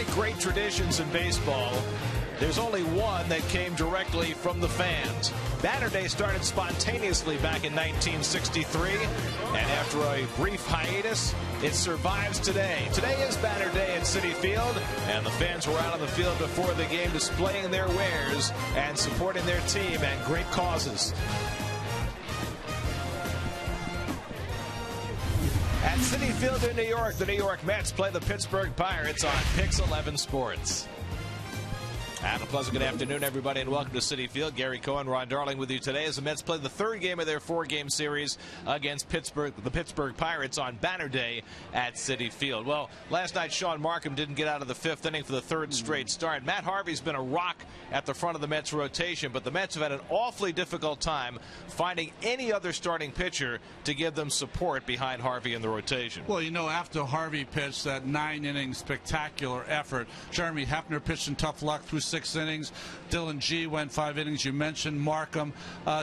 many great traditions in baseball, there's only one that came directly from the fans. Banner Day started spontaneously back in 1963, and after a brief hiatus, it survives today. Today is Banner Day at Citi Field, and the fans were out on the field before the game displaying their wares and supporting their team and great causes. At Citi Field in New York, the New York Mets play the Pittsburgh Pirates on Pix 11 Sports. And a pleasant good afternoon, everybody, and welcome to Citi Field. Gary Cohen, Ron Darling with you today as the Mets play the third game of their four-game series against the Pittsburgh Pirates on Banner Day at Citi Field. Well, last night Sean Markham didn't get out of the fifth inning for the third straight start. Matt Harvey's been a rock at the front of the Mets rotation, but the Mets have had an awfully difficult time finding any other starting pitcher to give them support behind Harvey in the rotation. Well, you know, after Harvey pitched that 9-inning spectacular effort, Jeremy Hefner pitched in tough luck through 6 innings. Dylan G went 5 innings. You mentioned Markham.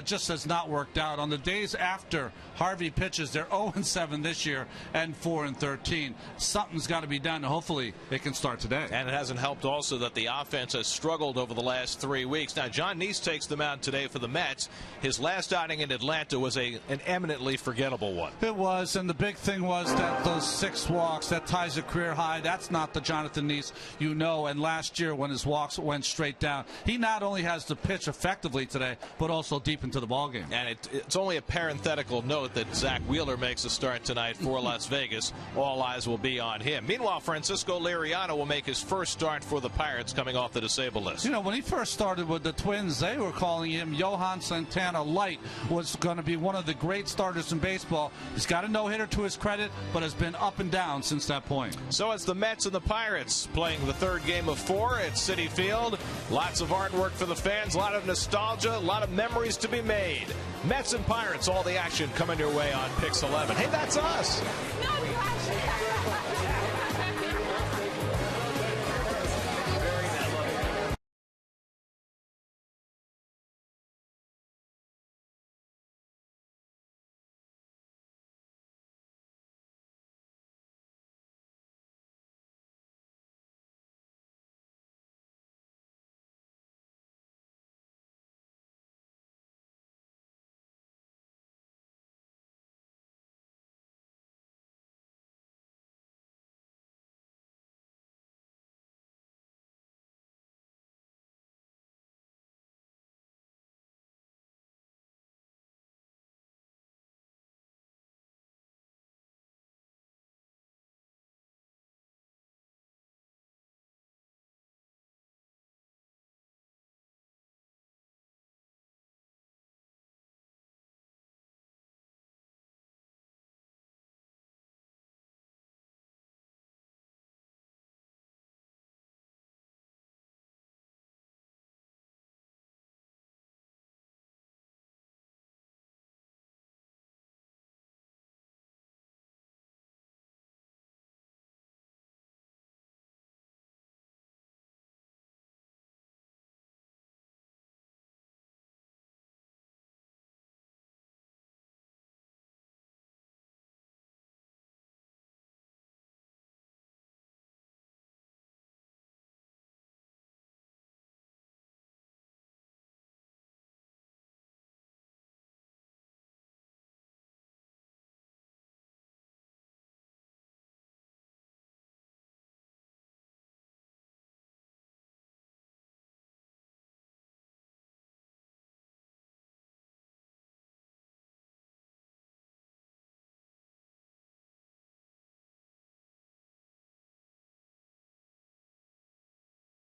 Just has not worked out. On the days after Harvey pitches, they're 0-7 this year and 4-13. Something's got to be done. Hopefully it can start today. And it hasn't helped also that the offense has struggled over the last 3 weeks. Now, John Neese takes them out today for the Mets. His last outing in Atlanta was an eminently forgettable one. It was, and the big thing was that those 6 walks, that ties a career high. That's not the Jonathan Neese you know. And last year when his walks went straight down, he not only has to pitch effectively today, but also deep into the ballgame. And it's only a parenthetical note that Zach Wheeler makes a start tonight for Las Vegas. All eyes will be on him. Meanwhile, Francisco Liriano will make his first start for the Pirates coming off the disabled list. You know, when he first started with the Twins, they were calling him Johan Santana Light. Was going to be one of the great starters in baseball. He's got a no-hitter to his credit, but has been up and down since that point. So it's the Mets and the Pirates playing the third game of 4 at Citi Field. Lots of artwork for the fans, a lot of nostalgia, a lot of memories to be made. Mets and Pirates, all the action coming your way on Pix 11. Hey, that's us.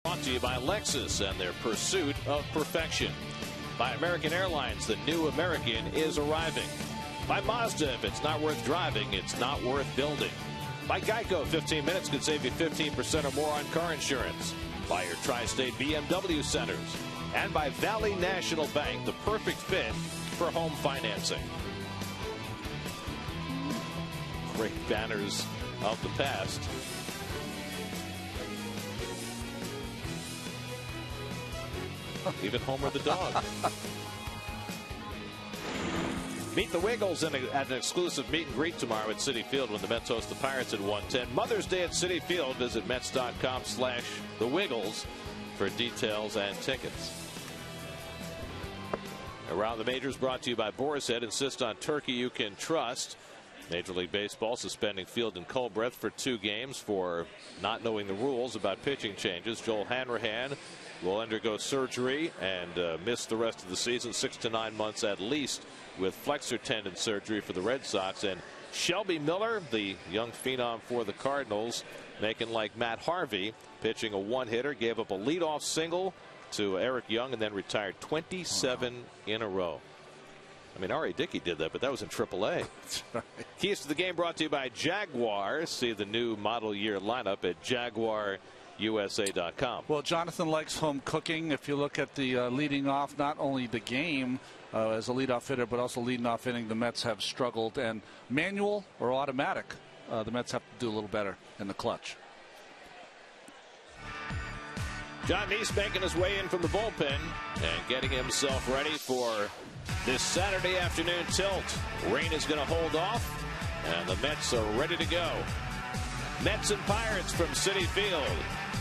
Brought to you by Lexus and their pursuit of perfection. By American Airlines, the new American is arriving. By Mazda, if it's not worth driving, it's not worth building. By Geico, 15 minutes could save you 15% or more on car insurance. By your Tri-State BMW centers. And by Valley National Bank, the perfect fit for home financing. Great banners of the past. Even Homer the dog. Meet the Wiggles at an exclusive meet and greet tomorrow at Citi Field when the Mets host the Pirates at 1:10. Mother's Day at Citi Field. Visit Mets.com/The Wiggles for details and tickets. Around the Majors brought to you by Boar's Head. Insist on turkey you can trust. Major League Baseball suspending Field and Culbreth for 2 games for not knowing the rules about pitching changes. Joel Hanrahan will undergo surgery and miss the rest of the season, 6 to 9 months at least, with flexor tendon surgery for the Red Sox. And Shelby Miller, the young phenom for the Cardinals, making like Matt Harvey, pitching a one-hitter, gave up a leadoff single to Eric Young and then retired 27 in a row. I mean, R.A. Dickey did that, but that was in AAA. Right. Keys to the game brought to you by Jaguar. See the new model year lineup at JaguarUSA.com. Well, Jonathan likes home cooking. If you look at the leading off, not only the game as a leadoff hitter, but also leading off inning, the Mets have struggled. And manual or automatic, the Mets have to do a little better in the clutch. John Neese making his way in from the bullpen and getting himself ready for this Saturday afternoon tilt. Rain is going to hold off, and the Mets are ready to go. Mets and Pirates from Citi Field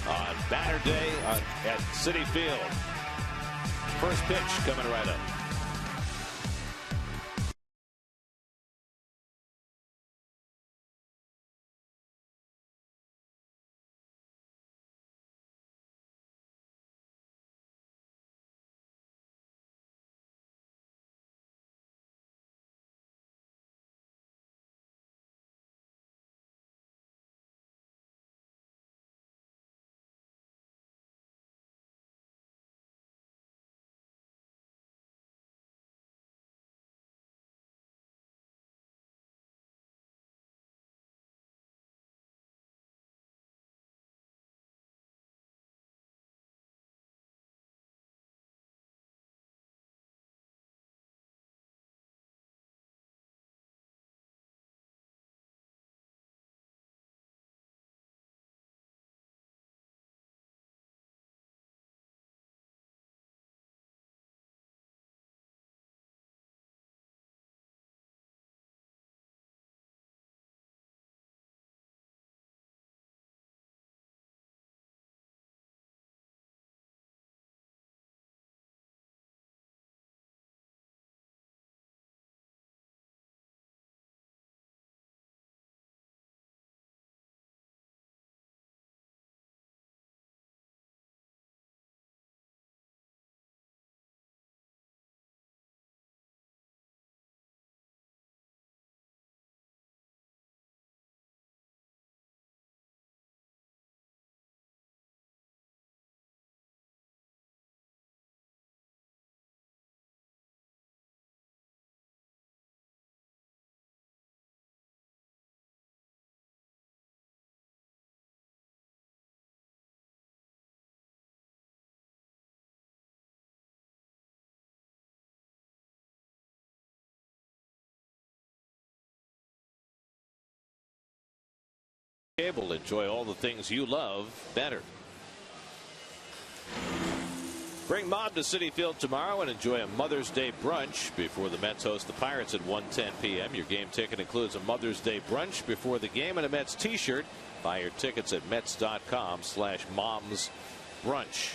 on Banner Day at Citi Field. First pitch coming right up. Able to enjoy all the things you love better. Bring Mom to Citi Field tomorrow and enjoy a Mother's Day brunch before the Mets host the Pirates at 1:10 p.m. Your game ticket includes a Mother's Day brunch before the game and a Mets t-shirt. Buy your tickets at Mets.com/momsbrunch.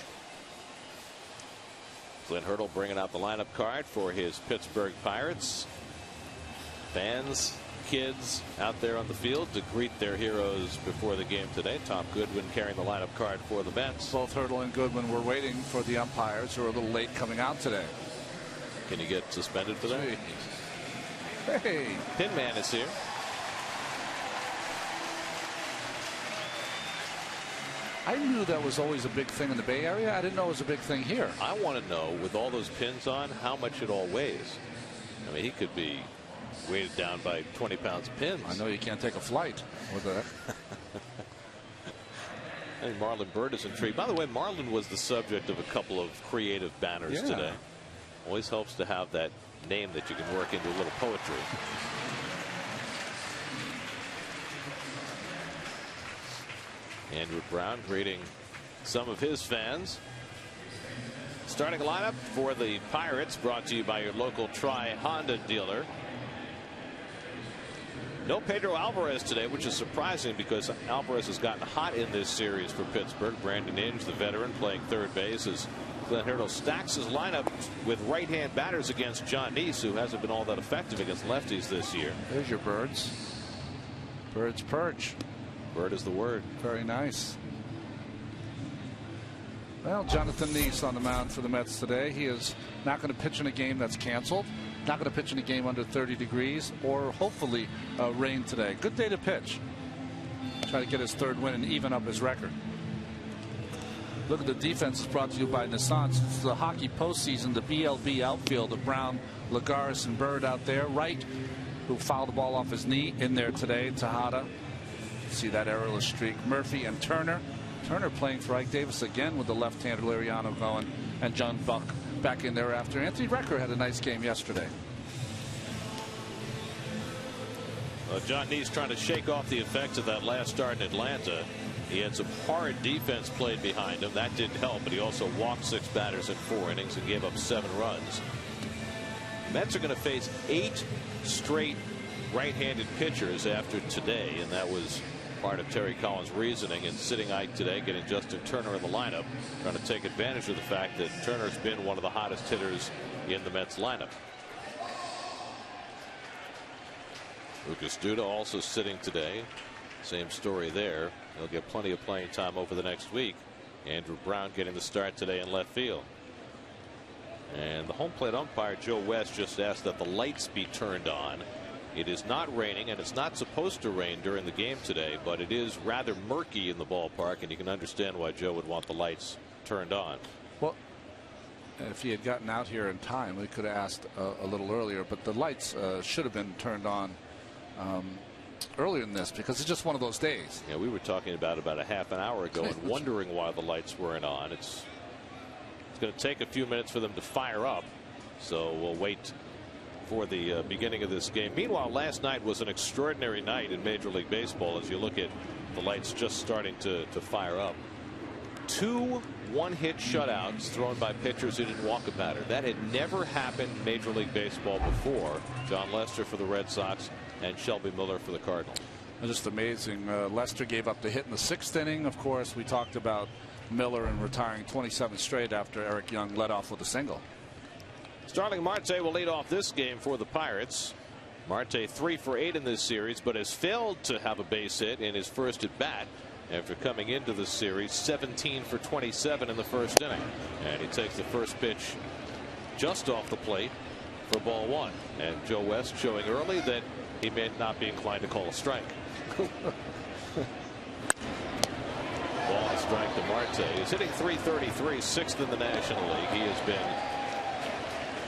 Clint Hurdle bringing out the lineup card for his Pittsburgh Pirates. Fans, kids out there on the field to greet their heroes before the game today. Tom Goodwin carrying the lineup card for the Mets. Both Hurdle and Goodwin were waiting for the umpires, who are a little late coming out today. Can you get suspended for that? Hey, Pinman is here. I knew that was always a big thing in the Bay Area. I didn't know it was a big thing here. I want to know, with all those pins on, how much it all weighs. I mean, he could be weighted down by 20 pounds of pins. I know you can't take a flight with that. I think Marlon Byrd is intrigued. By the way, Marlon was the subject of a couple of creative banners today. Always helps to have that name that you can work into a little poetry. Andrew Brown greeting some of his fans. Starting lineup for the Pirates, brought to you by your local Tri Honda dealer. No Pedro Alvarez today, which is surprising because Alvarez has gotten hot in this series for Pittsburgh. Brandon Inge, the veteran, playing third base as Clint Hurdle stacks his lineup with right-hand batters against John Neese, who hasn't been all that effective against lefties this year. There's your birds. Birds perch. Bird is the word. Very nice. Well, Jonathan Neese on the mound for the Mets today. He is not going to pitch in a game that's canceled. Not going to pitch in a game under 30 degrees or hopefully rain today. Good day to pitch. Try to get his third win and even up his record. Look at the defense is brought to you by Nissan. It's the hockey postseason. The BLB outfield of Brown, Lagares, and Bird out there. Wright, who fouled the ball off his knee, in there today. Tejada. See that errorless streak. Murphy and Turner. Turner playing for Ike Davis again with the left-hander Liriano going, and John Buck back in there after. Anthony Recker had a nice game yesterday. John Neese trying to shake off the effects of that last start in Atlanta. He had some hard defense played behind him. That didn't help, but he also walked 6 batters in 4 innings and gave up 7 runs. Mets are going to face 8 straight right-handed pitchers after today, and that was part of Terry Collins' reasoning in sitting Ike today, getting Justin Turner in the lineup, trying to take advantage of the fact that Turner's been one of the hottest hitters in the Mets lineup. Lucas Duda also sitting today. Same story there. He'll get plenty of playing time over the next week. Andrew Brown getting the start today in left field. And the home plate umpire Joe West just asked that the lights be turned on. It is not raining, and it's not supposed to rain during the game today, but it is rather murky in the ballpark, and you can understand why Joe would want the lights turned on. Well, if he had gotten out here in time, we could have asked a little earlier, but the lights should have been turned on earlier than this, because it's just one of those days. Yeah, we were talking about a half an hour ago and wondering why the lights weren't on. It's going to take a few minutes for them to fire up, so we'll wait for the beginning of this game. Meanwhile, last night was an extraordinary night in Major League Baseball as you look at the lights just starting to fire up. 2 one-hit shutouts thrown by pitchers who didn't walk a batter. That had never happened in Major League Baseball before. John Lester for the Red Sox and Shelby Miller for the Cardinals. Just amazing. Lester gave up the hit in the 6th inning. Of course, we talked about Miller and retiring 27 straight after Eric Young led off with a single. Starling Marte will lead off this game for the Pirates. Marte 3 for 8 in this series, but has failed to have a base hit in his first at bat after coming into the series 17 for 27 in the first inning. And he takes the first pitch just off the plate for ball 1. And Joe West showing early that he may not be inclined to call a strike. Ball and strike to Marte. He's hitting .333, 6th in the National League. He has been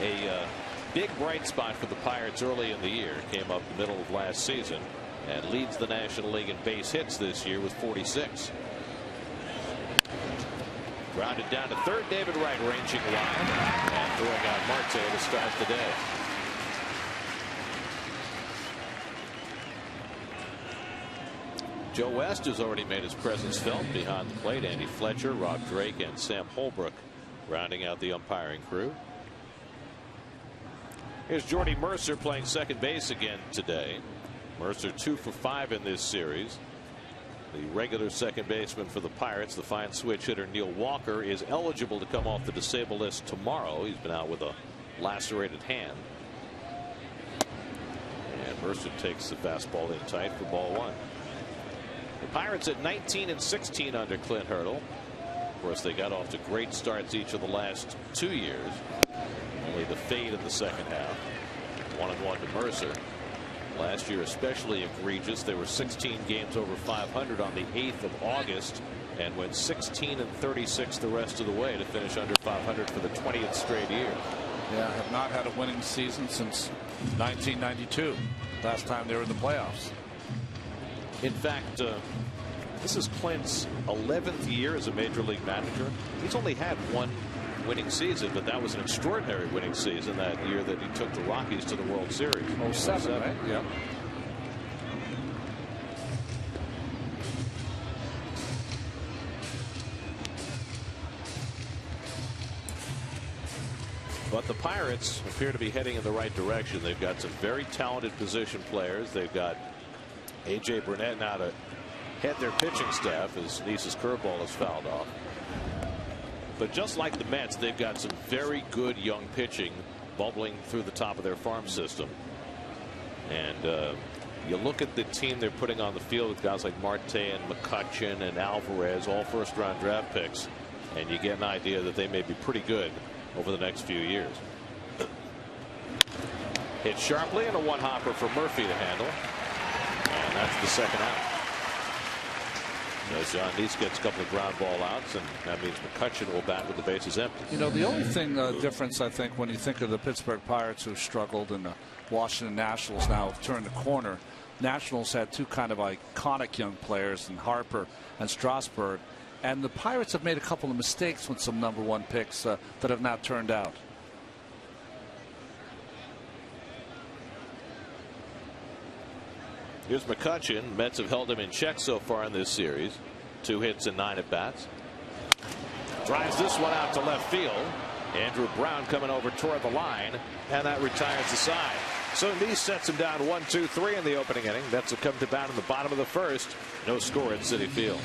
a big bright spot for the Pirates early in the year. Came up the middle of last season and leads the National League in base hits this year with 46. Grounded down to third. David Wright ranging wide and throwing out Marte to start the day. Joe West has already made his presence felt behind the plate. Andy Fletcher, Rob Drake, and Sam Holbrook rounding out the umpiring crew. Here's Jordy Mercer playing second base again today. Mercer 2 for 5 in this series. The regular second baseman for the Pirates, the fine switch hitter Neil Walker, is eligible to come off the disabled list tomorrow. He's been out with a lacerated hand. And Mercer takes the fastball in tight for ball 1. The Pirates at 19 and 16 under Clint Hurdle. Of course, they got off to great starts each of the last 2 years. Only the fade in the second half. 1-1 to Mercer. Last year especially egregious. They were 16 games over 500 on the 8th of August and went 16 and 36 the rest of the way to finish under 500 for the 20th straight year. Yeah, have not had a winning season since 1992. Last time they were in the playoffs. In fact, this is Clint's 11th year as a major league manager. He's only had one winning season, but that was an extraordinary winning season that year that he took the Rockies to the World Series. 07, right? Yeah. But the Pirates appear to be heading in the right direction. They've got some very talented position players. They've got A.J. Burnett now to head their pitching staff as Neese's curveball is fouled off. But just like the Mets, they've got some very good young pitching bubbling through the top of their farm system. And you look at the team they're putting on the field with guys like Marte and McCutchen and Alvarez, all first-round draft picks, and you get an idea that they may be pretty good over the next few years. Hit sharply and a one-hopper for Murphy to handle. And that's the second out. As John Neese gets a couple of ground ball outs, and that means McCutchen will bat with the bases empty. You know, the only thing difference, I think, when you think of the Pittsburgh Pirates who struggled and the Washington Nationals now have turned the corner. Nationals had two kind of iconic young players in Harper and Strasburg. And the Pirates have made a couple of mistakes with some #1 picks that have not turned out. Here's McCutchen. Mets have held him in check so far in this series. 2 hits and 9 at bats. Drives this one out to left field. Andrew Brown coming over toward the line, and that retires the side. So Neese sets him down 1-2-3 in the opening inning. Mets have come to bat in the bottom of the first. No score at Citi Field.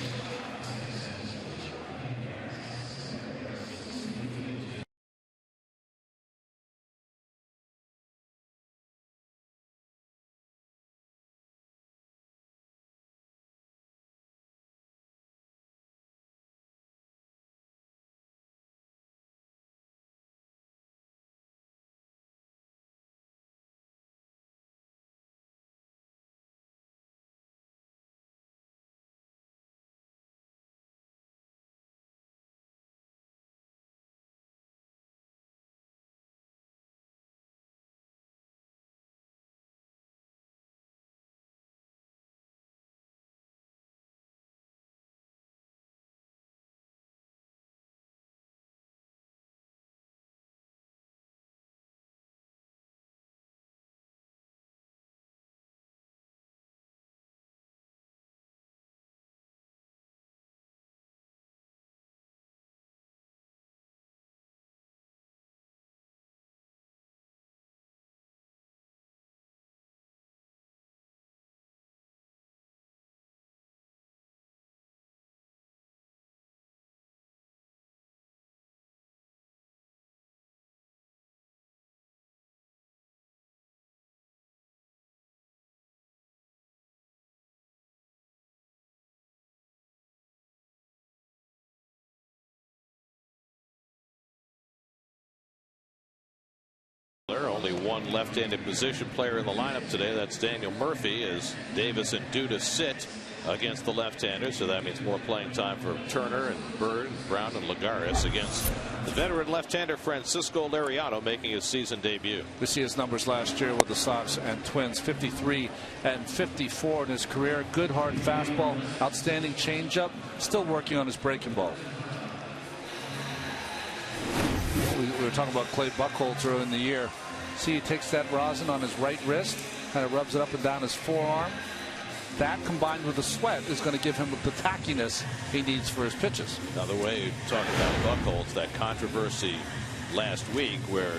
Only one left-handed position player in the lineup today. That's Daniel Murphy, as Davis and Duda sit against the left-hander. So that means more playing time for Turner and Bird, Brown and Lagares against the veteran left-hander Francisco Liriano, making his season debut. We see his numbers last year with the Sox and Twins, 53 and 54 in his career. Good hard fastball, outstanding changeup, still working on his breaking ball. We were talking about Clay Buchholz earlier in the year. See, he takes that rosin on his right wrist, kind of rubs it up and down his forearm. That, combined with the sweat, is going to give him the tackiness he needs for his pitches. Another way you talk about Buchholz, that controversy last week where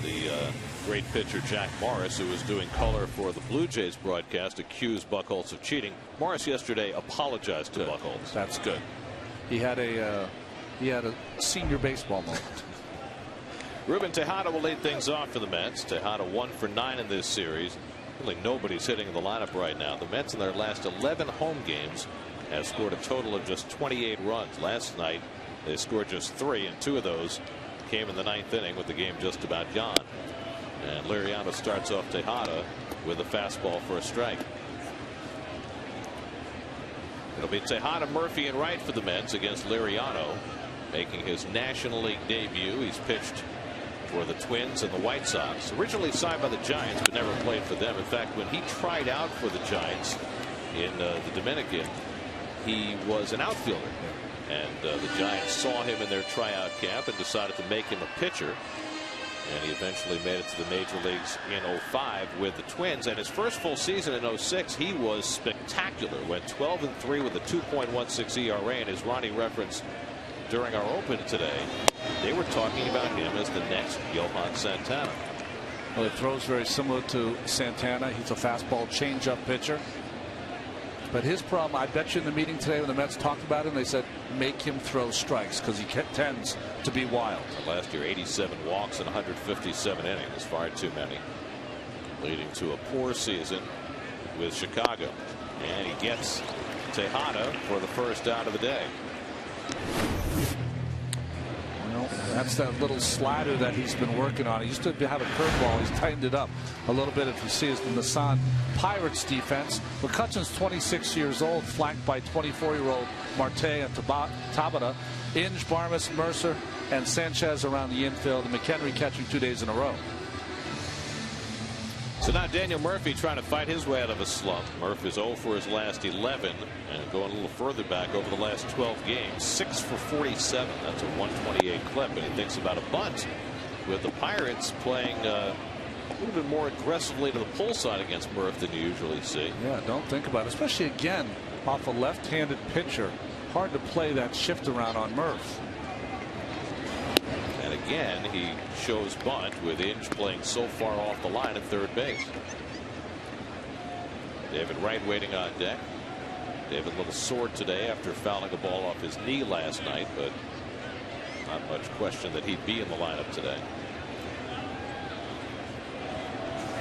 the great pitcher Jack Morris, who was doing color for the Blue Jays broadcast, accused Buchholz of cheating. Morris yesterday apologized to Buchholz. That's good. He had a senior baseball moment. Ruben Tejada will lead things off for the Mets. Tejada 1 for 9 in this series. Really nobody's hitting in the lineup right now. The Mets in their last 11 home games have scored a total of just 28 runs. Last night they scored just 3, and 2 of those came in the 9th inning with the game just about gone. And Liriano starts off Tejada with a fastball for a strike. It'll be Tejada, Murphy, and right for the Mets against Liriano, making his National League debut. He's pitched for the Twins and the White Sox. Originally signed by the Giants, but never played for them. In fact, when he tried out for the Giants in the Dominican, he was an outfielder. And the Giants saw him in their tryout camp and decided to make him a pitcher. And he eventually made it to the major leagues in 05 with the Twins. And his first full season in 06, he was spectacular. Went 12-3 with a 2.16 ERA. And as Ronnie referenced during our open today, they were talking about him as the next Johan Santana. Well, he throws very similar to Santana. He's a fastball changeup pitcher. But his problem, I bet you in the meeting today when the Mets talked about him, they said make him throw strikes because he tends to be wild. Last year, 87 walks and 157 innings, far too many, leading to a poor season with Chicago. And he gets Tejada for the first out of the day. Well, that's that little slider that he's been working on. He used to have a curveball. He's tightened it up a little bit. If you see his Nissan Pirates defense, McCutcheon's 26 years old, flanked by 24-year-old Marte and Tabata, Inge, Barmes, Mercer, and Sanchez around the infield, and McHenry catching 2 days in a row. So now Daniel Murphy trying to fight his way out of a slump. Murphy is 0 for his last 11 and going a little further back over the last 12 games. 6 for 47. That's a 128 clip. And he thinks about a bunt with the Pirates playing a little bit more aggressively to the pull side against Murph than you usually see. Yeah, don't think about it. Especially again off a left-handed pitcher. Hard to play that shift around on Murph. And again, he shows bunt with Inge playing so far off the line at third base. David Wright waiting on deck. David a little sore today after fouling a ball off his knee last night, but not much question that he'd be in the lineup today.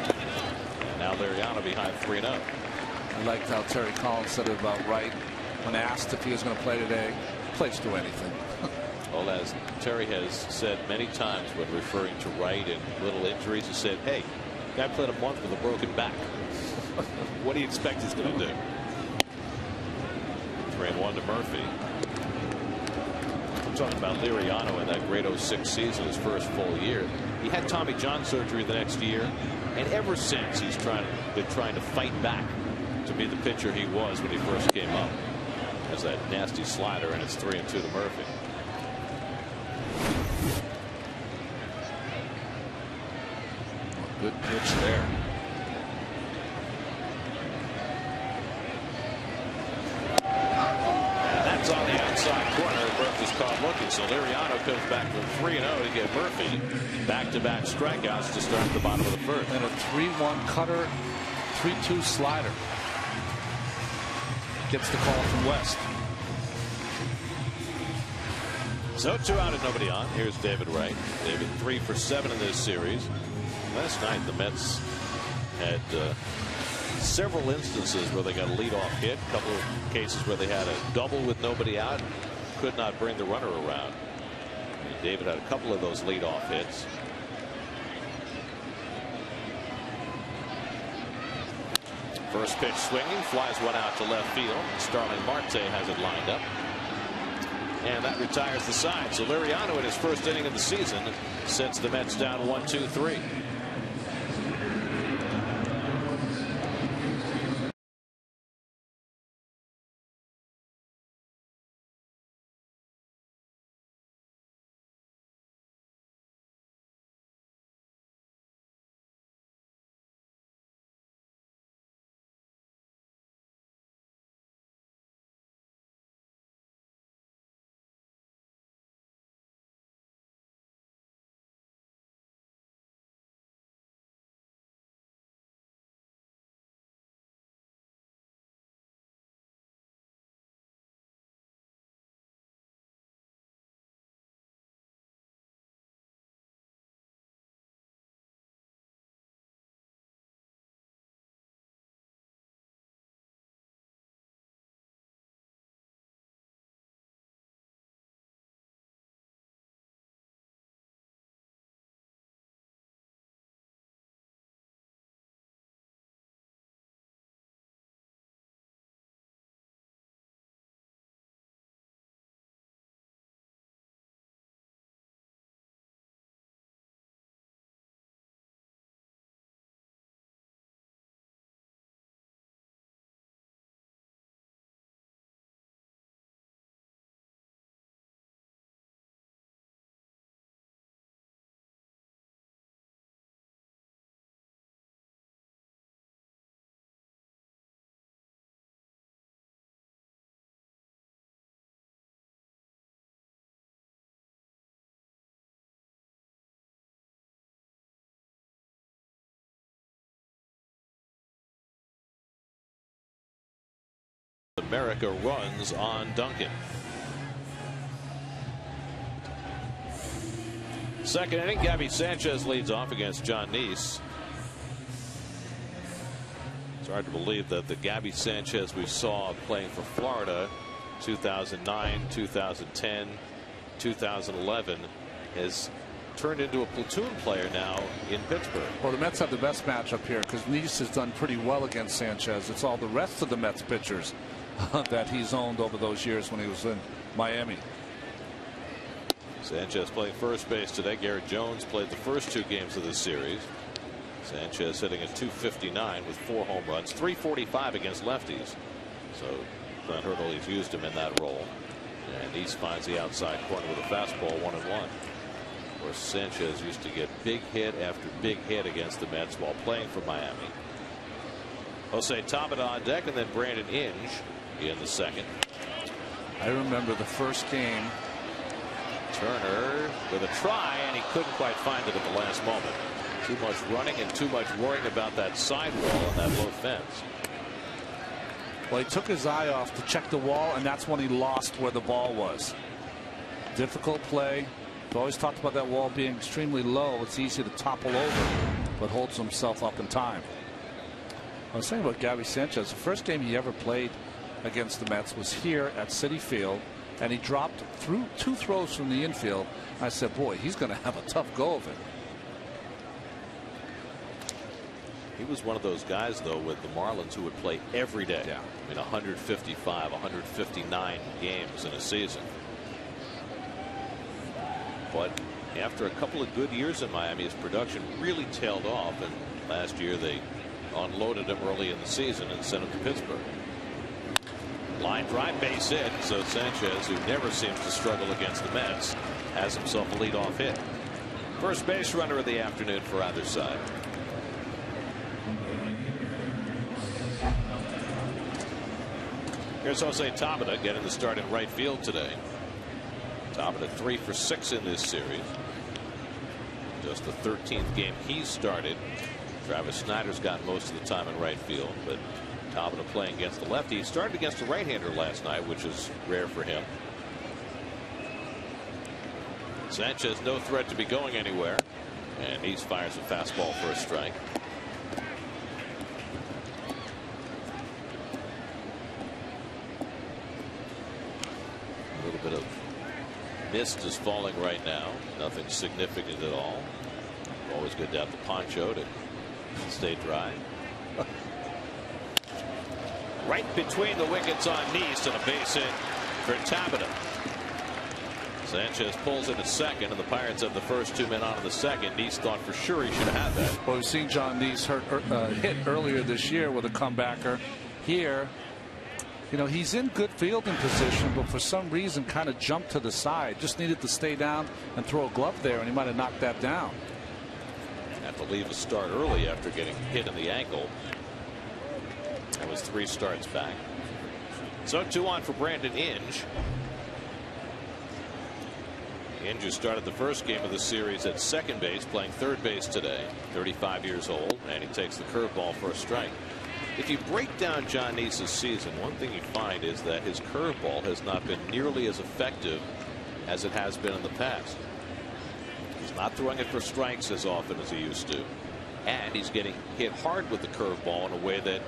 And now Liriano behind 3-0. I liked how Terry Collins said it about Wright when asked if he was going to play today. Plays do anything. Well, as Terry has said many times when referring to Wright and little injuries, he said, hey, guy played a month with a broken back. What do you expect he's going to do? 3-1 to Murphy. I'm talking about Liriano in that great 06 season, his first full year. He had Tommy John surgery the next year, and ever since he's been trying to fight back to be the pitcher he was when he first came up. Has that nasty slider, and it's 3-2 to Murphy. Good pitch there. And that's on the outside corner. Murphy's caught looking, so Liriano comes back from 3-0 to get Murphy back-to-back strikeouts to start the bottom of the first. And a 3-1 cutter, 3-2 slider. Gets the call from West. So 2 out and nobody on. Here's David Wright. David 3 for 7 in this series. Last night the Mets had several instances where they got a leadoff hit. A couple of cases where they had a double with nobody out. Could not bring the runner around. And David had a couple of those leadoff hits. First pitch swinging, flies one out to left field. Starling Marte has it lined up. And that retires the side. So Liriano in his first inning of the season sets the Mets down 1-2-3. America runs on Duncan. Second inning, Gabby Sanchez leads off against John Neese. It's hard to believe that the Gabby Sanchez we saw playing for Florida 2009, 2010, 2011 has turned into a platoon player now in Pittsburgh. Well, the Mets have the best matchup here because Neese has done pretty well against Sanchez. It's all the rest of the Mets pitchers that he's owned over those years when he was in Miami. Sanchez playing first base today. Garrett Jones played the first 2 games of this series. Sanchez hitting at .259 with 4 home runs, .345 against lefties. So Glenn Hurdle, he's used him in that role. And Neese finds the outside corner with a fastball, 1-1. Of course, Sanchez used to get big hit after big hit against the Mets while playing for Miami. Jose Tabata on deck, and then Brandon Inge in the second. I remember the first game. Turner with a try, and he couldn't quite find it at the last moment. Too much running and too much worrying about that sidewall and that low fence. Well, he took his eye off to check the wall, and that's when he lost where the ball was. Difficult play. We've always talked about that wall being extremely low. It's easy to topple over, but holds himself up in time. I was saying about Gabby Sanchez. The first game he ever played against the Mets was here at Citi Field, and he dropped through 2 throws from the infield. I said, boy, he's going to have a tough go of it. He was one of those guys, though, with the Marlins who would play every day. Yeah. I mean, 155, 159 games in a season. But after a couple of good years in Miami, his production really tailed off. And last year they unloaded him early in the season and sent him to Pittsburgh. Line drive, base hit. So Sanchez, who never seems to struggle against the Mets, has himself a leadoff hit. First base runner of the afternoon for either side. Here's Jose Tabata getting the start in right field today. Tabata 3 for 6 in this series. Just the 13th game he's started. Travis Snyder's got most of the time in right field, but Tabata playing against the lefty. He started against a right-hander last night, which is rare for him. Sanchez no threat to be going anywhere, and he fires a fastball for a strike. A little bit of mist is falling right now. Nothing significant at all. Always good to have the poncho to stay dry. Right between the wickets on Neese, and a base hit for Tabata. Sanchez pulls in at second, and the Pirates have the first 2 men on in the second. Neese thought for sure he should have that. Well, we've seen John Neese hit earlier this year with a comebacker. Here, you know, he's in good fielding position, but for some reason kind of jumped to the side. Just needed to stay down and throw a glove there, and he might have knocked that down. Had to leave a start early after getting hit in the ankle. That was 3 starts back. So 2 on for Brandon Inge. Inge started the first game of the series at second base, playing third base today. 35 years old, and he takes the curveball for a strike. If you break down John Neese's season, one thing you find is that his curveball has not been nearly as effective as it has been in the past. He's not throwing it for strikes as often as he used to, and he's getting hit hard with the curveball in a way that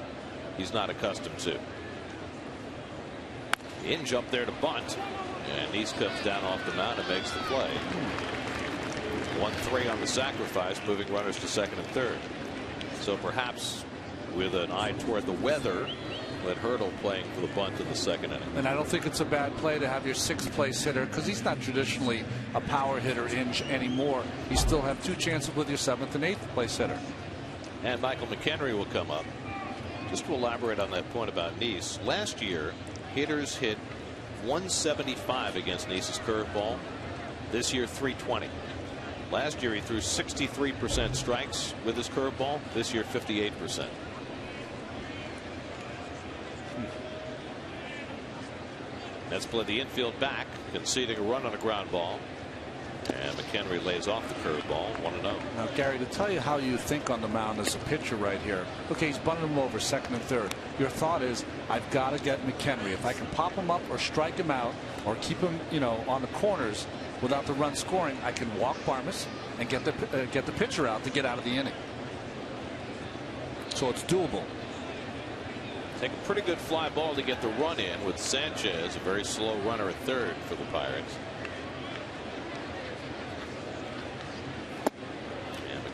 he's not accustomed to. Inge up there to bunt, and Neese comes down off the mound and makes the play. 1-3 on the sacrifice, moving runners to second and third. So perhaps with an eye toward the weather, let Hurdle playing for the bunt in the second inning. And I don't think it's a bad play to have your 6th place hitter, because he's not traditionally a power hitter Inge anymore. You still have 2 chances with your 7th and 8th place hitter. And Michael McHenry will come up. Just to elaborate on that point about Neese, last year hitters hit 175 against Neese's curveball. This year 320. Last year he threw 63% strikes with his curveball. This year 58%. Mets play the infield back, conceding a run on a ground ball. And McHenry lays off the curveball, 1-0. Now, Gary, to tell you how you think on the mound as a pitcher right here. Okay, he's bunting him over second and third. Your thought is, I've got to get McHenry. If I can pop him up or strike him out or keep him, on the corners without the run scoring, I can walk Barmes and get the pitcher out to get out of the inning. So it's doable. Take a pretty good fly ball to get the run in with Sanchez, a very slow runner at third for the Pirates.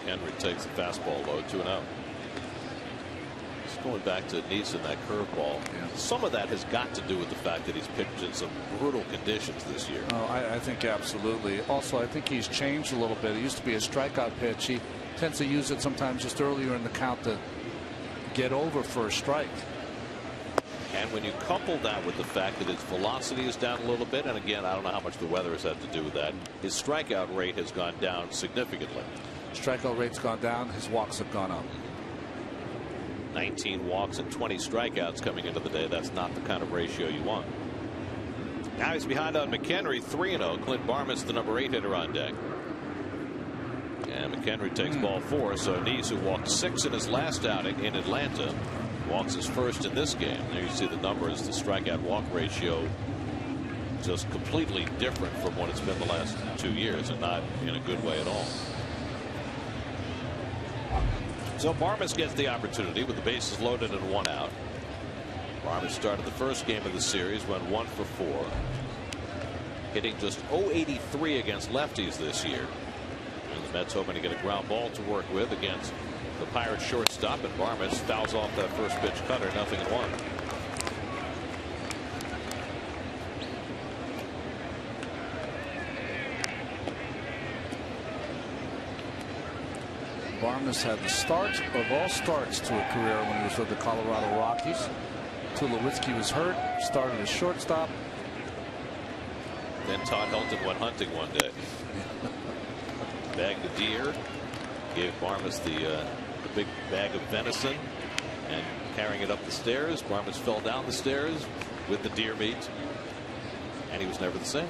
Henry takes the fastball low, 2-0. Just going back to Neeson, that curveball. Yeah. Some of that has got to do with the fact that he's pitched in some brutal conditions this year. Oh, I think absolutely. Also, I think he's changed a little bit. It used to be a strikeout pitch. He tends to use it sometimes just earlier in the count to get over for a strike. And when you couple that with the fact that his velocity is down a little bit, and again, I don't know how much the weather has had to do with that, his strikeout rate has gone down significantly. Strikeout rate's gone down. His walks have gone up. 19 walks and 20 strikeouts coming into the day. That's not the kind of ratio you want. Now he's behind on McHenry, 3-0. Clint Barmes, the number 8 hitter on deck. And McHenry takes ball 4. So Neese, who walked 6 in his last outing in Atlanta, walks his first in this game. There you see the numbers. The strikeout walk ratio just completely different from what it's been the last 2 years, and not in a good way at all. So Barmes gets the opportunity with the bases loaded and 1 out. Barmes started the first game of the series, went 1 for 4, hitting just .083 against lefties this year. And the Mets hoping to get a ground ball to work with against the Pirates shortstop, and Barmes fouls off that first pitch cutter, 0-1. Barmes had the start of all starts to a career when he was with the Colorado Rockies. Tulowitzki was hurt, started as shortstop. Then Todd Helton went hunting one day. Bagged a deer, gave Barmes the big bag of venison, and carrying it up the stairs. Barmes fell down the stairs with the deer meat, and he was never the same.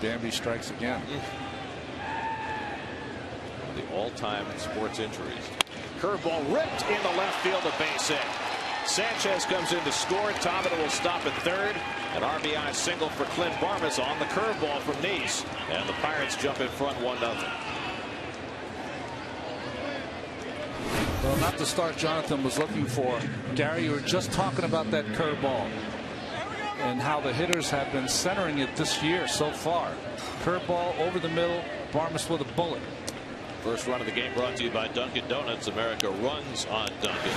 Bambi strikes again. The all-time sports injuries. Curveball ripped in the left field, a base hit. Sanchez comes in to score. Tabata will stop at third. An RBI single for Clint Barmes on the curveball from Neese, and the Pirates jump in front 1-0. Well, not the start Jonathan was looking for. Gary, you were just talking about that curveball and how the hitters have been centering it this year so far. Curveball over the middle, Barmes with a bullet. First run of the game brought to you by Dunkin' Donuts. America runs on Dunkin'.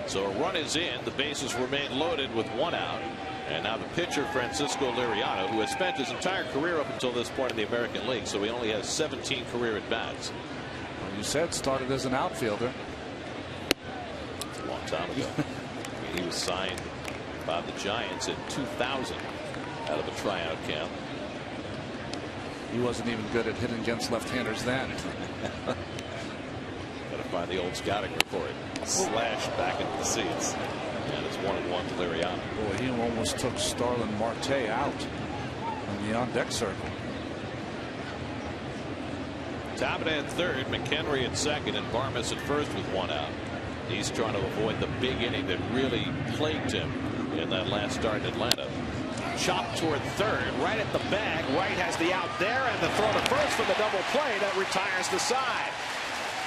So a run is in. The bases remain loaded with 1 out. And now the pitcher, Francisco Liriano, who has spent his entire career up until this point in the American League, so he only has 17 career at-bats. Well, you said started as an outfielder. It's a long time ago. He was signed by the Giants in 2000 out of a tryout camp. He wasn't even good at hitting against left-handers then. Gotta find the old scouting report. Slashed back into the seats. And it's 1-1 to Liriano. Boy, he almost took Starlin Marte out in the on-deck circle. Tabata at third, McHenry at second, and Barmes at first with 1 out. He's trying to avoid the big inning that really plagued him in that last start in Atlanta. Chopped toward third, right at the bag. Wright has the out there, and the throw to first for the double play that retires the side.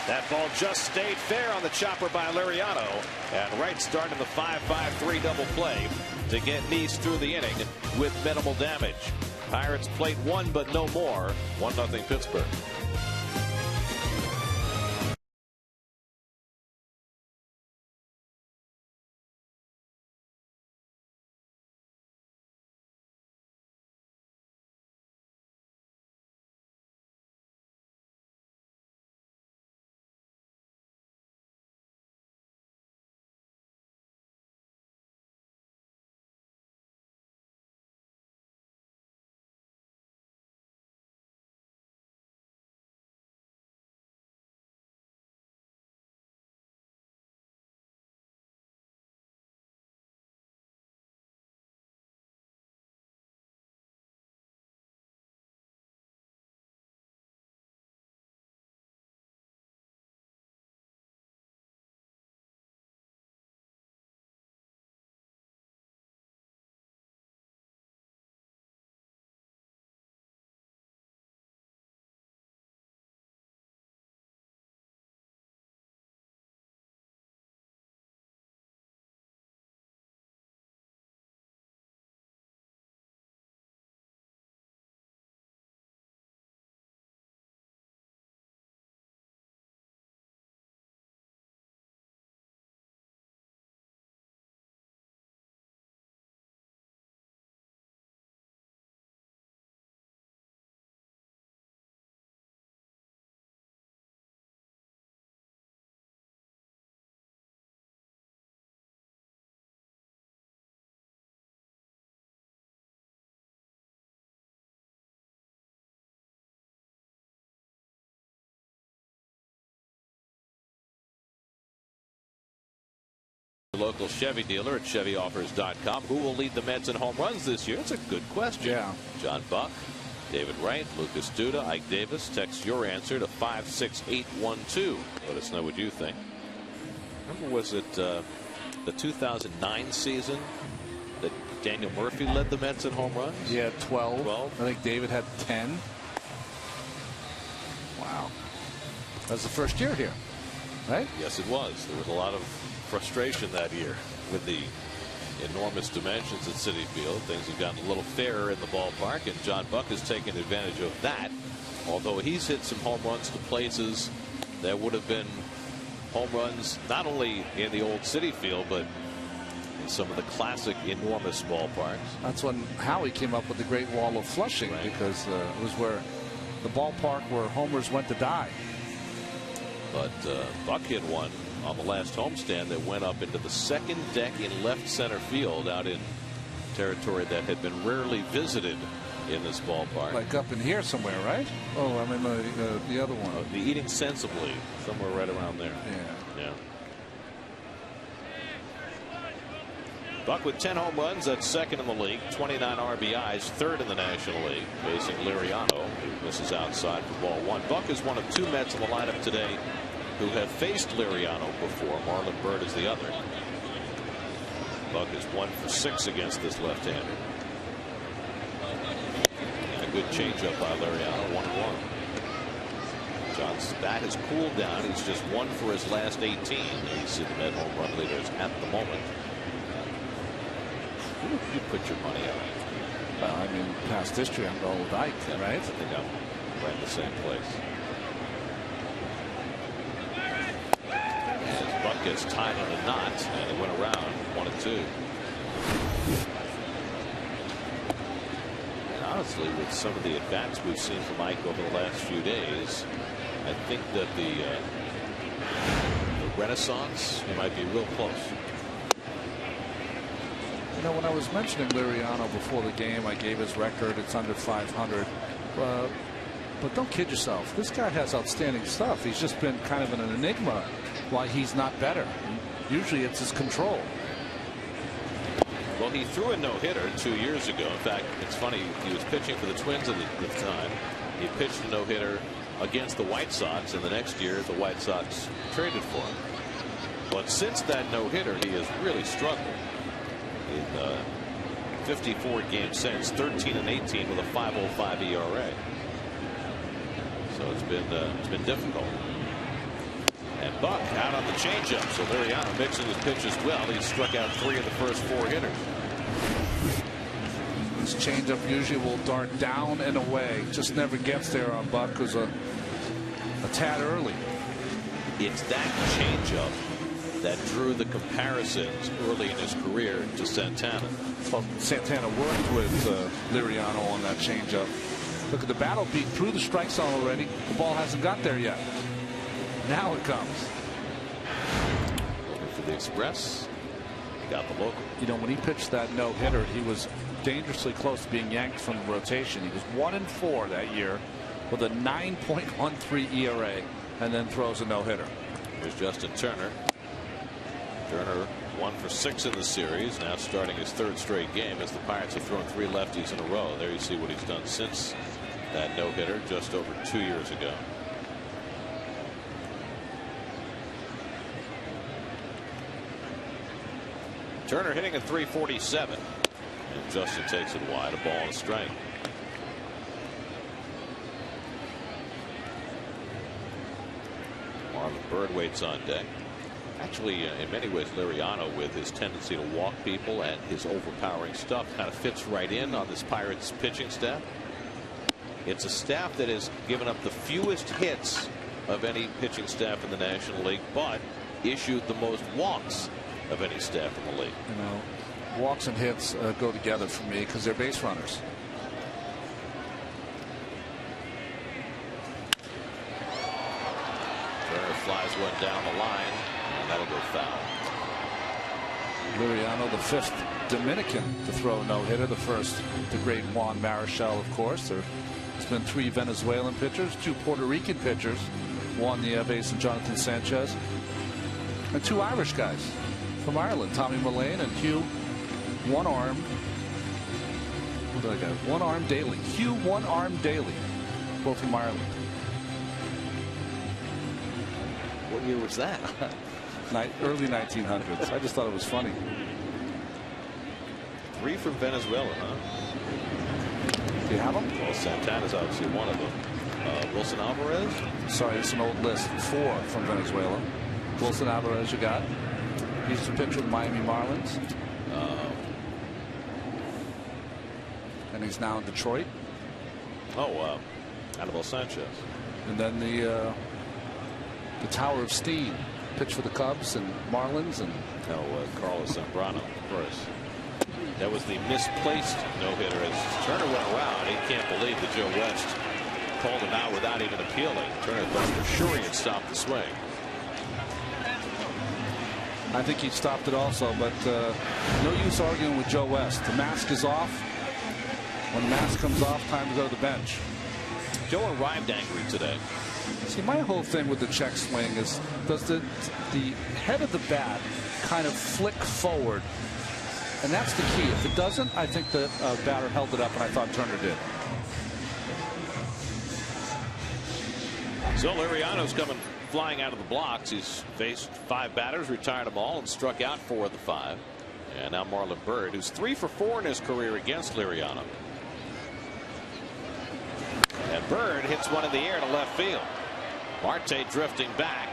That ball just stayed fair on the chopper by Liriano, and Wright started the 5-5-3 double play to get Neese through the inning with minimal damage. Pirates played 1 but no more. 1-0 Pittsburgh. local Chevy dealer at ChevyOffers.com. Who will lead the Mets in home runs this year? It's a good question. Yeah. John Buck, David Wright, Lucas Duda, Ike Davis. Text your answer to 56812. Let us know what you think. Remember, was it the 2009 season that Daniel Murphy led the Mets in home runs? Yeah, 12. 12. I think David had 10. Wow. That was the first year here, right? Yes, it was. There was a lot of frustration that year with the enormous dimensions at Citi Field. Things have gotten a little fairer in the ballpark, and John Buck has taken advantage of that. Although he's hit some home runs to places that would have been home runs not only in the old Citi Field, but in some of the classic enormous ballparks. That's when Howie came up with the Great Wall of Flushing, right, because it was where the ballpark where homers went to die. But Buck hit one on the last homestand that went up into the second deck in left center field out in territory that had been rarely visited in this ballpark. Like up in here somewhere, right? Oh, I mean the other one. The Eating Sensibly, somewhere right around there. Yeah. Yeah. Buck with 10 home runs, that's second in the league, 29 RBIs, third in the National League, facing Liriano, who misses outside for ball one. Buck is one of two Mets in the lineup today who have faced Liriano before. Marlon Byrd is the other. Buck is 1 for 6 against this left-hander. And a good changeup by Liriano, 1-1. John's bat has cooled down. He's just 1 for his last 18. He's the Met home run leaders at the moment. Who would you put your money on? Well, I mean, past history, I'm going with Ike, Yeah, right? I think I'm right in the same place. As Buck gets tied in a knot, and it went around 1-2. And honestly, with some of the at-bats we've seen from Ike over the last few days, I think that the renaissance might be real close. You know, when I was mentioning Liriano before the game, I gave his record. It's under 500. But don't kid yourself. This guy has outstanding stuff. He's just been kind of an enigma why he's not better. Usually it's his control. Well, he threw a no-hitter 2 years ago. In fact, it's funny. He was pitching for the Twins at the time. He pitched a no-hitter against the White Sox, and the next year the White Sox traded for him. But since that no-hitter, he has really struggled. In 54 games since, 13-18 with a 5.05 ERA. So it's been difficult. And Buck out on the changeup. So Liriano mixing his pitches well. He struck out 3 of the first 4 hitters. This changeup usually will dart down and away. Just never gets there on Buck, who's a tad early. It's that changeup that drew the comparisons early in his career to Santana. Well, Santana worked with Liriano on that changeup. Look at the battle beat through the strike zone already. The ball hasn't got there yet. Now it comes. Looking for the express. Got the local. You know, when he pitched that no-hitter, he was dangerously close to being yanked from the rotation. He was 1-4 that year with a 9.13 ERA, and then throws a no-hitter. Here's Justin Turner. Turner 1 for 6 in the series, now starting his 3rd straight game as the Pirates have thrown 3 lefties in a row. There you see what he's done since that no-hitter just over 2 years ago. Turner hitting at 347, and Justin takes it wide, a ball and a strike. Marlon Byrd waits on deck. Actually, in many ways, Liriano, with his tendency to walk people and his overpowering stuff, kind of fits right in on this Pirates pitching staff. It's a staff that has given up the fewest hits of any pitching staff in the National League, but issued the most walks of any staff in the league. You know, walks and hits go together for me because they're base runners. Turner flies one down the line, and that'll go foul. Liriano, the 5th Dominican to throw a no-hitter. The first, the great Juan Marichal, of course. There's been 3 Venezuelan pitchers, 2 Puerto Rican pitchers, Juan Nieves and Jonathan Sanchez, and 2 Irish guys, from Ireland. Tommy Mullane and Hugh One Arm. What did I got? One Arm Daly. Hugh One Arm Daly. Both from Ireland. What year was that? Early 1900s. I just thought it was funny. 3 from Venezuela, huh? Do you have them? Well, Santana's obviously one of them. Wilson Alvarez? Sorry, it's an old list. 4 from Venezuela. Wilson Alvarez, you got. He's the pitcher of the Miami Marlins. And he's now in Detroit. Anibal Sanchez. And then the Tower of Steam. Pitched for the Cubs and Marlins. And Carlos Zambrano, of course. That was the misplaced no-hitter as Turner went around. He can't believe that Joe West called him out without even appealing. Turner thought for sure he had stopped the swing. I think he stopped it also, but no use arguing with Joe West. The mask is off. When the mask comes off, time to go to the bench. Joe arrived angry today. See, my whole thing with the check swing is, does the head of the bat kind of flick forward? And that's the key. If it doesn't, I think the batter held it up, and I thought Turner did. So Liriano's coming flying out of the blocks. He's faced 5 batters, retired them all, and struck out 4 of the 5. And now Marlon Byrd, who's 3 for 4 in his career against Liriano. And Byrd hits one in the air to left field. Marte drifting back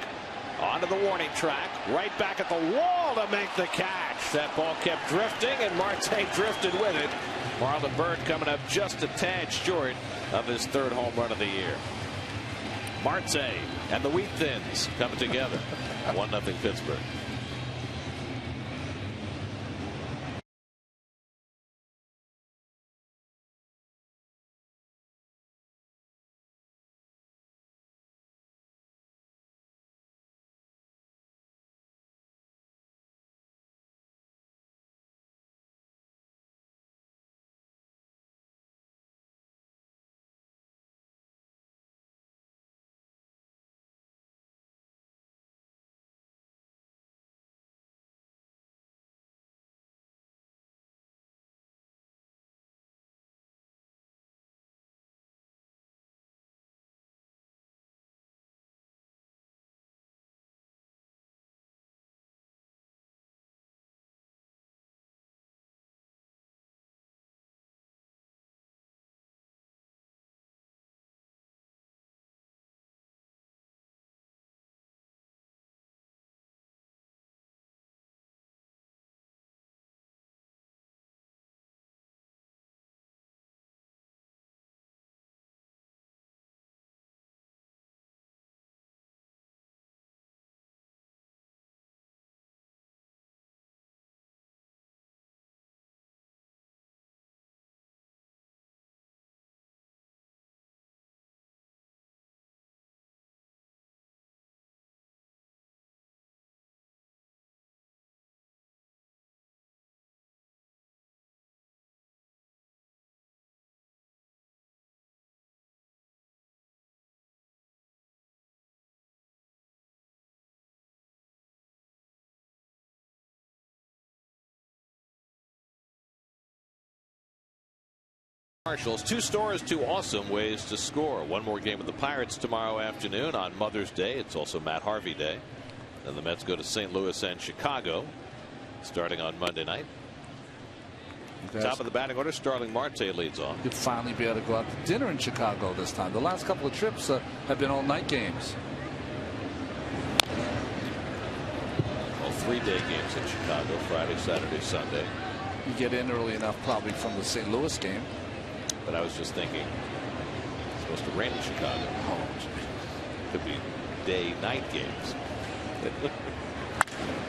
onto the warning track, right back at the wall to make the catch. That ball kept drifting, and Marte drifted with it. Marlon Byrd coming up just a tad short of his 3rd home run of the year. Marte and the Wheat Thins coming together. 1-0 Pittsburgh. Marshals, 2 stores, 2 awesome ways to score. One more game with the Pirates tomorrow afternoon on Mother's Day. It's also Matt Harvey Day. Then the Mets go to St. Louis and Chicago starting on Monday night. Top of the batting order, Starling Marte leads off. You'll finally be able to go out to dinner in Chicago this time. The last couple of trips have been all-night games. Well, 3-day games in Chicago, Friday, Saturday, Sunday. You get in early enough probably from the St. Louis game. But I was just thinking, it's supposed to rain in Chicago. Oh, could be day-night games.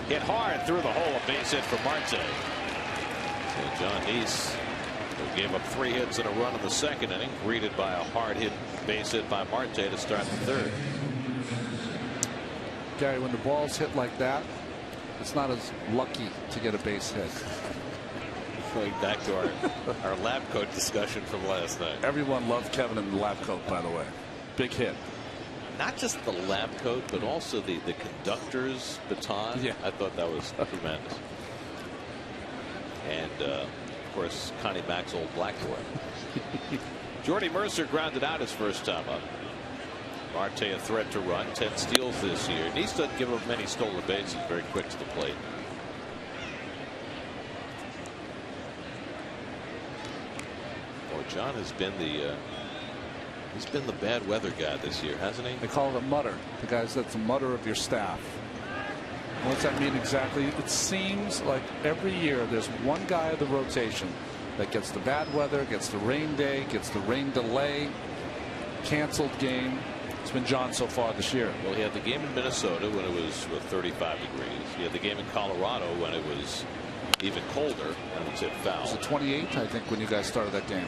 Hit hard through the hole, a base hit for Marte. So John Neese, who gave up 3 hits and a run in the 2nd inning, greeted by a hard hit base hit by Marte to start the 3rd. Gary, when the ball's hit like that, it's not as lucky to get a base hit. Going back to our lab coat discussion from last night. Everyone loved Kevin in the lab coat, by the way. Big hit. not just the lab coat, but also the conductor's baton. Yeah. I thought that was tremendous. And of course, Connie Mack's old blackboard. Jordy Mercer grounded out his first time up. Marte a threat to run, 10 steals this year. Neese doesn't give up many stolen bases, very quick to the plate. Boy, John has been the bad weather guy this year, hasn't he? They call it a mutter. The guys, that's the mutter of your staff. What's that mean exactly? It seems like every year there's one guy of the rotation that gets the bad weather, gets the rain day, gets the rain delay, canceled game. It's been John so far this year. Well, he had the game in Minnesota when it was 35 degrees. He had the game in Colorado when it was even colder and it was hit foul. It was the 28th, I think, when you guys started that game.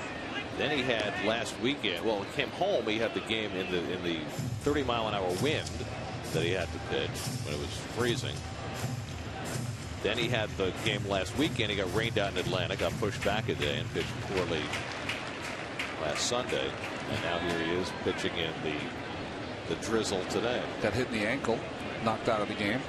Then he had last weekend. Well, he came home. He had the game in the 30-mile-an-hour wind that he had to pitch when it was freezing. Then he had the game last weekend. He got rained out in Atlanta, got pushed back a day, and pitched poorly last Sunday. And now here he is pitching in the drizzle today. Got hit in the ankle, knocked out of the game.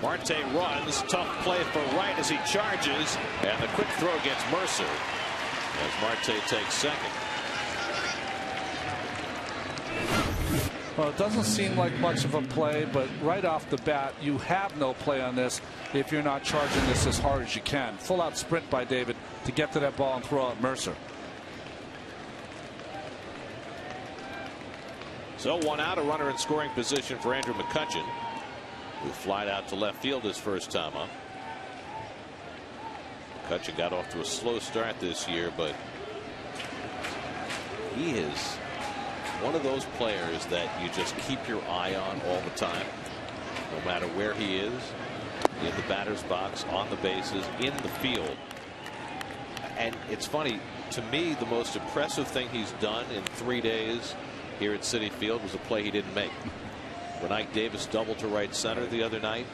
Marte runs, tough play for right as he charges, and the quick throw gets Mercer as Marte takes second. Well, it doesn't seem like much of a play, but right off the bat, you have no play on this if you're not charging this as hard as you can. Full out sprint by David to get to that ball and throw out Mercer. So one out, a runner in scoring position for Andrew McCutchen, who flied out to left field his first time up. McCutchen got off to a slow start this year, but he is one of those players that you just keep your eye on all the time, no matter where he is, in the batter's box, on the bases, in the field. And it's funny, to me, the most impressive thing he's done in 3 days here at Citi Field was a play he didn't make. When Ike Davis doubled to right center the other night,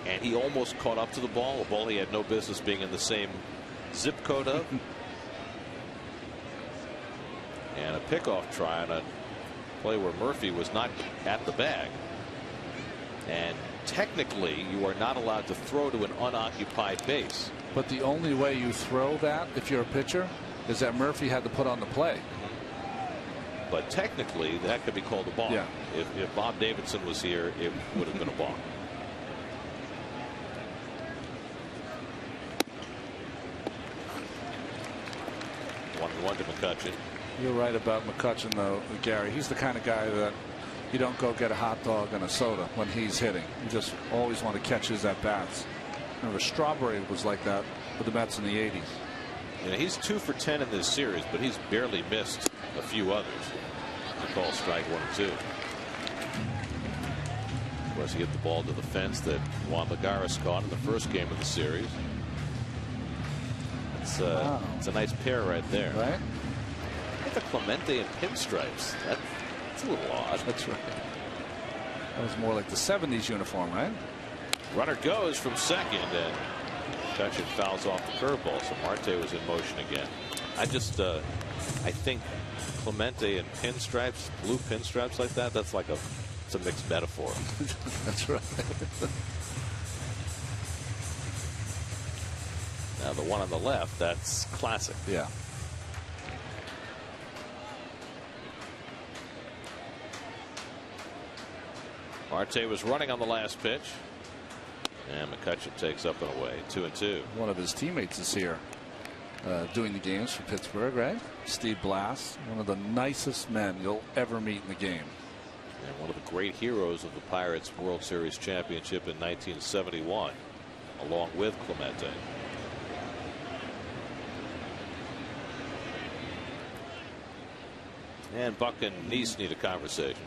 and he almost caught up to the ball, a ball he had no business being in the same zip code of. And a pickoff try on a play where Murphy was not at the bag. And technically, you are not allowed to throw to an unoccupied base. But the only way you throw that, if you're a pitcher, is that Murphy had to put on the play. But technically, that could be called a balk. Yeah. If Bob Davidson was here, it would have been a balk. One to McCutchen. You're right about McCutchen, though, Gary. He's the kind of guy that you don't go get a hot dog and a soda when he's hitting. You just always want to catch his at-bats. Remember, Strawberry was like that with the Mets in the 80s. Yeah, he's 2 for 10 in this series, but he's barely missed a few others. To call strike 1 and 2. Of course, he hit the ball to the fence that Juan Lagares caught in the first game of the series. It's a nice pair right there. Right? The Clemente and pinstripes. That's a little odd. That's right. That was more like the 70s uniform, right? Runner goes from second, and McCutchen fouls off the curveball, so Marte was in motion again. I think Clemente and pinstripes, blue pinstripes like that, it's a mixed metaphor. That's right. Now the one on the left, that's classic. Yeah. Marte was running on the last pitch, and McCutchen takes up and away. 2-2. One of his teammates is here doing the games for Pittsburgh, right? Steve Blass, one of the nicest men you'll ever meet in the game. And one of the great heroes of the Pirates World Series championship in 1971, along with Clemente. And Buck and Neese need a conversation.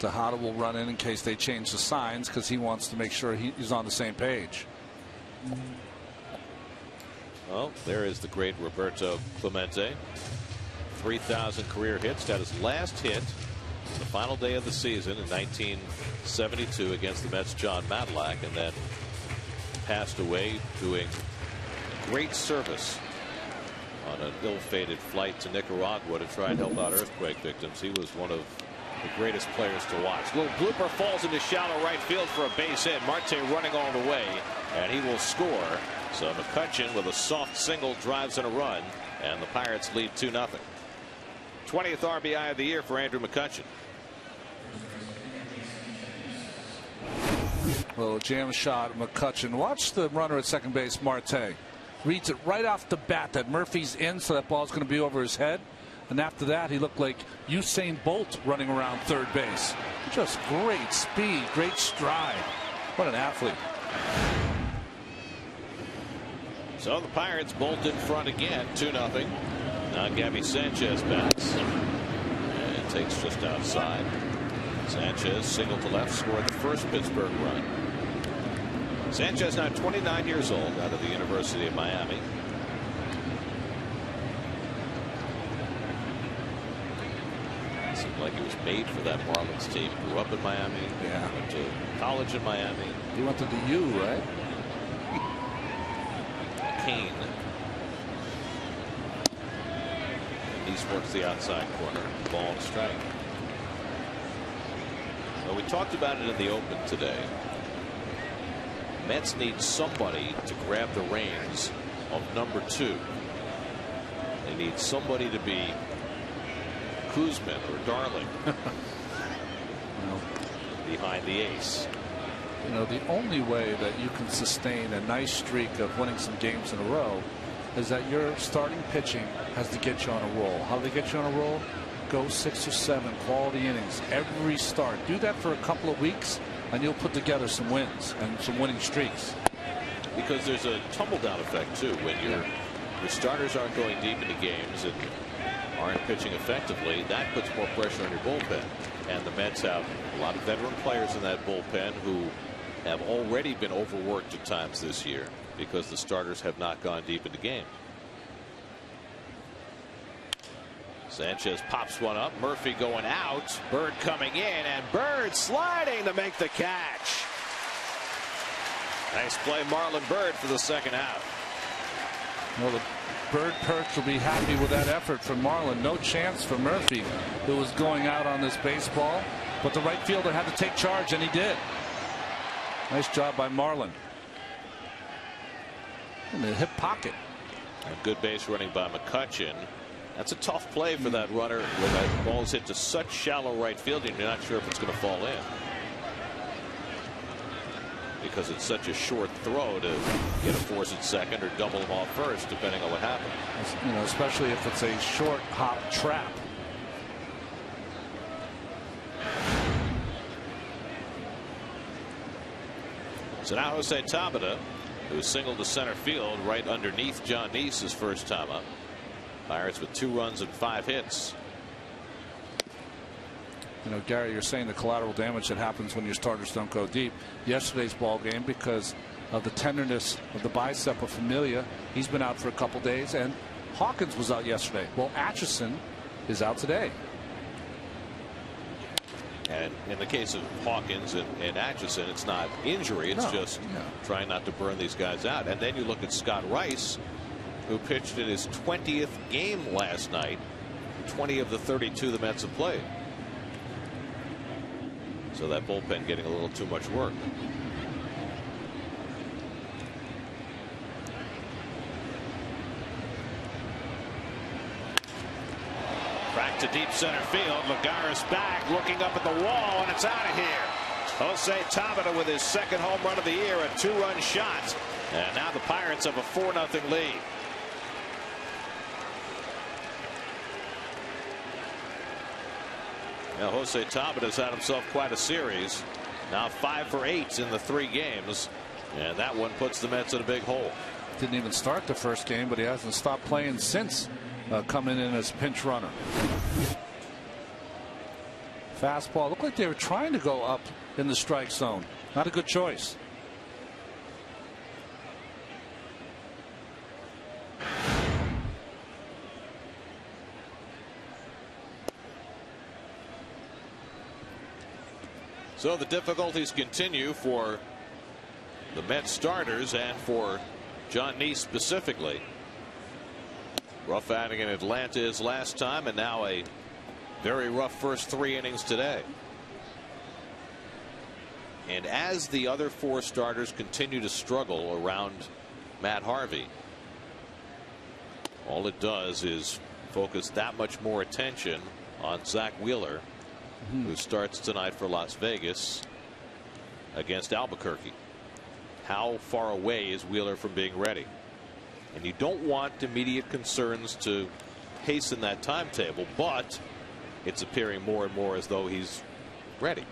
Tejada will run in case they change the signs because he wants to make sure he's on the same page. Well, there is the great Roberto Clemente. 3,000 career hits. Got his last hit the final day of the season in 1972 against the Mets' John Matlack, and then passed away doing great service on an ill-fated flight to Nicaragua to try and help out earthquake victims. He was one of the greatest players to watch. Little blooper falls into shallow right field for a base hit. Marte running all the way, and he will score. So McCutchen with a soft single drives in a run, and the Pirates lead 2-0. 20th RBI of the year for Andrew McCutchen. Well, jam shot, McCutchen. Watch the runner at second base, Marte. Reads it right off the bat that Murphy's in, so that ball's going to be over his head. And after that, he looked like Usain Bolt running around third base. Just great speed, great stride. What an athlete. So the Pirates bolt in front again, 2-0. Now Gabby Sanchez bats and takes just outside. Sanchez single to left, scored the first Pittsburgh run. Sanchez now 29 years old, out of the University of Miami. Seemed like he was made for that Marlins team. Grew up in Miami. Yeah. Went to college in Miami. He went to the U, right? Kane. East works the outside corner. Ball and strike. Well, we talked about it in the open today. Mets need somebody to grab the reins of number 2. They need somebody to be Kuzman or Darling behind the ace. You know, the only way that you can sustain a nice streak of winning some games in a row is that your starting pitching has to get you on a roll. How do they get you on a roll? Go 6 or 7 quality innings every start. Do that for a couple of weeks, and you'll put together some wins and some winning streaks. Because there's a tumble down effect too when your starters aren't going deep into games and aren't pitching effectively. That puts more pressure on your bullpen, and the Mets have a lot of veteran players in that bullpen who have already been overworked at times this year because the starters have not gone deep into games. Sanchez pops one up. Murphy going out. Bird coming in, and Bird sliding to make the catch. Nice play, Marlon Bird, for the second out. Well, the Bird perch will be happy with that effort from Marlon. No chance for Murphy, who was going out on this baseball, but the right fielder had to take charge, and he did. Nice job by Marlon. In the hip pocket. A good base running by McCutchen. That's a tough play for that runner when that ball's hit to such shallow right field and you're not sure if it's going to fall in. Because it's such a short throw to get a force at second or double him off first, depending on what happens. You know, especially if it's a short hop trap. So now Jose Tabata, who singled to center field right underneath John Neese his first time up. Pirates with 2 runs and 5 hits. You know, Gary, you're saying the collateral damage that happens when your starters don't go deep. Yesterday's ball game, because of the tenderness of the bicep of Familia, he's been out for a couple days, and Hawkins was out yesterday. Well, Atchison is out today. And in the case of Hawkins and Atchison, it's not injury. It's just trying not to burn these guys out. And then you look at Scott Rice, who pitched in his 20th game last night. 20 of the 32 the Mets have played. So that bullpen getting a little too much work. Back to deep center field. Lagares back, looking up at the wall, and it's out of here. Jose Tabata with his second home run of the year, a 2-run shot. And now the Pirates have a 4-0 lead. Now Jose Tabata's had himself quite a series. Now 5 for 8 in the 3 games. And that one puts the Mets in a big hole. Didn't even start the first game, but he hasn't stopped playing since coming in as pinch runner. Fastball. Looked like they were trying to go up in the strike zone. Not a good choice. So the difficulties continue for the Mets starters and for John Neese specifically. Rough outing in Atlanta his last time, and now a very rough first 3 innings today. And as the other 4 starters continue to struggle around Matt Harvey, all it does is focus that much more attention on Zach Wheeler, who starts tonight for Las Vegas against Albuquerque. How far away is Wheeler from being ready? And you don't want immediate concerns to hasten that timetable, but it's appearing more and more as though he's ready.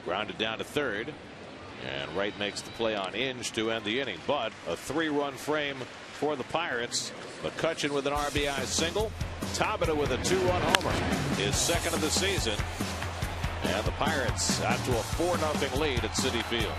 Grounded down to third, and Wright makes the play on Inge to end the inning. But a 3-run frame for the Pirates. McCutchen with an RBI single. Tabata with a 2-run homer, his second of the season. And the Pirates out to a 4-0 lead at Citi Field.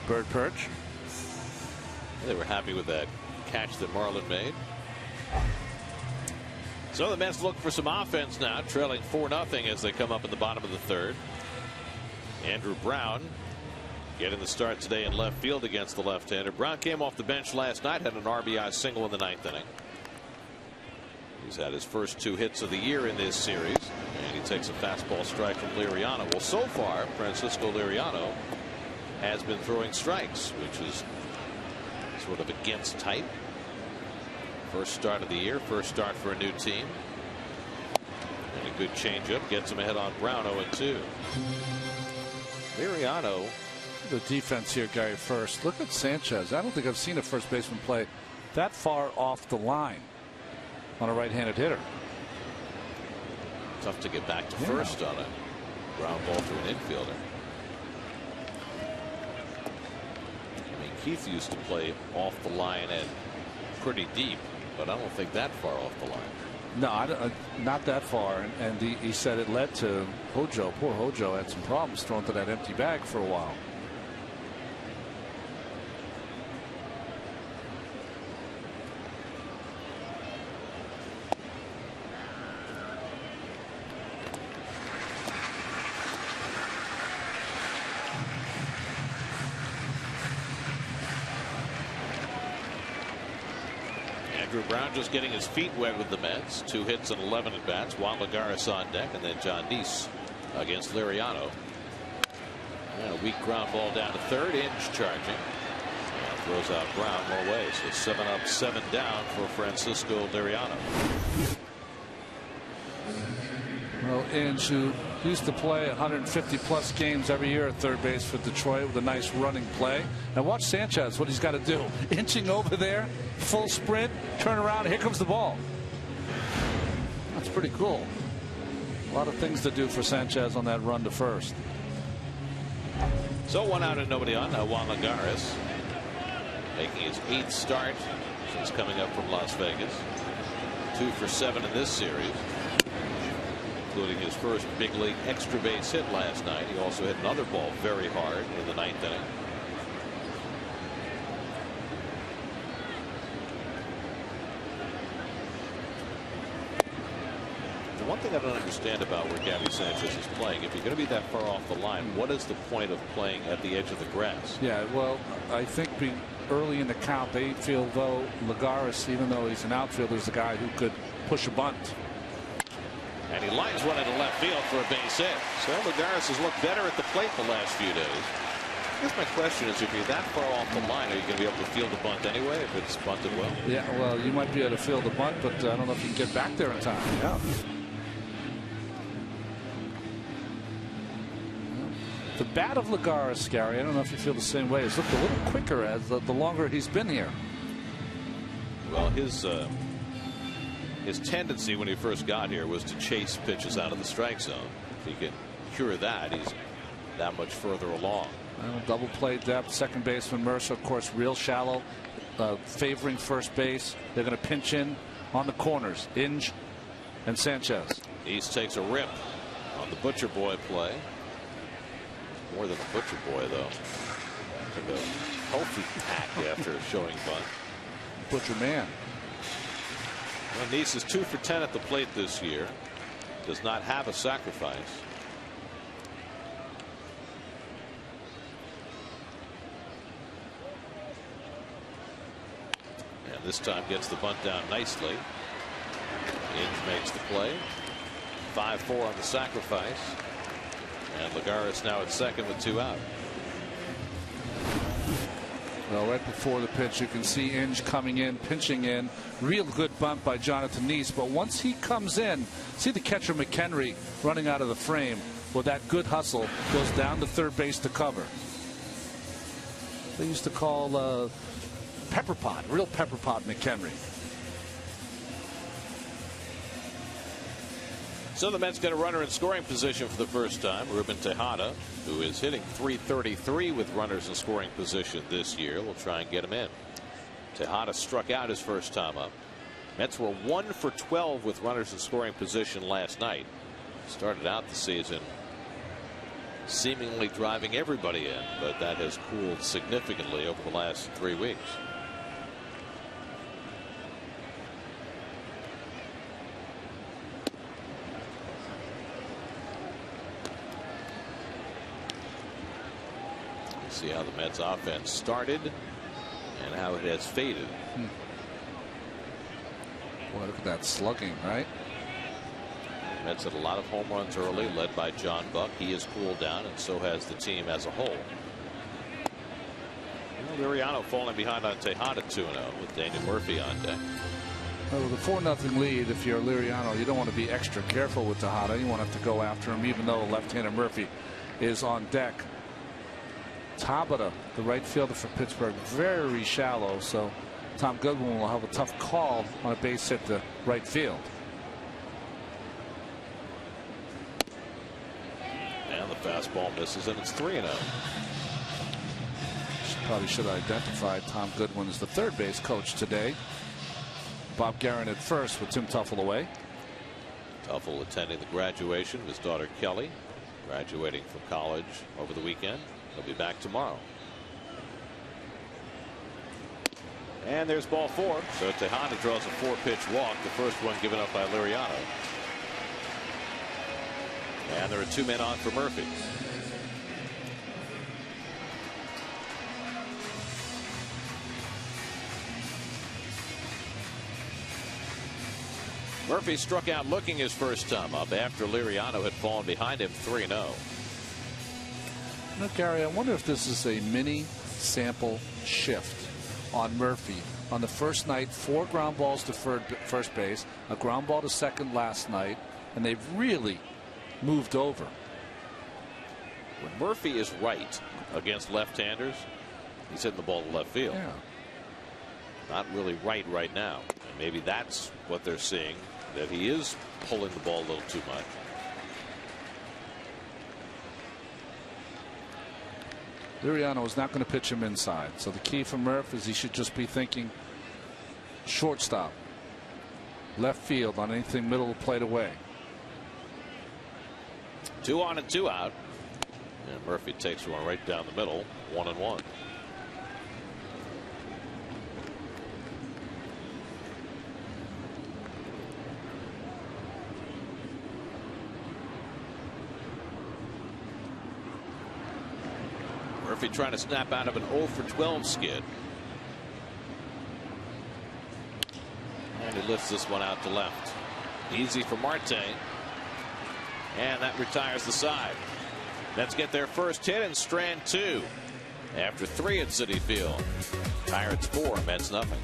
Bird perch. They were happy with that catch that Marlin made. So the Mets look for some offense now, trailing 4-0 as they come up in the bottom of the third. Andrew Brown getting the start today in left field against the left-hander. Brown came off the bench last night, had an RBI single in the 9th inning. He's had his first 2 hits of the year in this series, and he takes a fastball strike from Liriano. Well, so far, Francisco Liriano has been throwing strikes, which is sort of against type. First start of the year, first start for a new team. And a good changeup gets him ahead on Brown 0-2. Liriano. The defense here, Gary, first. Look at Sanchez. I don't think I've seen a first baseman play that far off the line on a right-handed hitter. Tough to get back to first on a ground ball to an infielder. Keith used to play off the line and pretty deep, but I don't think that far off the line. No, not that far. And he said it led to Hojo. Poor Hojo had some problems throwing to that empty bag for a while. Andrew Brown just getting his feet wet with the Mets. 2 hits and 11 at bats. Juan Lagares on deck, and then John Neese against Liriano. And a weak ground ball down to third. Inge charging. And throws out Brown more ways. So 7 up, 7 down for Francisco Liriano. Well, Inge, who used to play 150+ games every year at third base for Detroit with a nice running play. Now watch Sanchez, what he's got to do. Inching over there, full sprint, turn around, here comes the ball. That's pretty cool. A lot of things to do for Sanchez on that run to first. So 1 out and nobody on. Now Juan Lagares making his 8th start since coming up from Las Vegas. 2 for 7 in this series, including his first big league extra base hit last night. He also hit another ball very hard in the 9th inning. One thing I don't understand about where Gabby Sanchez is playing, if you're going to be that far off the line, what is the point of playing at the edge of the grass? Yeah, well, I think early in the count, they feel, though, Lagares, even though he's an outfielder, is a guy who could push a bunt. And he lines one into left field for a base hit. So Lagares has looked better at the plate the last few days. I guess my question is, if you're that far off the line, are you going to be able to field a bunt anyway if it's bunted well? Yeah, well, you might be able to field a bunt, but I don't know if you can get back there in time. Yeah. The bat of Lagares, Gary, I don't know if you feel the same way, has looked a little quicker as the longer he's been here. Well, his tendency when he first got here was to chase pitches out of the strike zone. If he can cure that, he's that much further along. Double play depth. Second baseman Mercer, of course, real shallow, favoring first base. They're going to pinch in on the corners. Inge and Sanchez. East takes a rip on the Butcher Boy play. More than a Butcher Boy, though. Took a healthy pack after showing bunt. Butcher man. Well, Neese is 2 for 10 at the plate this year. Does not have a sacrifice. And this time gets the bunt down nicely. Inge makes the play. 5-4 on the sacrifice. And Lagares now at second with 2 out. Well, right before the pitch, you can see Inge coming in, pinching in. Real good bunt by Jonathan Neese. But once he comes in, see the catcher McHenry running out of the frame. Well, that good hustle goes down to third base to cover. They used to call Pepper Pot, real Pepper Pot McHenry. So the Mets get a runner in scoring position for the first time. Ruben Tejada, who is hitting .333 with runners in scoring position this year, will try and get him in. Tejada struck out his first time up. Mets were 1 for 12 with runners in scoring position last night. Started out the season seemingly driving everybody in, but that has cooled significantly over the last 3 weeks. See how the Mets offense started and how it has faded. Boy, look at that slugging, right? Mets had a lot of home runs early, led by John Buck. He has cooled down, and so has the team as a whole. Liriano falling behind on Tejada 2-0 with Daniel Murphy on deck. Well, with a 4-0 lead, if you're Liriano, you don't want to be extra careful with Tejada. You want to have to go after him, even though left-hander Murphy is on deck. Tabata, the right fielder for Pittsburgh, very shallow, so Tom Goodwin will have a tough call on a base hit to right field. And the fastball misses, and it's 3-0. Probably should have identified Tom Goodwin as the third base coach today. Bob Guerin at first with Tim Tuffle away. Tuffle attending the graduation of his daughter Kelly, graduating from college over the weekend. He'll be back tomorrow. And there's ball 4. So Tejada draws a 4-pitch walk, the first one given up by Liriano. And there are 2 men on for Murphy. Murphy struck out looking his first time up after Liriano had fallen behind him 3-0. Now, Gary, I wonder if this is a mini sample shift on Murphy. On the first night, 4 ground balls to first base, a ground ball to second last night, and they've really moved over. When Murphy is right against left-handers, he's hitting the ball to left field. Yeah. Not really right now. And maybe that's what they're seeing that he is pulling the ball a little too much. Liriano is not going to pitch him inside. So the key for Murph is he should just be thinking shortstop, left field on anything middle of the plate away. 2 on and 2 out. And Murphy takes one right down the middle. 1-1. Murphy trying to snap out of an 0 for 12 skid. And he lifts this one out to left. Easy for Marte. And that retires the side. Let's get their first hit in strand 2. After 3 at Citi Field. Pirates 4, Mets nothing.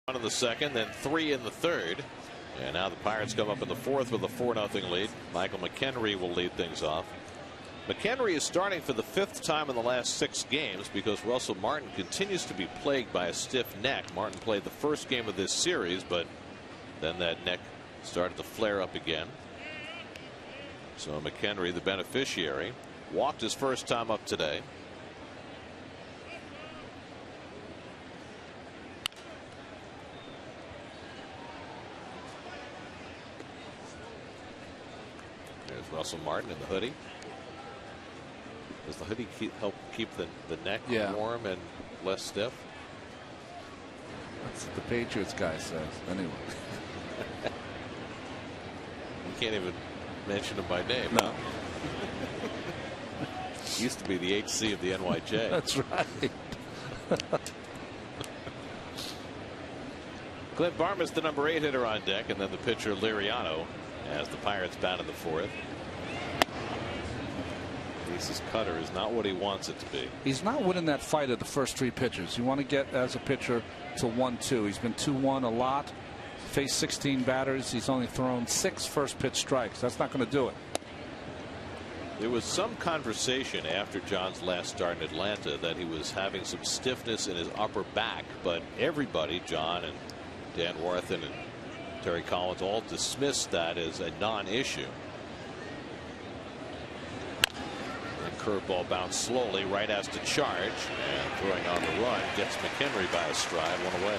One in the second, then 3 in the third. And now the Pirates come up in the fourth with a 4-0 lead. Michael McHenry will lead things off. McHenry is starting for the 5th time in the last 6 games because Russell Martin continues to be plagued by a stiff neck. Martin played the first game of this series, but then that neck started to flare up again. So McHenry, the beneficiary, walked his first time up today. There's Russell Martin in the hoodie. Does the hoodie help keep the neck warm and less stiff? That's what the Patriots guy says. Anyway. You can't even mention him by name. No. Used to be the HC of the NYJ. That's right. Clint Barma's the number 8 hitter on deck, and then the pitcher Liriano as the Pirates bat in the fourth. His cutter is not what he wants it to be. He's not winning that fight at the first 3 pitches. You want to get as a pitcher to 1-2. He's been 2-1 a lot. Faced 16 batters. He's only thrown 6 first pitch strikes. That's not going to do it. There was some conversation after John's last start in Atlanta that he was having some stiffness in his upper back, but everybody, John and Dan Warthen and Terry Collins, all dismissed that as a non-issue. Curveball bounced slowly, right as to charge, and throwing on the run gets McHenry by a stride, 1 away.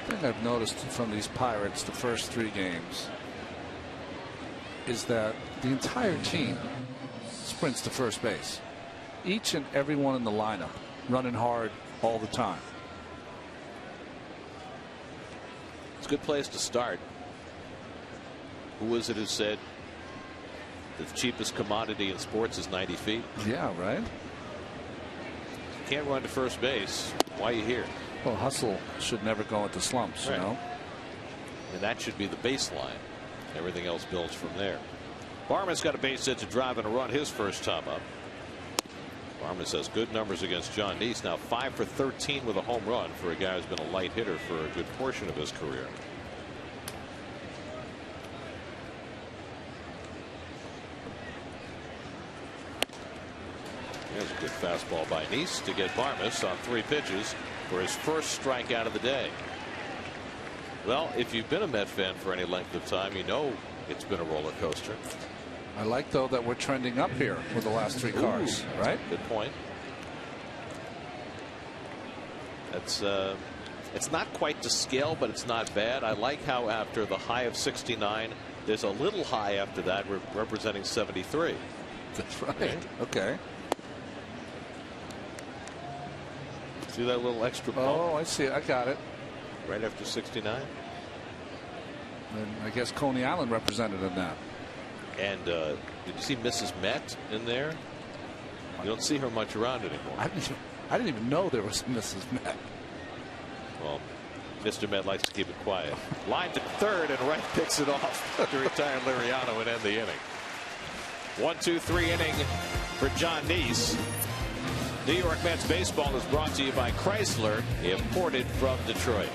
The thing I've noticed from these Pirates the first 3 games is that the entire team sprints to first base. Each and every one in the lineup running hard all the time. It's a good place to start. Who was it who said The cheapest commodity in sports is 90 feet. Yeah, right. Can't run to first base. Why are you here? Well, hustle should never go into slumps, right. you know. And that should be the baseline. Everything else builds from there. Barman's got a base hit to drive and a run his first time up. Barman has good numbers against John Neese. Now 5 for 13 with a home run for a guy who's been a light hitter for a good portion of his career. There's a good fastball by Neese to get Barmas on 3 pitches for his first strikeout of the day. Well, if you've been a Met fan for any length of time, you know it's been a roller coaster. I like, though, that we're trending up here with the last 3 cars. Ooh, right? Good point. That's it's not quite to scale, but it's not bad. I like how after the high of 69, there's a little high after that representing 73. That's right. Okay. See that little extra bump? Oh, I see it. I got it. Right after 69. And I guess Coney Island represented in that. And did you see Mrs. Met in there? You don't see her much around anymore. I didn't even know there was Mrs. Met. Well, Mr. Met likes to keep it quiet. Line to third, and Wright picks it off to retire Liriano and end the inning. 1-2-3 inning for John Neese. New York Mets baseball is brought to you by Chrysler, imported from Detroit.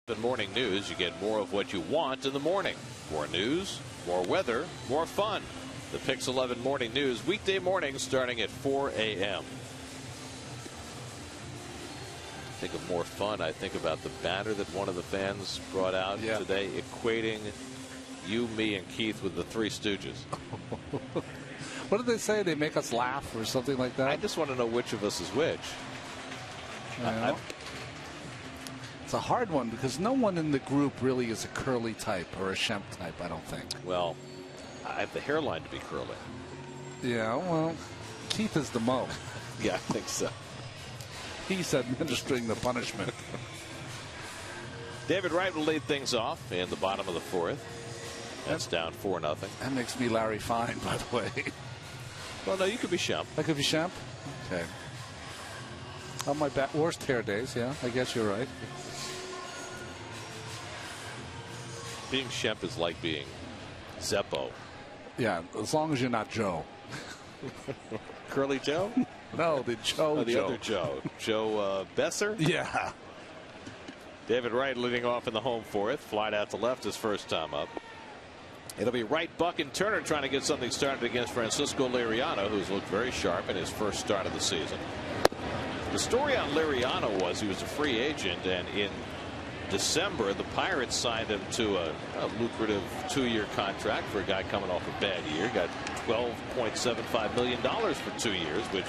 The morning news, you get more of what you want in the morning. More news, more weather, more fun. The Pix 11 morning news, weekday mornings starting at 4 a.m. Think of more fun. I think about the banner that one of the fans brought out today, equating you, me, and Keith with the Three Stooges. What did they say? They make us laugh or something like that? I just want to know which of us is which. It's a hard one because no one in the group really is a Curly type or a Shemp type, I don't think. Well, I have the hairline to be curly. Yeah, well, Keith is the Mo. Yeah, I think so. He's administering the punishment. David Wright will lead things off in the bottom of the 4th. That's down 4-0. That makes me Larry Fine, by the way. Well, no, you could be Shemp. I could be Shemp? Okay. On my worst hair days, yeah, I guess you're right. Being Shemp is like being Zeppo. Yeah, as long as you're not Joe. Curly Joe? No, the Joe. Oh, the other Joe. Joe Besser? Yeah. David Wright leading off in the home 4th. Flied out to left his first time up. It'll be Wright, Buck, and Turner trying to get something started against Francisco Liriano, who's looked very sharp in his first start of the season. The story on Liriano was he was a free agent, and in December, the Pirates signed him to a lucrative 2-year contract for a guy coming off a bad year. Got $12.75 million for 2 years, which,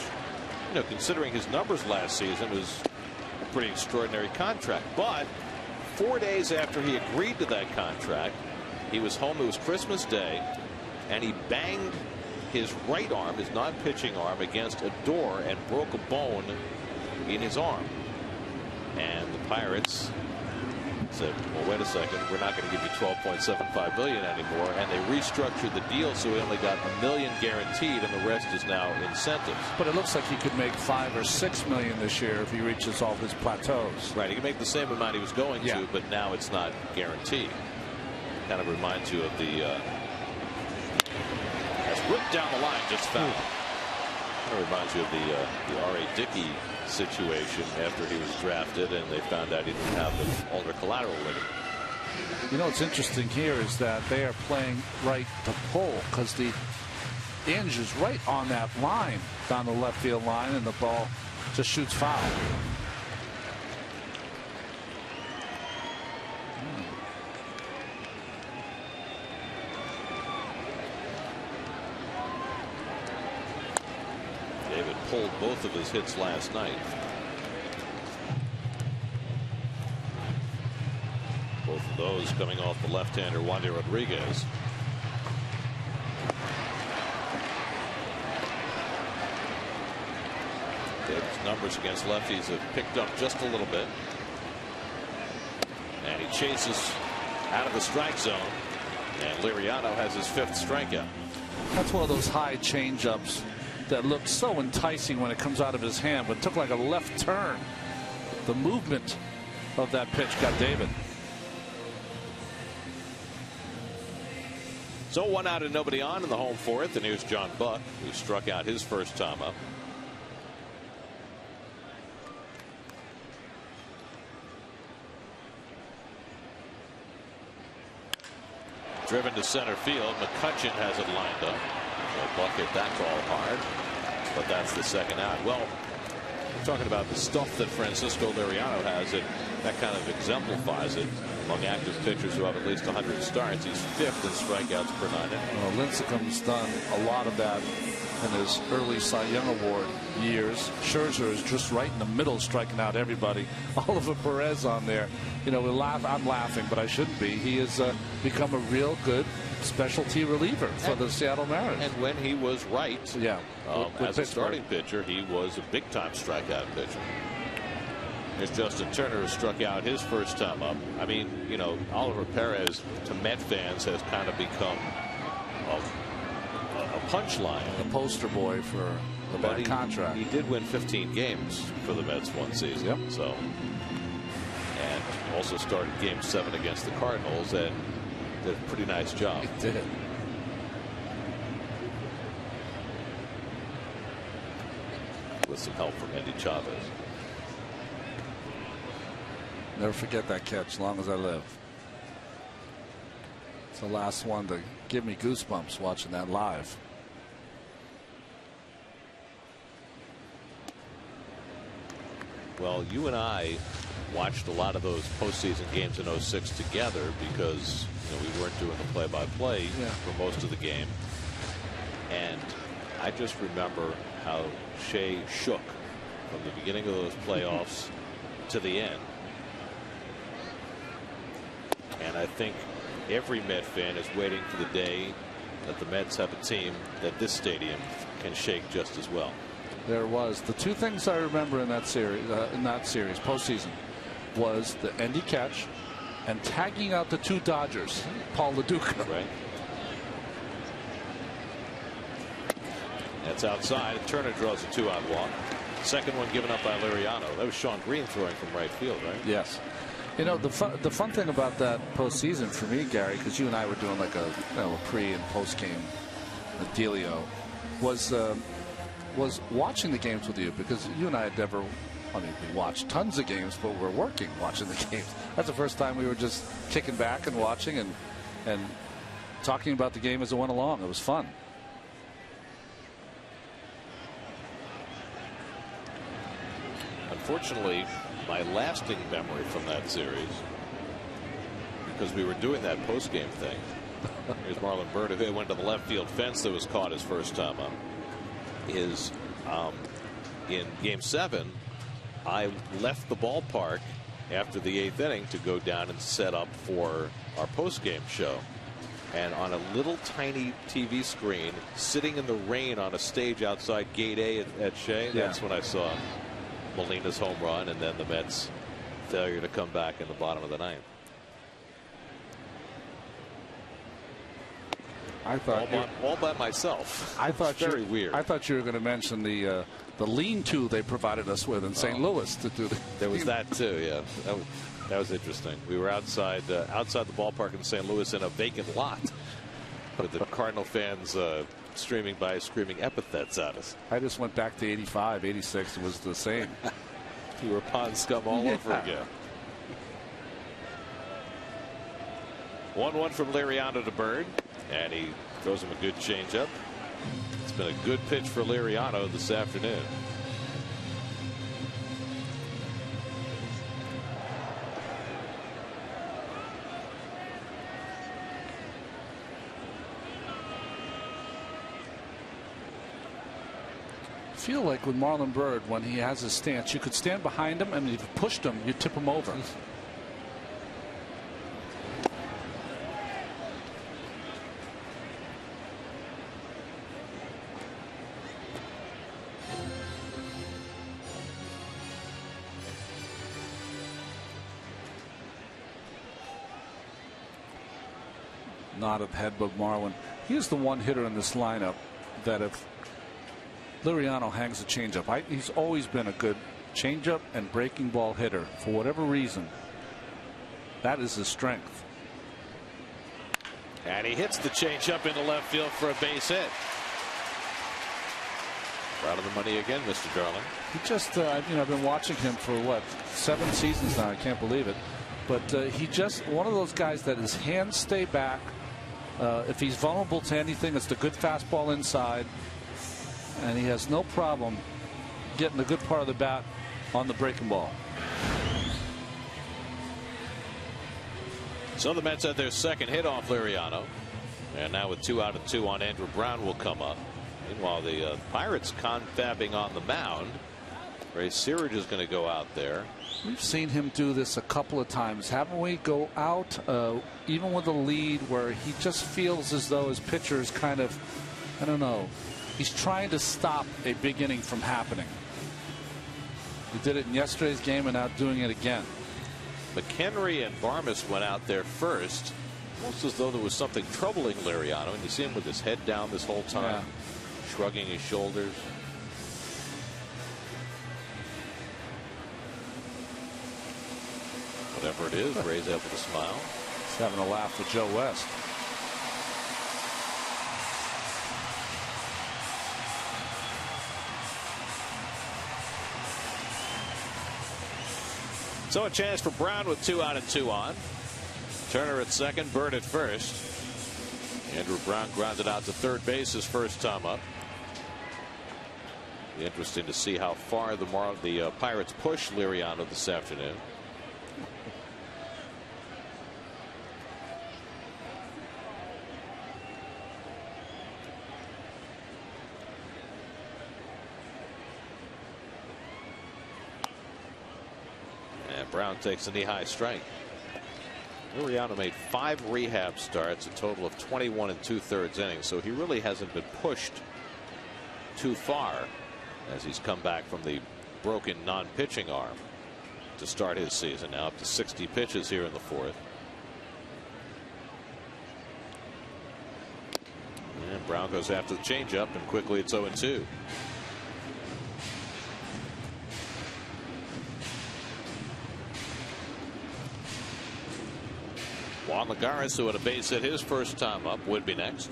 you know, considering his numbers last season, was a pretty extraordinary contract. But 4 days after he agreed to that contract, he was home. It was Christmas Day, and he banged his right arm, his non-pitching arm, against a door and broke a bone in his arm. And the Pirates said, well, wait a second, we're not going to give you $12.75 million anymore, and they restructured the deal so he only got $1 million guaranteed, and the rest is now incentives. But it looks like he could make $5 or $6 million this year if he reaches all his plateaus. Right, he can make the same amount he was going to, but now it's not guaranteed. Kind of reminds you of the that's ripped down the line, just foul. Kind of reminds you of the R.A. Dickey situation after he was drafted and they found out he didn't have the ulnar collateral ligament. You know what's interesting here is that they are playing right to pull because the hinge is right on that line down the left field line, and the ball just shoots foul. David pulled both of his hits last night. Both of those coming off the left-hander Wandy Rodriguez. David's numbers against lefties have picked up just a little bit. And he chases out of the strike zone. And Liriano has his 5th strikeout. That's one of those high changeups that looked so enticing when it comes out of his hand, but took like a left turn. The movement of that pitch got David. So 1 out and nobody on in the home 4th, and here's John Buck, who struck out his first time up. Driven to center field. McCutcheon has it lined up. So Buck hit that ball hard, but that's the 2nd out. Well, we're talking about the stuff that Francisco Liriano has. That kind of exemplifies it among active pitchers who have at least 100 starts. He's 5th in strikeouts per 9 innings. Well, Lincecum's done a lot of that in his early Cy Young Award years. Scherzer is just right in the middle, striking out everybody. Oliver Perez on there. You know, I'm laughing, but I shouldn't be. He has become a real good specialty reliever for the Seattle Mariners. And when he was right, as a starting pitcher, he was a big-time strikeout pitcher. Here's Justin Turner, who struck out his first time up. I mean, you know, Oliver Perez to Met fans has kind of become a punchline. A poster boy for a bad contract. He did win 15 games for the Mets one season. Yep. So, and also started Game 7 against the Cardinals and did a pretty nice job. He did. With some help from Andy Chavez. Never forget that catch as long as I live. It's the last one to give me goosebumps watching that live. Well, you and I watched a lot of those postseason games in '06 together because, you know, we weren't doing the play-by-play for most of the game. And I just remember how Shea shook from the beginning of those playoffs to the end. And I think every Met fan is waiting for the day that the Mets have a team that this stadium can shake just as well. There was the 2 things I remember in that series, postseason, was the Endy catch and tagging out the 2 Dodgers, Paul LaDuca. Right. That's outside. Turner draws a 2-out walk. Second one given up by Liriano. That was Sean Green throwing from right field, right? Yes. You know, the fun thing about that postseason for me, Gary, because you and I were doing like a pre and post game dealio, was watching the games with you, because you and I had never, I mean, we watched tons of games, but we're working watching the games. That's the first time we were just kicking back and watching and talking about the game as it went along. It was fun. Unfortunately, my lasting memory from that series because we were doing that post-game thing. Here's Marlon Byrd, who went to the left field fence that was caught his first time up. In Game 7, I left the ballpark after the 8th inning to go down and set up for our post-game show. And on a little tiny TV screen, sitting in the rain on a stage outside Gate A at Shea, that's when I saw Molina's home run and then the Mets' failure to come back in the bottom of the 9th. I thought all by myself. I thought very weird. I thought you were going to mention the lean-to they provided us with in St. Louis to do the. There was that too. Yeah, that was interesting. We were outside the ballpark in St. Louis in a vacant lot, with the Cardinal fans streaming by, screaming epithets at us. I just went back to 85, 86. It was the same. You were pond scum all over again. 1-1 from Liriano to Byrd, and he throws him a good changeup. It's been a good pitch for Liriano this afternoon. I feel like with Marlon Byrd, when he has his stance, you could stand behind him, and if you pushed him, you tip him over. Nod of head, but Marlon, he's the one hitter in this lineup that if Liriano hangs a changeup, he's always been a good changeup and breaking ball hitter for whatever reason. That is his strength. And he hits the changeup into left field for a base hit. Out of the money again, Mr. Darling. He just, I've been watching him for what, 7 seasons now. I can't believe it. But he just one of those guys that his hands stay back. If he's vulnerable to anything, it's the good fastball inside. And he has no problem getting the good part of the bat on the breaking ball. So the Mets had their second hit off Liriano. And now with 2 out and 2 on Andrew Brown will come up. Meanwhile, the Pirates confabbing on the mound. Ray Searage is going to go out there. We've seen him do this a couple of times, haven't we? Go out, even with a lead, where he just feels as though his pitcher is kind of, I don't know, he's trying to stop a big inning from happening. He did it in yesterday's game and now doing it again. McHenry and Barmes went out there first, almost as though there was something troubling Liriano, and you see him with his head down this whole time, shrugging his shoulders. Whatever it is, Ray's able to smile. He's having a laugh with Joe West. So a chance for Brown with 2 out and 2 on. Turner at second, Byrd at first. Andrew Brown grounded out to third base his first time up. Be interesting to see how far the Pirates push Liriano this afternoon. Brown takes a knee-high strike. Liriano made 5 rehab starts, a total of 21 2/3 innings, so he really hasn't been pushed too far as he's come back from the broken non-pitching arm to start his season. Now up to 60 pitches here in the 4th. And Brown goes after the changeup, and quickly it's 0-2. Juan Lagares, who had a base hit his first time up, would be next.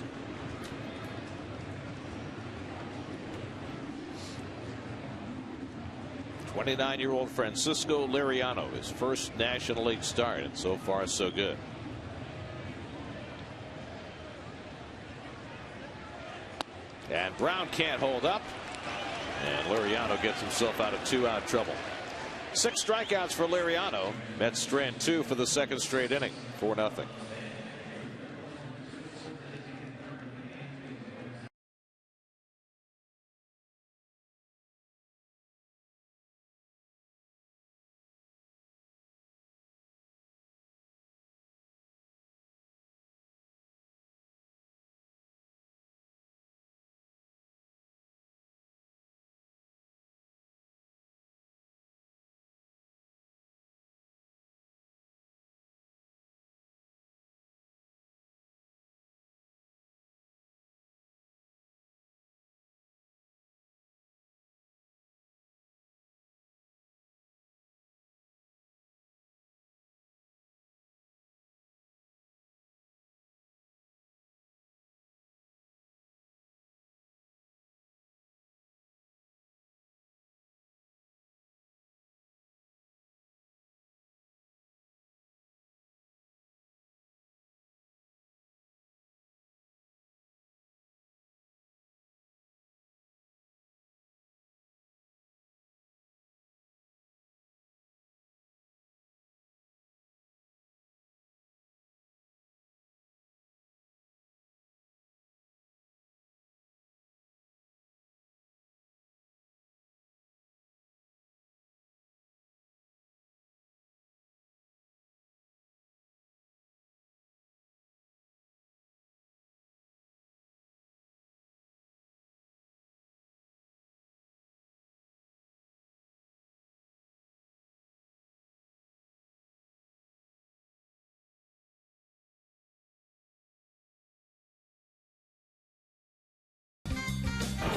'29-year-old Francisco Liriano, his first National League start, and so far so good. And Brown can't hold up, and Liriano gets himself out of 2-out trouble. 6 strikeouts for Liriano. Mets strand 2 for the second straight inning. 4-0.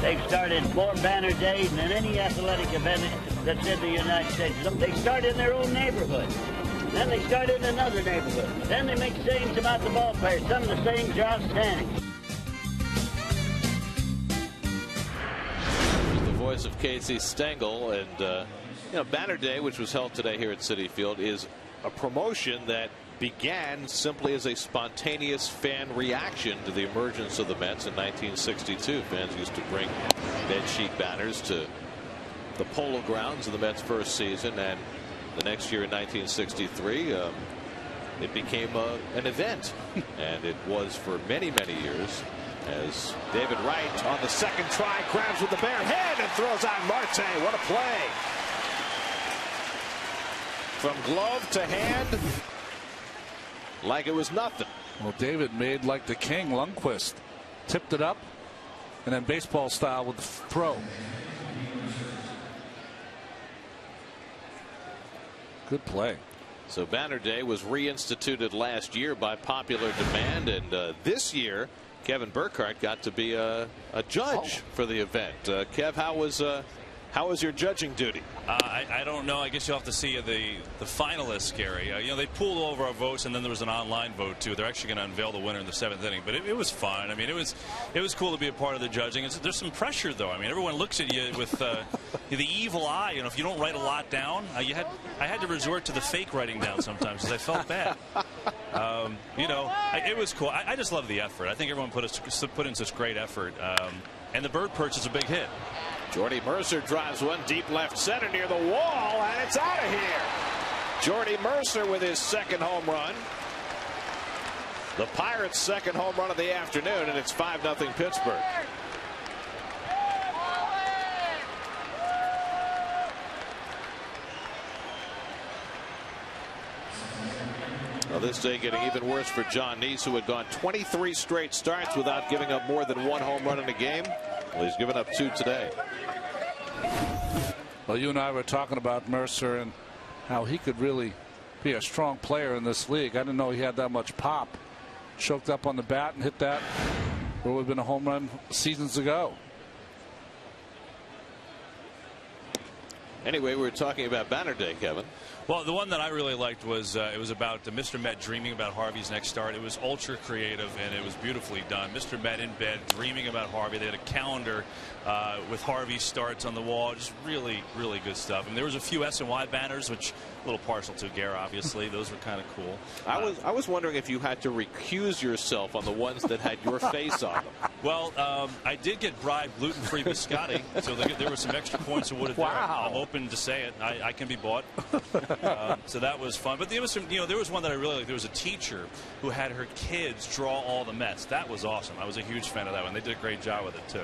They've started more banner days than any athletic event that's in the United States. They start in their own neighborhood. Then they start in another neighborhood. Then they make sayings about the ball players. Some of the sayings are outstanding. The voice of Casey Stengel. And, Banner Day, which was held today here at Citi Field, is a promotion that began simply as a spontaneous fan reaction to the emergence of the Mets in 1962. Fans used to bring bed sheet banners to the Polo Grounds of the Mets' first season, and the next year in 1963 it became an event, and it was for many years, as David Wright on the second try grabs with the bare hand and throws out Marte. What a play! From glove to hand, like it was nothing. Well, David made like the king, Lundqvist. Tipped it up, and then baseball style with the throw. Good play. So Banner Day was reinstituted last year by popular demand, and this year Kevin Burkhardt got to be a judge for the event. Kev, how was your judging duty? I don't know. I guess you'll have to see the finalists, Gary. They pooled over our votes, and then there was an online vote too. They're actually going to unveil the winner in the 7th inning. But it was fun. I mean, it was cool to be a part of the judging. There's some pressure, though. I mean, everyone looks at you with the evil eye. If you don't write a lot down, I had to resort to the fake writing down sometimes because I felt bad. It was cool. I just love the effort. I think everyone put in such great effort. And the bird perch is a big hit. Jordy Mercer drives one deep left center near the wall, and it's out of here. Jordy Mercer with his second home run. The Pirates' second home run of the afternoon, and it's 5-0 Pittsburgh. Well, this day getting even worse for John Neese, who had gone 23 straight starts without giving up more than one home run in a game. Well, he's given up 2 today. Well, you and I were talking about Mercer and how he could really be a strong player in this league. I didn't know he had that much pop. Choked up on the bat and hit that where would have been a home run seasons ago. Anyway, we were talking about Banner Day, Kevin. Well, the one that I really liked was it was about Mr. Met dreaming about Harvey's next start. It was ultra creative, and it was beautifully done. Mr. Met in bed dreaming about Harvey. They had a calendar with Harvey's starts on the wall. Just really good stuff. And there was a few SNY banners, which a little partial to Gare, obviously. Those were kind of cool. I was wondering if you had to recuse yourself on the ones that had your face on them. Well, I did get bribed gluten-free biscotti, so there were some extra points awarded there. I'm open to say it. I can be bought. So that was fun. But there was there was one that I really liked. There was a teacher who had her kids draw all the Mets. That was awesome. I was a huge fan of that one. They did a great job with it too.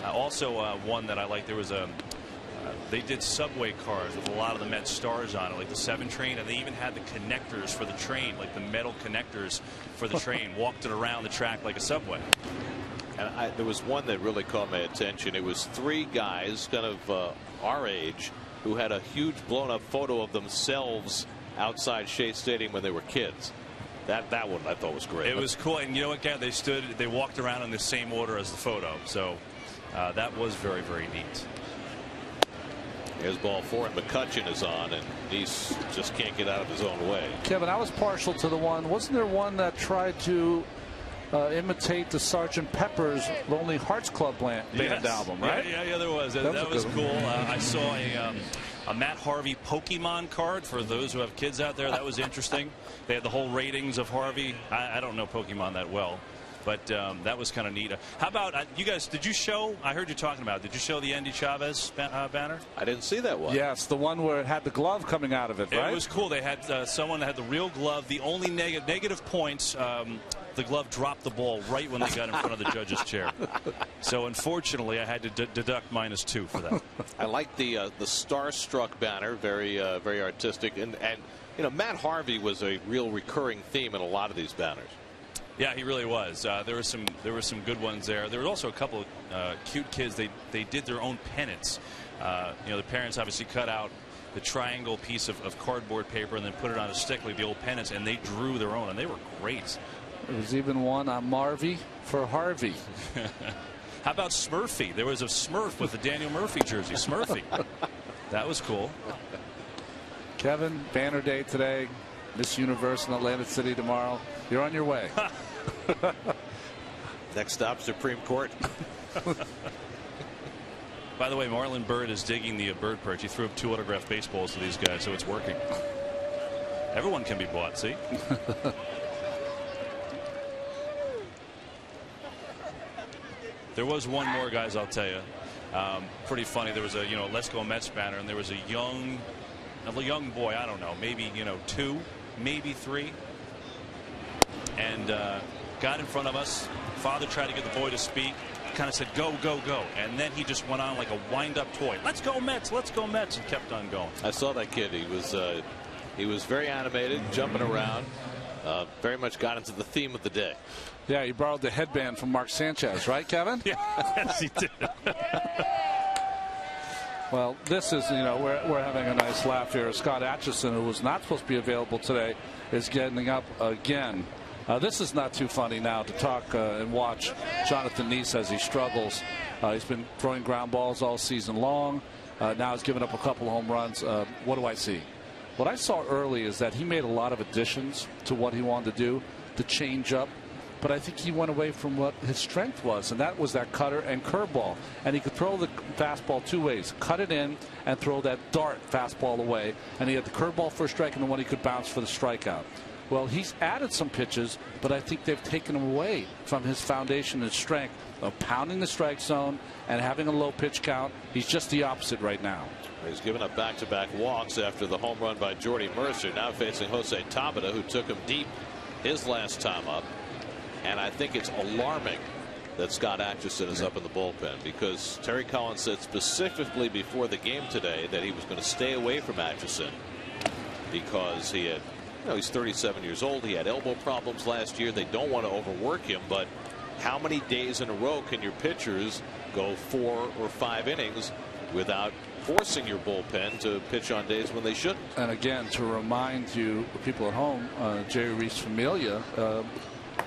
Also, one that I liked. There was they did subway cars with a lot of the Mets stars on it, like the 7 train, and they even had the connectors for the train, like the metal connectors for the train, walked it around the track like a subway. And there was one that really caught my attention. It was 3 guys kind of our age who had a huge blown up photo of themselves outside Shea Stadium when they were kids. That one I thought was great. It was cool. And you know what, Gary? They walked around in the same order as the photo. So that was very, very neat. Here's ball 4, and McCutcheon is on, and Nice just can't get out of his own way. Kevin, I was partial to the one. Wasn't there one that tried to imitate the Sgt. Pepper's Lonely Hearts Club band album, right? Yeah, there was. That was cool. I saw a Matt Harvey Pokemon card for those who have kids out there. That was interesting. They had the whole ratings of Harvey. I don't know Pokemon that well, but that was kind of neat. How about you guys? Did you show? I heard you talking about. Did you show the Andy Chavez banner? I didn't see that one. Yes, the one where it had the glove coming out of it, right? It was cool. They had someone that had the real glove. The only negative points. The glove dropped the ball right when they got in front of the judge's chair. So unfortunately, I had to deduct -2 for that. I like the Starstruck banner, very artistic, and you know, Matt Harvey was a real recurring theme in a lot of these banners. Yeah, he really was. There were some good ones there. There were also a couple of cute kids. They did their own pennants. You know, the parents obviously cut out the triangle piece of cardboard paper and then put it on a stick like the old pennants, and they drew their own, and they were great. There was even one on Marvy for Harvey. How about Smurfy? There was a Smurf with the Daniel Murphy jersey. Smurfy. That was cool. Kevin, banner day today. Miss Universe in Atlantic City tomorrow. You're on your way. Next stop, Supreme Court. By the way, Marlon Byrd is digging the bird perch. He threw up 2 autographed baseballs to these guys, so it's working. Everyone can be bought, see? There was one more, guys, I'll tell you. Pretty funny. There was a Let's Go Mets banner, and there was a young boy, I don't know, maybe 2, maybe 3, and got in front of us. Father tried to get the boy to speak, kind of said go, go, go, and then he just went on like a wind-up toy. Let's go Mets, and kept on going. I saw that kid. He was very animated, jumping around. Very much got into the theme of the day. Yeah, he borrowed the headband from Mark Sanchez, right, Kevin? Yeah, yes, he did. Well, this is, we're having a nice laugh here. Scott Atchison, who was not supposed to be available today, is getting up again. This is not too funny now to talk and watch Jonathan Nice as he struggles. He's been throwing ground balls all season long. Now he's given up a couple home runs. What do I see? What I saw early is that he made a lot of additions to what he wanted to do, to change up. But I think he went away from what his strength was, and that was that cutter and curveball. And he could throw the fastball 2 ways, cut it in and throw that dart fastball away. And he had the curveball for a strike and the one he could bounce for the strikeout. Well, he's added some pitches, but I think they've taken him away from his foundation and strength of pounding the strike zone and having a low pitch count. He's just the opposite right now. He's given up back-to-back walks after the home run by Jordy Mercer. Now facing Jose Tabata, who took him deep his last time up. And I think it's alarming that Scott Atchison is up in the bullpen, because Terry Collins said specifically before the game today that he was going to stay away from Atchison because he had, he's 37 years old. He had elbow problems last year. They don't want to overwork him, but how many days in a row can your pitchers go 4 or 5 innings without forcing your bullpen to pitch on days when they shouldn't? And again, to remind you, people at home, Jerry Reese Familia,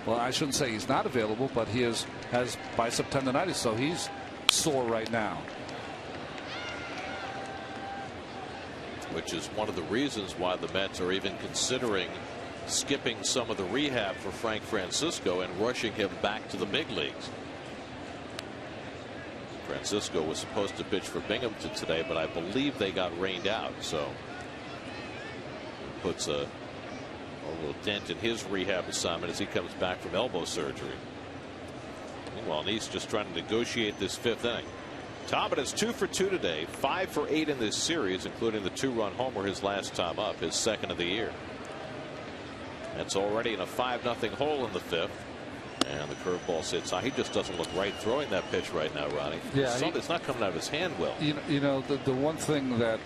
well, I shouldn't say he's not available, but he has bicep tendonitis, so he's sore right now. Which is one of the reasons why the Mets are even considering skipping some of the rehab for Frank Francisco and rushing him back to the big leagues. Francisco was supposed to pitch for Binghamton today, but I believe they got rained out, so it puts a A little dent in his rehab assignment as he comes back from elbow surgery. Meanwhile, Neese just trying to negotiate this 5th inning. Tabeda's 2 for 2 today, 5 for 8 in this series, including the 2-run homer his last time up, his 2nd of the year. That's already in a 5-0 hole in the 5th. And the curveball sits high. He just doesn't look right throwing that pitch right now, Ronnie. Yeah, it's not coming out of his hand well. You know the one thing that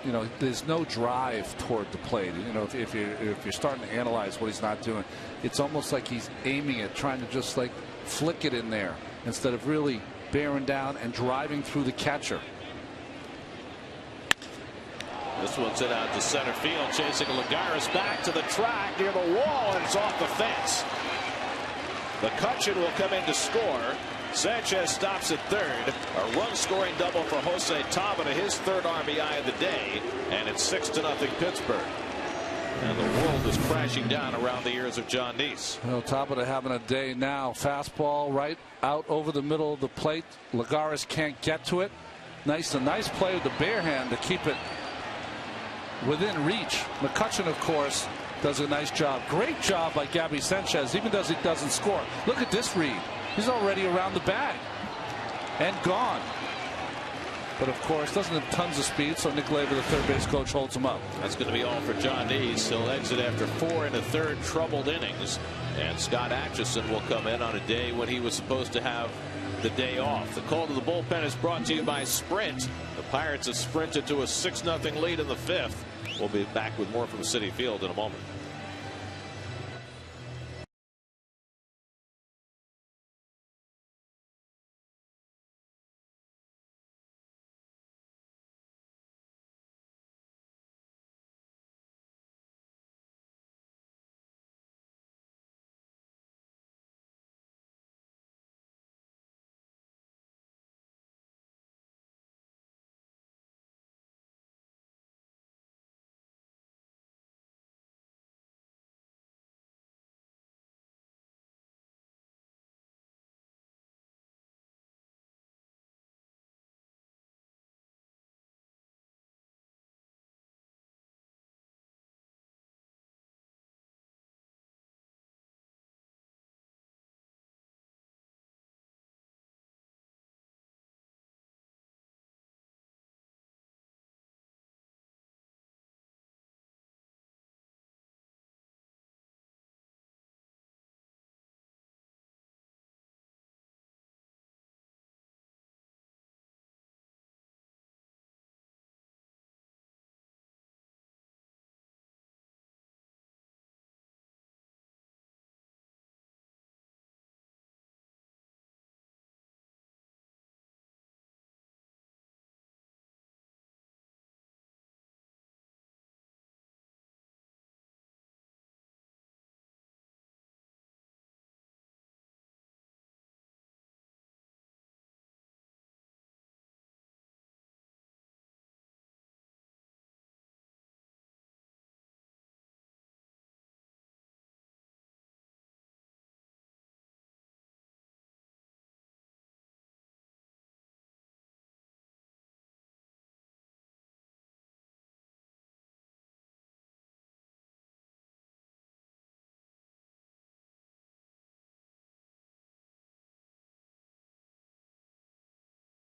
you know, there's no drive toward the plate. You know, if you're starting to analyze what he's not doing, it's almost like he's aiming it, trying to just like flick it in there instead of really bearing down and driving through the catcher. This one's hit out to center field, chasing Lagares back to the track near the wall, and it's off the fence. McCutchen will come in to score. Sanchez stops at third. A run-scoring double for Jose Tabeda, his 3rd RBI of the day, and it's 6-0 Pittsburgh. And the world is crashing down around the ears of John Neese. Well, Tabeda having a day now. Fastball right out over the middle of the plate. Lagares can't get to it. Nice play with the bare hand to keep it within reach. McCutchen, of course, does a nice job. Great job by Gabby Sanchez, even though he doesn't score. Look at this read. He's already around the bag and gone. But of course, doesn't have tons of speed, so Nick Labor, the third base coach, holds him up. That's going to be all for John Neese. He'll exit after 4 1/3 troubled innings. And Scott Atchison will come in on a day when he was supposed to have the day off. The call to the bullpen is brought to you by Sprint. The Pirates have sprinted to a 6-0 lead in the 5th. We'll be back with more from Citi Field in a moment.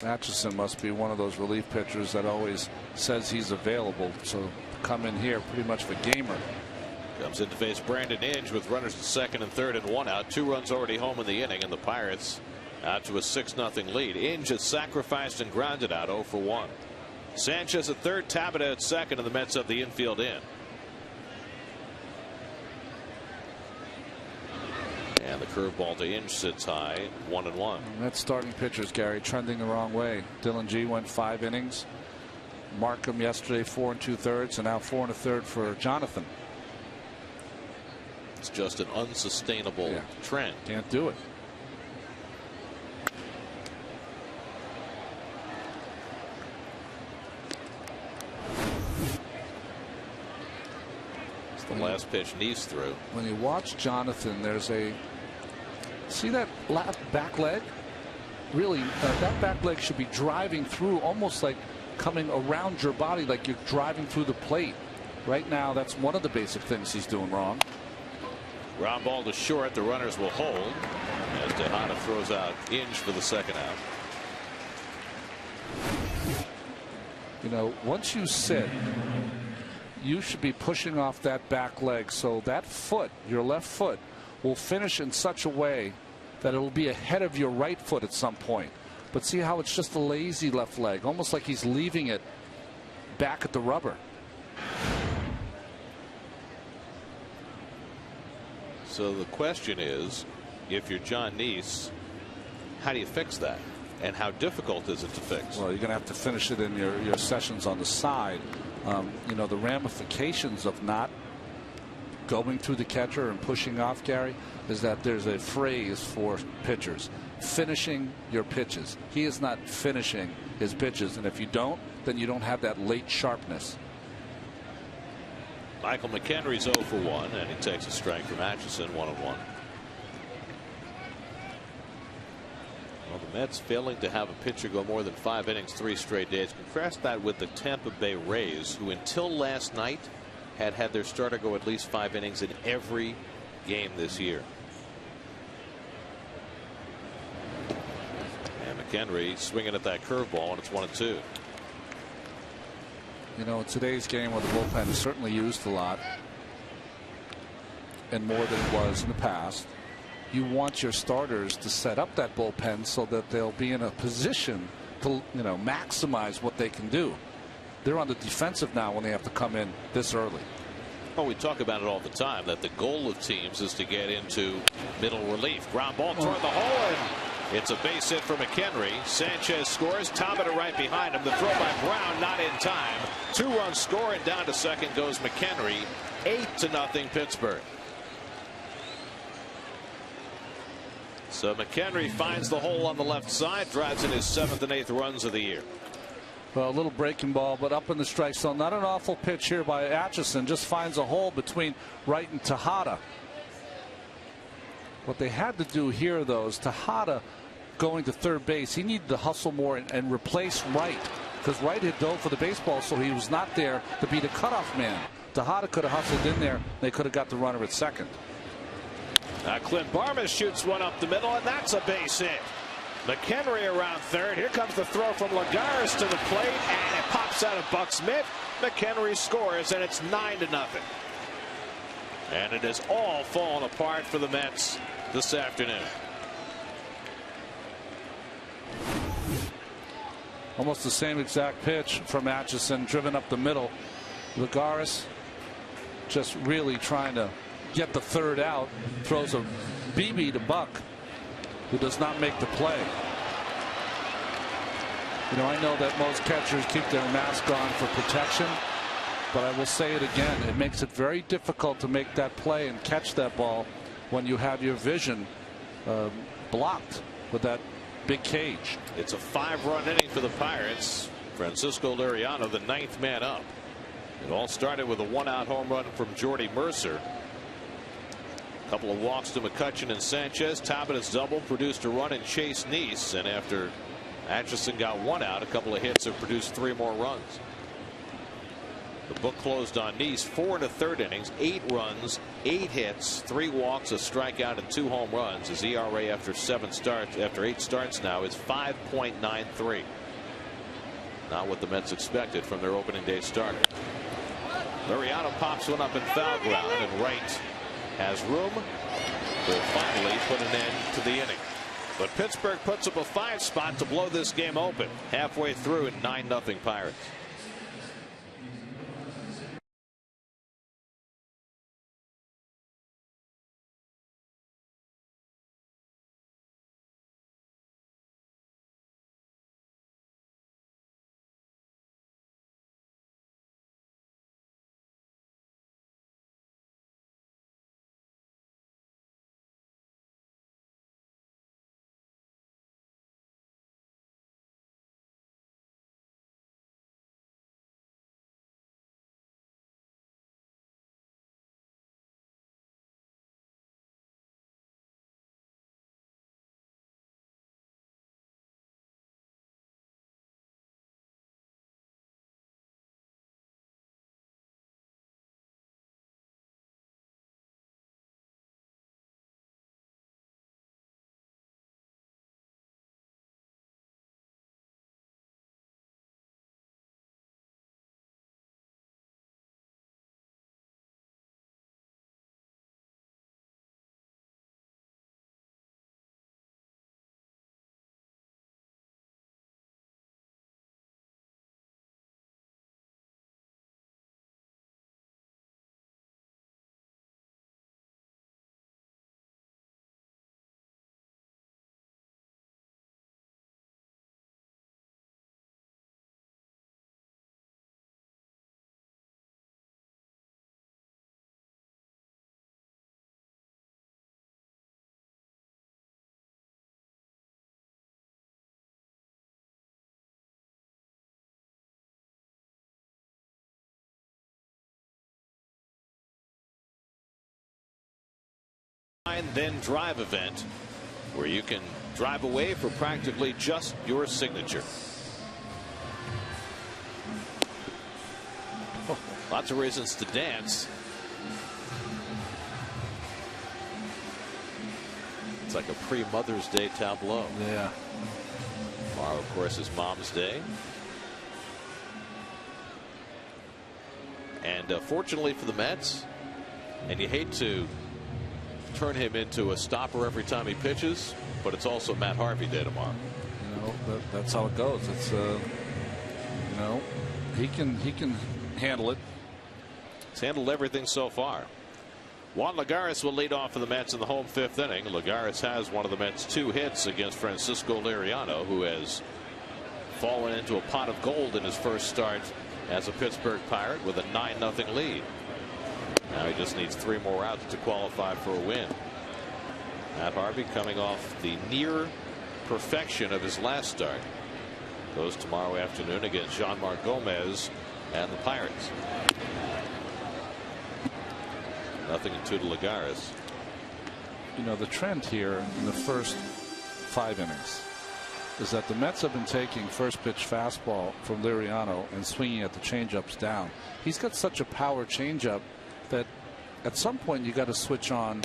Atchison must be one of those relief pitchers that always says he's available. So come in here pretty much of a gamer. Comes in to face Brandon Inge with runners at 2nd and 3rd and 1 out. 2 runs already home in the inning, and the Pirates out to a 6-0 lead. Inge is sacrificed and grounded out 0 for 1. Sanchez at 3rd, Tabeda at 2nd, and the Mets have the infield in. And the curveball to Inge sits high, 1-1. That's starting pitchers, Gary, trending the wrong way. Dylan G went 5 innings. Markham yesterday 4 2/3, and now 4 1/3 for Jonathan. It's just an unsustainable trend. Can't do it. It's the last pitch Neese threw. When you watch Jonathan, there's a see that back leg. Really, that back leg should be driving through, almost like coming around your body, like you're driving through the plate. Right now, that's one of the basic things he's doing wrong. Ground ball to short. The runners will hold as Tejada throws out Inge for the second out. You know, once you sit, you should be pushing off that back leg so that foot, your left foot, will finish in such a way that it'll be ahead of your right foot at some point. But see how it's just a lazy left leg, almost like he's leaving it back at the rubber. So the question is, if you're John Neese, how do you fix that? And how difficult is it to fix? Well, you're going to have to finish it in your sessions on the side. You know, the ramifications of not going through the catcher and pushing off, Gary, is that there's a phrase for pitchers: finishing your pitches. He is not finishing his pitches, and if you don't, then you don't have that late sharpness. Michael McHenry's 0 for 1, and he takes a strike from Atchison, 1-1. Well, the Mets failing to have a pitcher go more than 5 innings 3 straight days. Contrast that with the Tampa Bay Rays, who until last night had their starter go at least 5 innings in every game this year. And McHenry swinging at that curveball, and it's 1-2. You know, in today's game where the bullpen is certainly used a lot and more than it was in the past, you want your starters to set up that bullpen so that they'll be in a position to, you know, maximize what they can do. They're on the defensive now when they have to come in this early. Well, we talk about it all the time, that the goal of teams is to get into middle relief. Ground ball toward the hole, and it's a base hit for McHenry. Sanchez scores. Tabata right behind him. The throw by Brown not in time. 2-run score, and down to second goes McHenry. 8-0 Pittsburgh. So McHenry finds the hole on the left side, drives in his 7th and 8th runs of the year. Well, a little breaking ball, but up in the strike zone. Not an awful pitch here by Atchison. Just finds a hole between Wright and Tejada. What they had to do here, though, is Tejada going to third base. He needed to hustle more and replace Wright, because Wright had dove for the baseball, so he was not there to be the cutoff man. Tejada could have hustled in there. They could have got the runner at second. Clint Barmas shoots one up the middle, and that's a base hit. McHenry around third. Here comes the throw from Lagares to the plate, and it pops out of Buck's mitt. McHenry scores, and it's 9-0. And it has all fallen apart for the Mets this afternoon. Almost the same exact pitch from Atchison, driven up the middle. Lagares just really trying to get the third out. Throws a BB to Buck, who does not make the play. You know, I know that most catchers keep their mask on for protection, but I will say it again, it makes it very difficult to make that play and catch that ball when you have your vision blocked with that big cage. It's a 5-run inning for the Pirates. Francisco Liriano, the 9th man up. It all started with a 1-out home run from Jordy Mercer. A couple of walks to McCutchen and Sanchez. Tabata's double produced a run and Chase Neese, and after Atchison got 1 out, a couple of hits have produced 3 more runs. The book closed on Neese. 4 1/3 innings, 8 runs, 8 hits, 3 walks, a strikeout, and 2 home runs. His ERA after 8 starts now is 5.93. Not what the Mets expected from their opening day starter. Liriano pops one up in foul ground, and Wright has room to finally put an end to the inning. But Pittsburgh puts up a 5 spot to blow this game open halfway through at 9-0 Pirates. Then drive event where you can drive away for practically just your signature. Lots of reasons to dance. It's like a pre-Mother's Day tableau. Yeah. Tomorrow, of course, is Mom's Day. And fortunately for the Mets, and you hate to turn him into a stopper every time he pitches, but it's also Matt Harvey Day tomorrow. You know, that's how it goes. It's you know, he can handle it. He's handled everything so far. Juan Lagares will lead off for the Mets in the home 5th inning. Lagares has one of the Mets' 2 hits against Francisco Liriano, who has fallen into a pot of gold in his first start as a Pittsburgh Pirate with a 9-0 lead. Now he just needs 3 more outs to qualify for a win. Matt Harvey, coming off the near perfection of his last start, goes tomorrow afternoon against Jean-Marc Gomez and the Pirates. 0-2 to Lagares. You know, the trend here in the first 5 innings is that the Mets have been taking first pitch fastball from Liriano and swinging at the changeups down. He's got such a power changeup that at some point you got to switch on.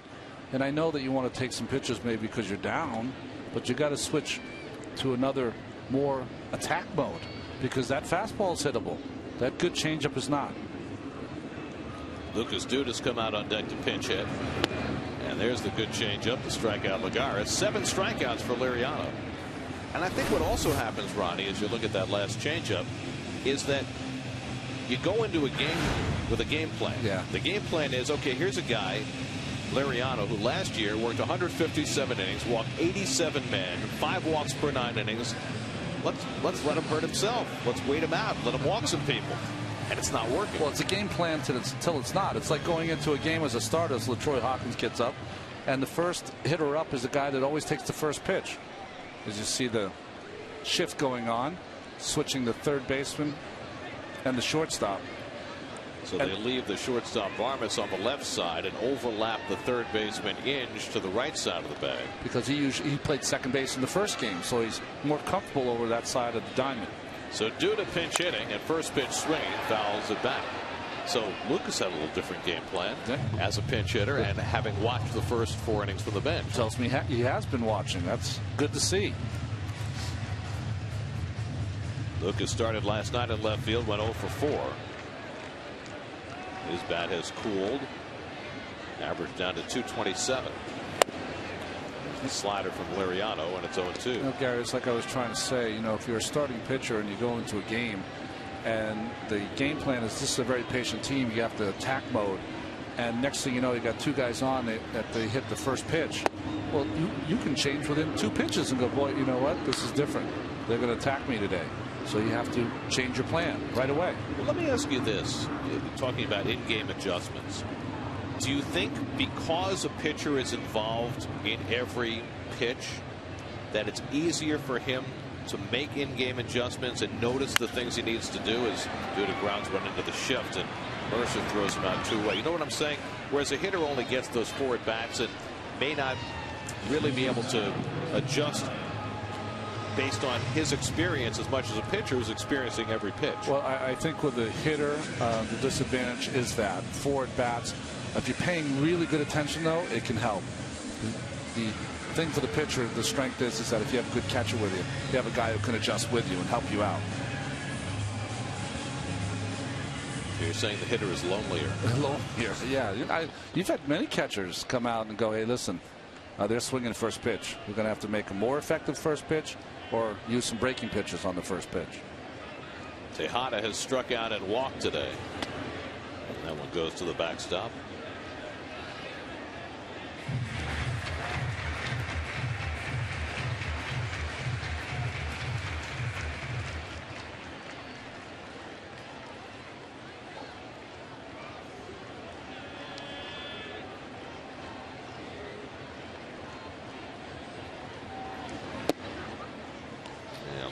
And I know that you want to take some pitches maybe because you're down, but you got to switch to another more attack mode because that fastball is hittable. That good changeup is not. Lucas Dudas come out on deck to pinch hit. And there's the good changeup to strike out Lagares. 7 strikeouts for Liriano. And I think what also happens, Ronnie, as you look at that last changeup, is that you go into a game with a game plan. Yeah. The game plan is, okay, here's a guy, Liriano, who last year worked 157 innings, walked 87 men, 5 walks per 9 innings. Let's let him hurt himself. Let's wait him out. Let him walk some people. And it's not working. Well, it's a game plan till it's not. It's like going into a game as a starter as LaTroy Hawkins gets up, and the first hitter up is the guy that always takes the first pitch. As you see the shift going on, switching the third baseman and the shortstop. So they leave the shortstop Varmus on the left side and overlap the third baseman Inge to the right side of the bag. Because he played second base in the first game, so he's more comfortable over that side of the diamond. So due to pinch hitting and first pitch swinging, fouls it back. So Lucas had a little different game plan as a pinch hitter and having watched the first 4 innings from the bench. Tells me he has been watching. That's good to see. Lucas started last night in left field, went 0 for 4. His bat has cooled, averaged down to 227. A slider from Liriano, and it's 0-2. You know, Gary, it's like I was trying to say, you know, if you're a starting pitcher and you go into a game and the game plan is this is a very patient team, you have to attack mode, and next thing you know, you got 2 guys on that they hit the first pitch. Well, you can change within 2 pitches and go, boy, you know what, this is different. They're going to attack me today. So you have to change your plan right away. Well, let me ask you this, talking about in-game adjustments. Do you think because a pitcher is involved in every pitch that it's easier for him to make in-game adjustments and notice the things he needs to do as Duda grounds one into the shift and Mercer throws him out 2 away? You know what I'm saying? Whereas a hitter only gets those 4 at-bats and may not really be able to adjust based on his experience as much as a pitcher is experiencing every pitch. Well, I think with the hitter, the disadvantage is that 4 at-bats. If you're paying really good attention, though, it can help. The thing for the pitcher, the strength is that if you have a good catcher with you, you have a guy who can adjust with you and help you out. So you're saying the hitter is lonelier. Lonelier, yeah. You've had many catchers come out and go, hey, listen, they're swinging first pitch. We're going to have to make a more effective first pitch or use some breaking pitches on the first pitch. Tejada has struck out and walked today. And that one goes to the backstop.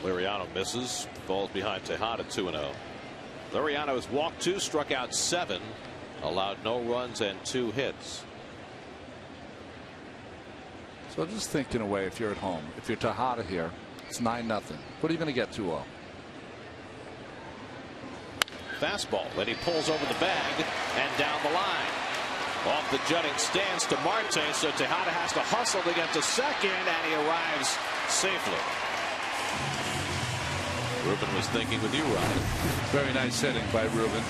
Liriano misses, falls behind Tejada 2-0. Liriano has walked 2, struck out 7, allowed no runs and 2 hits. So just thinking away, if you're at home, if you're Tejada here, it's 9-0. What are you going to get 2-0? Fastball. Then he pulls over the bag and down the line. Off the jutting stance to Marte, so Tejada has to hustle to get to second, and he arrives safely. Ruben was thinking with you, Ryan. Very nice hitting by Ruben.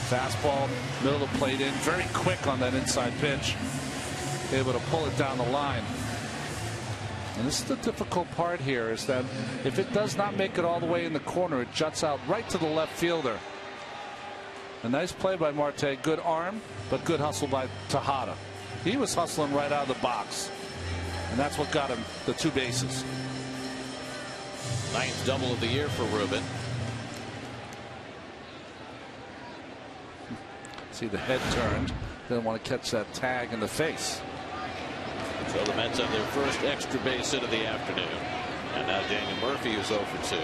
Fastball, middle of the plate in, very quick on that inside pitch. Able to pull it down the line. And this is the difficult part here, is that if it does not make it all the way in the corner, it juts out right to the left fielder. A nice play by Marte, good arm, but good hustle by Tejada. He was hustling right out of the box, and that's what got him the 2 bases. 9th double of the year for Ruben. See the head turned. Didn't want to catch that tag in the face. So the Mets have their first extra base hit of the afternoon. And now Daniel Murphy is 0 for 2.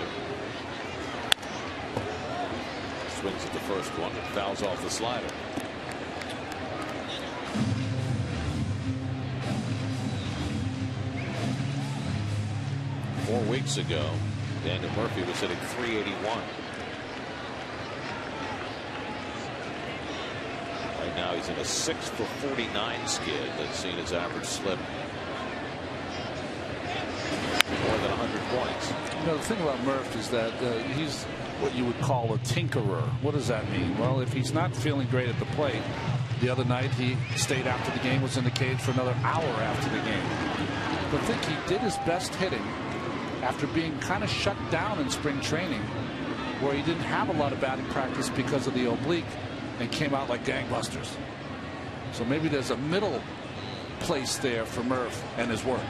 Swings at the first one and fouls off the slider. Four weeks ago, Daniel Murphy was hitting .381. Right now he's in a 6 for 49 skid that's seen his average slip more than 100 points. You know, the thing about Murph is that he's what you would call a tinkerer. What does that mean? Well, if he's not feeling great at the plate, the other night he stayed after the game, was in the cage for another hour after the game. But I think he did his best hitting after being kind of shut down in spring training, where he didn't have a lot of batting practice because of the oblique, and came out like gangbusters. So maybe there's a middle place there for Murph and his work.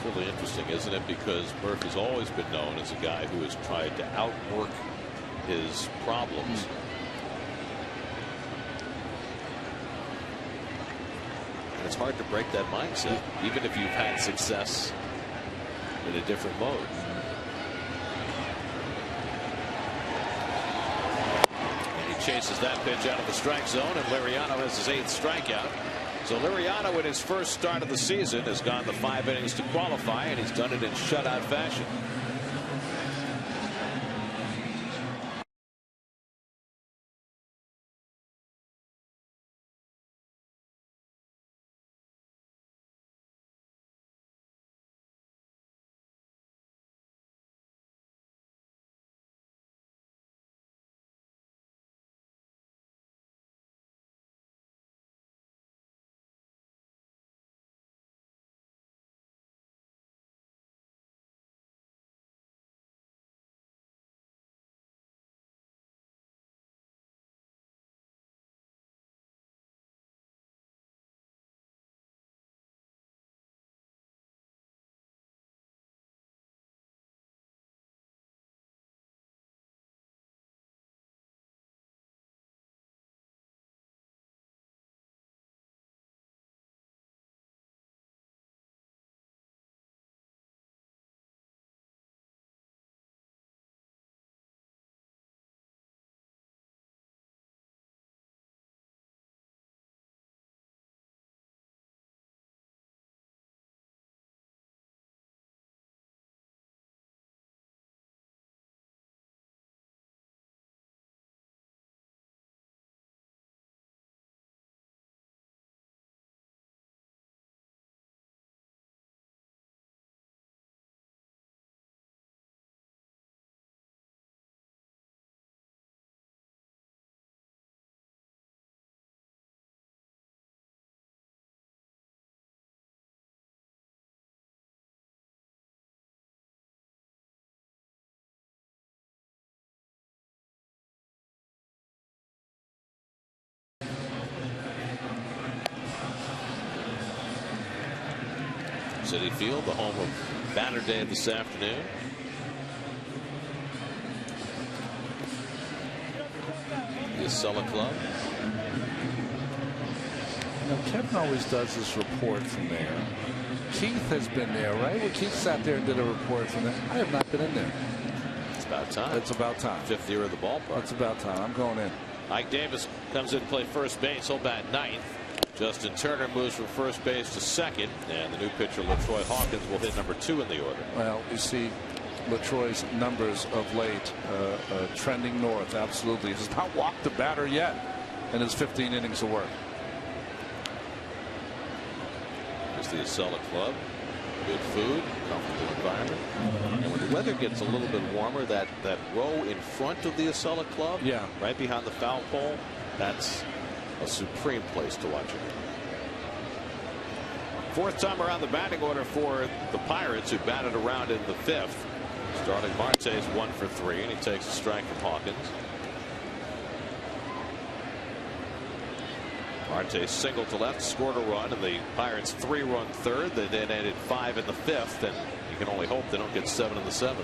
Really interesting, isn't it? Because Murph has always been known as a guy who has tried to outwork his problems. And it's hard to break that mindset, even if you've had success in a different mode. And he chases that pitch out of the strike zone, and Liriano has his 8th strikeout. So Liriano, in his first start of the season, has gone the 5 innings to qualify, and he's done it in shutout fashion. Citi Field, the home of Banner Day this afternoon. The Acela Club. You know, Kevin always does this report from there. Keith has been there, right? Well, Keith sat there and did a report from there. I have not been in there. It's about time. It's about time. 5th year of the ballpark. It's about time. I'm going in. Ike Davis comes in to play first base. He'll bat 9th. Justin Turner moves from first base to second, and the new pitcher LaTroy Hawkins will hit number 2 in the order. Well, you see LaTroy's numbers of late trending north. Absolutely. He has not walked the batter yet in his 15 innings of work. Here's the Acela Club. Good food, comfortable environment. And when the weather gets a little bit warmer, that row in front of the Acela Club, yeah, right behind the foul pole, that's a supreme place to watch it. Fourth time around the batting order for the Pirates, who batted around in the 5th. Starting Marte is 1 for 3, and he takes a strike from Hawkins. Marte singled to left, scored a run, and the Pirates 3-run third. They then added 5 in the 5th, and you can only hope they don't get 7 in the 7th.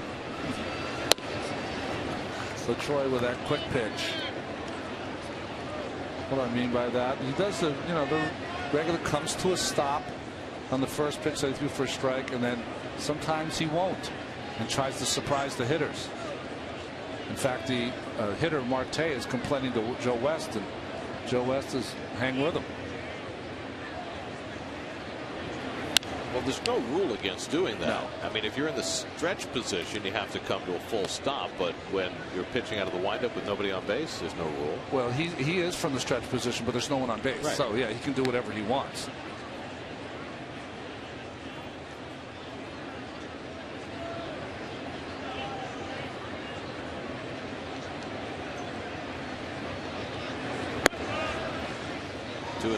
LaTroy with that quick pitch. What I mean by that, he does the regular comes to a stop on the first pitch that he threw for a strike, and then sometimes he won't and tries to surprise the hitters. In fact, the hitter Marte is complaining to Joe West, and Joe West is hang with him. Well, there's no rule against doing that. No. I mean, if you're in the stretch position, you have to come to a full stop. But when you're pitching out of the windup with nobody on base, there's no rule. Well, he is from the stretch position, but there's no one on base. Right. So, yeah, he can do whatever he wants.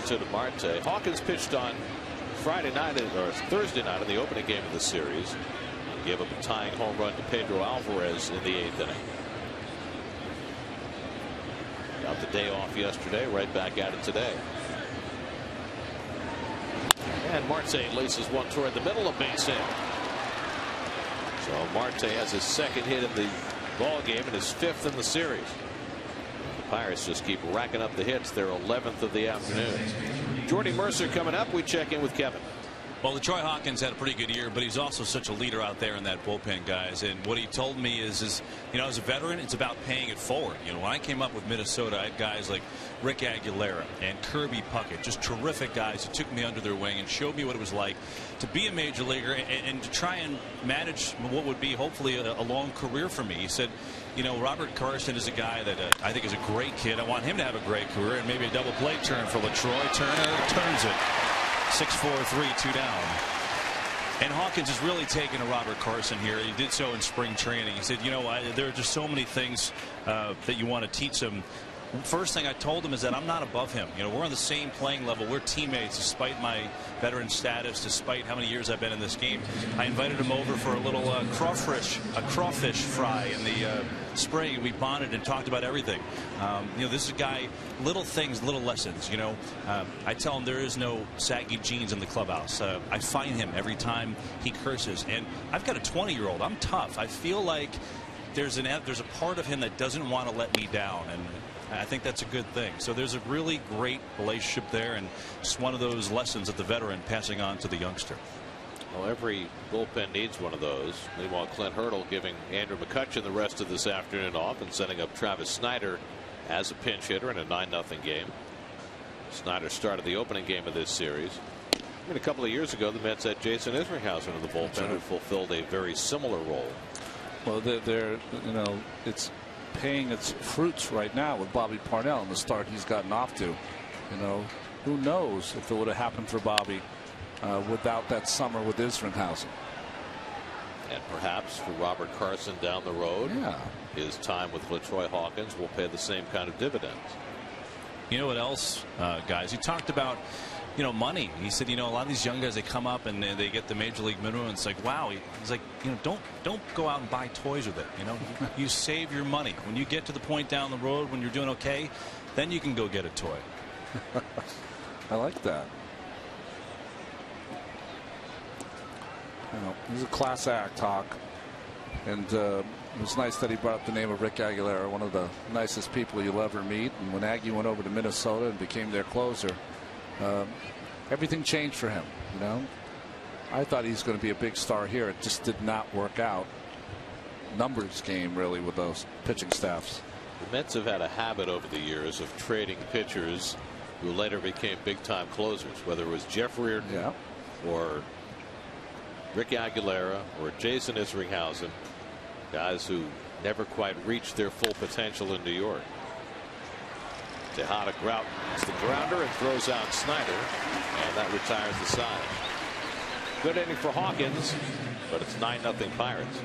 To Marte. Hawkins pitched on Friday night or Thursday night in the opening game of the series. He gave up a tying home run to Pedro Alvarez in the 8th inning. Got the day off yesterday, right back at it today. And Marte laces one toward the middle, of base hit. So Marte has his 2nd hit in the ball game and his 5th in the series. Pirates just keep racking up the hits. They're 11th of the afternoon. Jordy Mercer coming up. We check in with Kevin. Well, LaTroy Hawkins had a pretty good year, but he's also such a leader out there in that bullpen, guys. And what he told me is as a veteran, it's about paying it forward. When I came up with Minnesota, I had guys like Rick Aguilera and Kirby Puckett, just terrific guys who took me under their wing and showed me what it was like to be a major leaguer and to try and manage what would be hopefully a long career for me. He said, Robert Carson is a guy that I think is a great kid. I want him to have a great career, and maybe a double play turn for LaTroy. Turner turns it. 6-4-3, 2 down. And Hawkins has really taken to Robert Carson here. He did so in spring training. He said, there are just so many things that you want to teach him. First thing I told him is that I'm not above him. We're on the same playing level. We're teammates despite my veteran status, despite how many years I've been in this game. I invited him over for a little crawfish fry in the spring. We bonded and talked about everything. This is a guy, little things, little lessons. I tell him there is no saggy jeans in the clubhouse. I find him every time he curses. And I've got a 20-year-old. I'm tough. I feel like there's a part of him that doesn't want to let me down. And I think that's a good thing. So there's a really great relationship there, and it's one of those lessons that the veteran passing on to the youngster. Well, every bullpen needs one of those. Meanwhile, Clint Hurdle giving Andrew McCutchen the rest of this afternoon off and setting up Travis Snyder as a pinch hitter in a 9-0 game. Snyder started the opening game of this series. A couple of years ago, the Mets had Jason Isringhausen in the bullpen, who fulfilled a very similar role. Well, it's paying its fruits right now with Bobby Parnell and the start he's gotten off to. Who knows if it would have happened for Bobby without that summer with Isringhausen. And perhaps for Robert Carson down the road, his time with LaTroy Hawkins will pay the same kind of dividends. You know what else, guys? He talked about money. He said, a lot of these young guys, they come up and they get the major league minimum. It's like, wow. He's like, don't go out and buy toys with it. You save your money. When you get to the point down the road when you're doing okay, then you can go get a toy. I like that. He's a class act, Hawk. And it was nice that he brought up the name of Rick Aguilera, one of the nicest people you'll ever meet. And when Aggie went over to Minnesota and became their closer, everything changed for him. I thought he was going to be a big star here. It just did not work out. Numbers game, really, with those pitching staffs. The Mets have had a habit over the years of trading pitchers who later became big-time closers, whether it was Jeff Reardon or Ricky Aguilera or Jason Isringhausen, guys who never quite reached their full potential in New York. Tejada grounds the grounder and throws out Snyder, and that retires the side. Good inning for Hawkins, but it's 9-0 Pirates.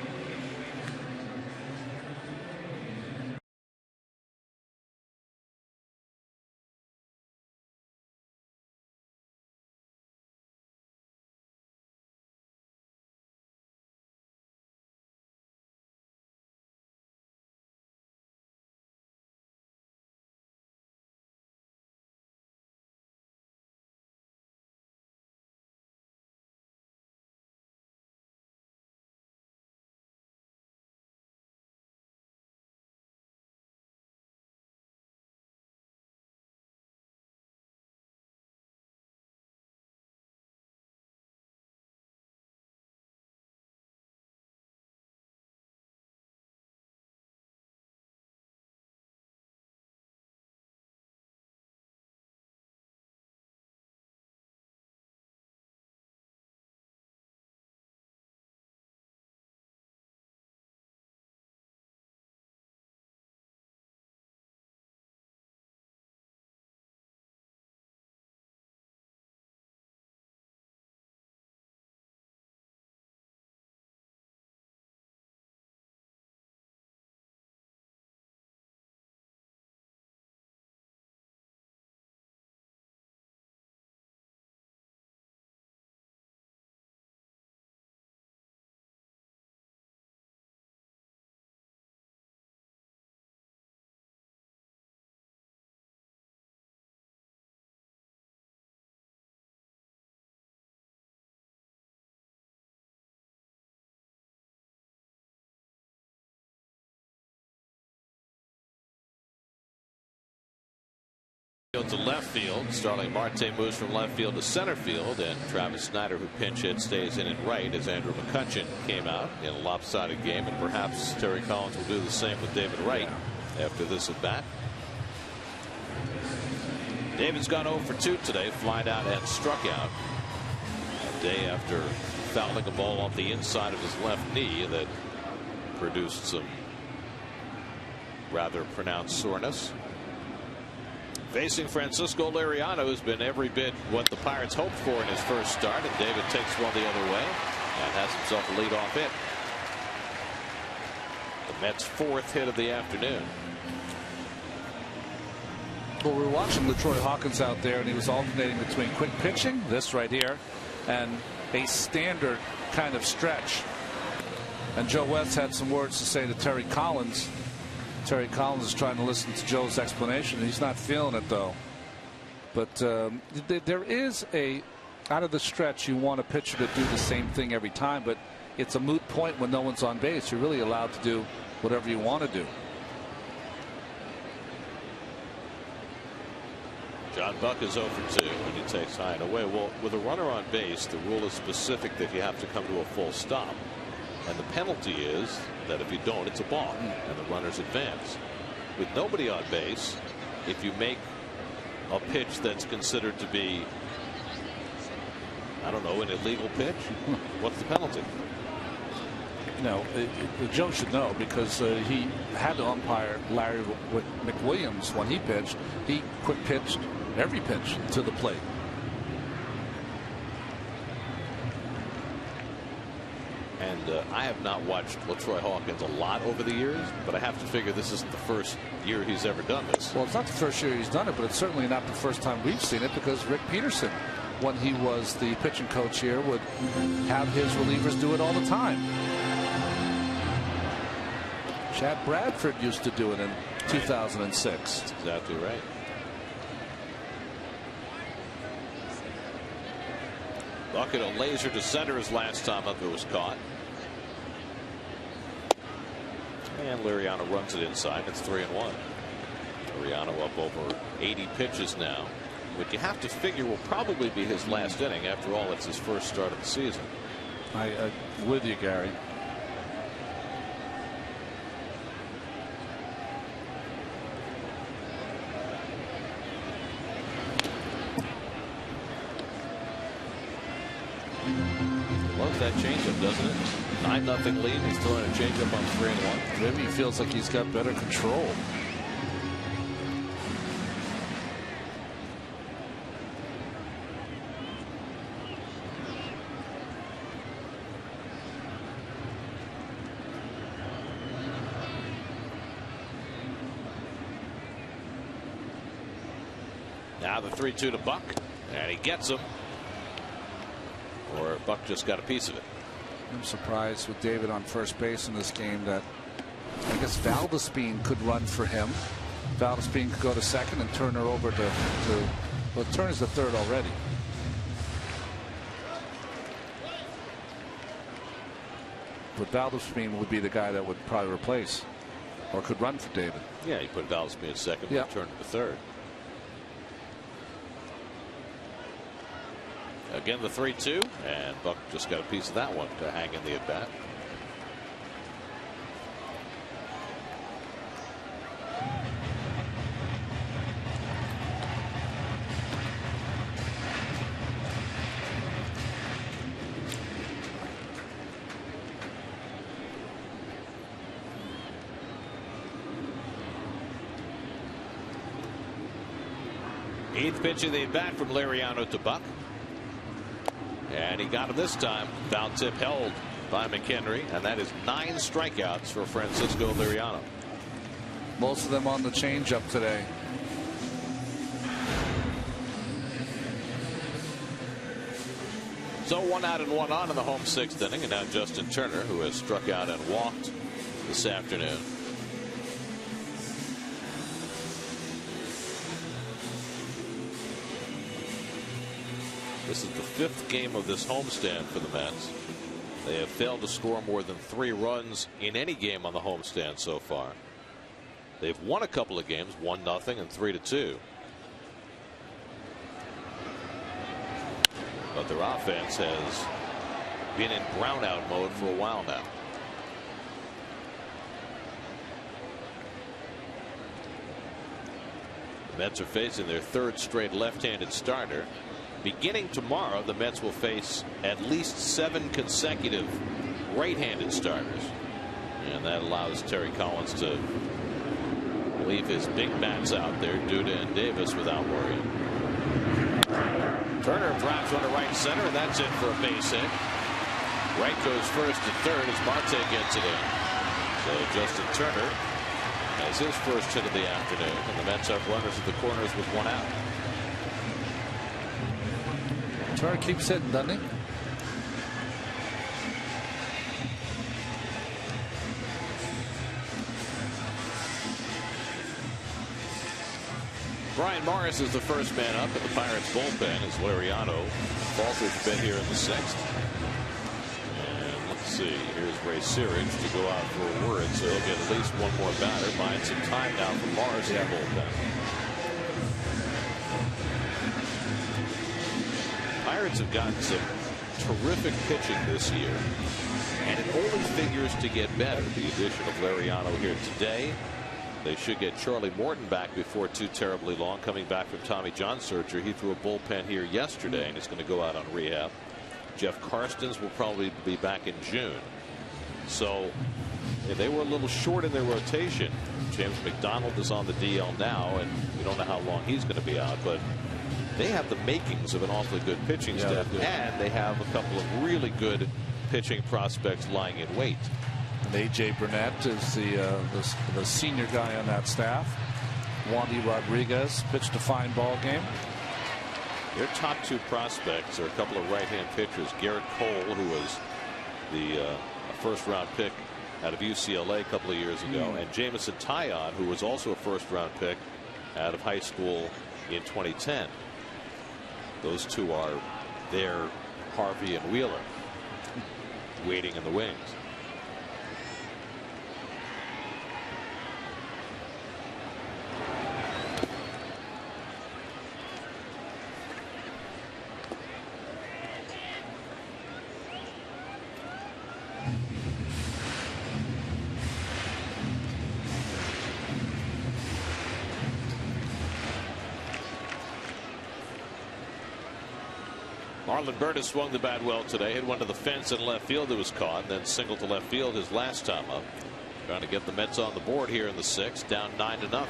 To left field. Starling Marte moves from left field to center field, and Travis Snyder, who pinch hit, stays in right as Andrew McCutchen came out in a lopsided game, and perhaps Terry Collins will do the same with David Wright after this at bat. David's gone 0 for 2 today, flied out and struck out a day after fouling a ball off the inside of his left knee that produced some rather pronounced soreness. Facing Francisco Liriano, who's been every bit what the Pirates hoped for in his first start, and David takes one the other way and has himself a leadoff hit. The Mets' 4th hit of the afternoon. Well, we were watching LaTroy Hawkins out there, and he was alternating between quick pitching, this right here, and a standard kind of stretch. And Joe West had some words to say to Terry Collins. Terry Collins is trying to listen to Joe's explanation. He's not feeling it, though. But there is out of the stretch, you want a pitcher to do the same thing every time, but it's a moot point when no one's on base. You're really allowed to do whatever you want to do. John Buck is 0 for 2 when he takes high and away. Well, with a runner on base, the rule is specific that you have to come to a full stop. And the penalty is that if you don't, it's a ball and the runners advance. With nobody on base, if you make a pitch that's considered to be, I don't know, an illegal pitch, what's the penalty? No, Joe should know, because he had to umpire Larry McWilliams when he pitched. He quick pitched every pitch to the plate. And I have not watched LaTroy Hawkins a lot over the years, but I have to figure this isn't the first year he's ever done this. Well, it's not the first year he's done it, but it's certainly not the first time we've seen it, because Rick Peterson, when he was the pitching coach here, would have his relievers do it all the time. Chad Bradford used to do it in 2006. That's exactly right. Bucket a laser to center his last time up it was caught. And Liriano runs it inside. It's 3-1. Liriano up over 80 pitches now, but you have to figure will probably be his last inning. After all, it's his first start of the season. I'm with you, Gary. him, doesn't it? 9-0 lead. He's throwing a changeup on 3-1. Maybe he feels like he's got better control. Now the 3-2 to Buck, and he gets him. Or Buck just got a piece of it. I'm surprised with David on first base in this game that I guess Valdespin could run for him. Valdespin could go to second and Turner over to well, Turner's the third already. But Valdespin would be the guy that would probably replace or could run for David. Yeah, you put Valdespin in second, yeah. Turner to third. Again, the 3-2, and Buck just got a piece of that one to hang in the at bat. Eighth pitch of the at bat from Liriano to Buck. And he got him this time. Foul tip held by McHenry, and that is 9 strikeouts for Francisco Liriano. Most of them on the changeup today. So 1 out and 1 on in the home 6th inning, and now Justin Turner, who has struck out and walked this afternoon. This is the 5th game of this homestand for the Mets. They have failed to score more than 3 runs in any game on the homestand so far. They've won a couple of games, 1-0 and 3-2. But their offense has been in brownout mode for a while now. The Mets are facing their 3rd straight left-handed starter. Beginning tomorrow, the Mets will face at least 7 consecutive right-handed starters. And that allows Terry Collins to leave his big bats out there, Duda and Davis, without worrying. Turner drops one to right center, and that's it for a base hit. Right goes first to third as Marte gets it in. So Justin Turner has his first hit of the afternoon, and the Mets have runners at the corners with 1 out. Turner keeps hitting, doesn't he? Brian Morris is the first man up in the Pirates bullpen as Liriano falters a bit here in the 6th. And let's see, here's Ray Searage to go out for a word, so he'll get at least one more batter. Buying some time now for Morris in the bullpen. Pirates have gotten some terrific pitching this year, and it only figures to get better. The addition of Liriano here today. They should get Charlie Morton back before too terribly long, coming back from Tommy John surgery. He threw a bullpen here yesterday, and he's going to go out on rehab. Jeff Karstens will probably be back in June. So they were a little short in their rotation. James McDonald is on the DL now, and we don't know how long he's going to be out, but they have the makings of an awfully good pitching staff, and they have a couple of really good pitching prospects lying in wait. And A.J. Burnett is the senior guy on that staff. Wandy Rodriguez pitched a fine ball game. Their top 2 prospects are a couple of right-hand pitchers. Garrett Cole, who was the first-round pick out of UCLA a couple of years ago, and Jamison Taillon, who was also a first-round pick out of high school in 2010. Those 2 are there, Harvey and Wheeler, waiting in the wings. Marlon Byrd has swung the bat well today. Hit one to the fence in left field that was caught, and then singled to left field his last time up. Trying to get the Mets on the board here in the 6th, down 9-0.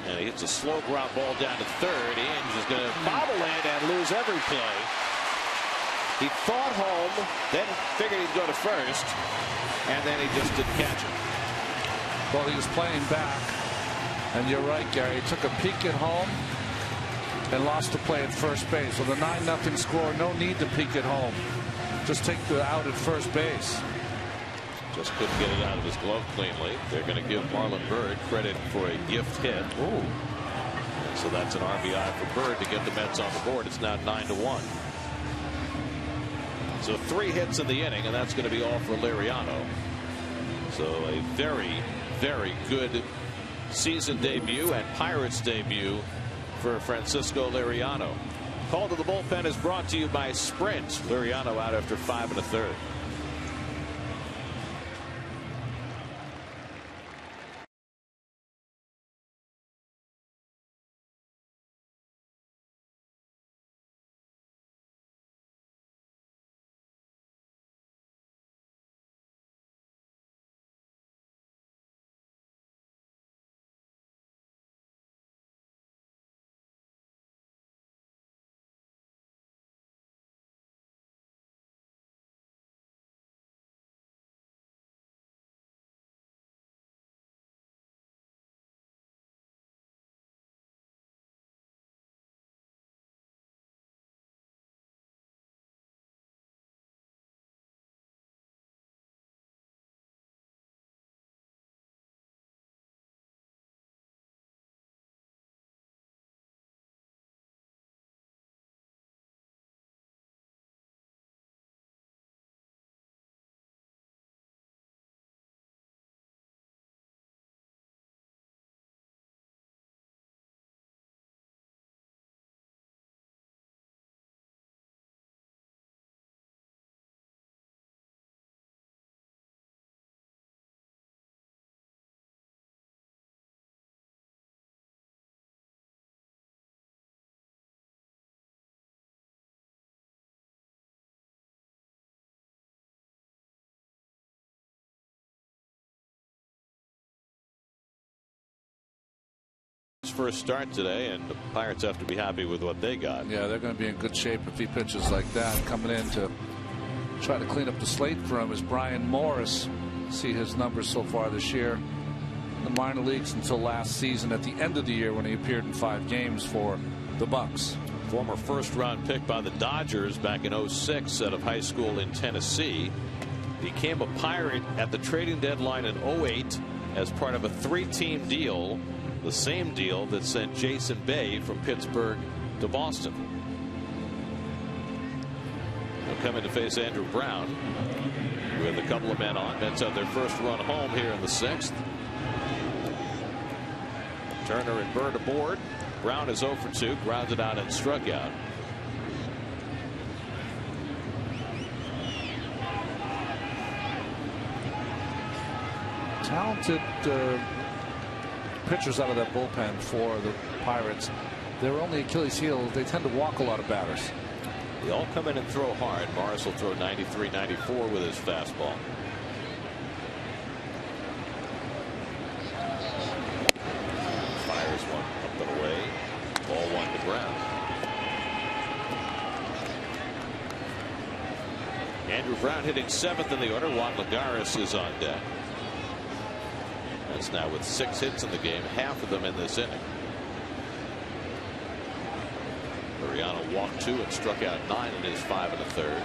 And he hits a slow ground ball down to third. Inge is going to bobblehead and lose every play. He thought home, then figured he'd go to first, and then he just didn't catch it. Well, he was playing back, and you're right, Gary. He took a peek at home and lost the play at first base. With a 9-0 score, no need to peek at home. Just take the out at first base. Just couldn't get it out of his glove cleanly. They're going to give Marlon Byrd credit for a gift hit. Ooh. And so that's an RBI for Byrd to get the Mets on the board. It's now 9-1. So 3 hits in the inning, and that's going to be all for Liriano. So a very, very good season debut and Pirates debut for Francisco Liriano. Call to the bullpen is brought to you by Sprint. Liriano out after 5 1/3. First start today, and the Pirates have to be happy with what they got. Yeah, they're going to be in good shape if he pitches like that. Coming in to try to clean up the slate for him is Brian Morris. See his numbers so far this year in the minor leagues until last season at the end of the year when he appeared in 5 games for the Bucks. Former first-round pick by the Dodgers back in 06 out of high school in Tennessee. Became a Pirate at the trading deadline in 08 as part of a 3-team deal. The same deal that sent Jason Bay from Pittsburgh to Boston. They'll come in to face Andrew Brown with a couple of men on. Mets have their first run home here in the 6th. Turner and Byrd aboard. Brown is 0 for 2, grounded out and struck out. Talented pitchers out of that bullpen for the Pirates. Their only Achilles heel, they tend to walk a lot of batters. They all come in and throw hard. Morris will throw 93, 94 with his fastball. Fires one up and away. Ball 1 to ground. Andrew Brown hitting 7th in the order. Juan Lagares is on deck. That's now with 6 hits in the game, half of them in this inning. Liriano walked 2 and struck out 9 in his 5 1/3.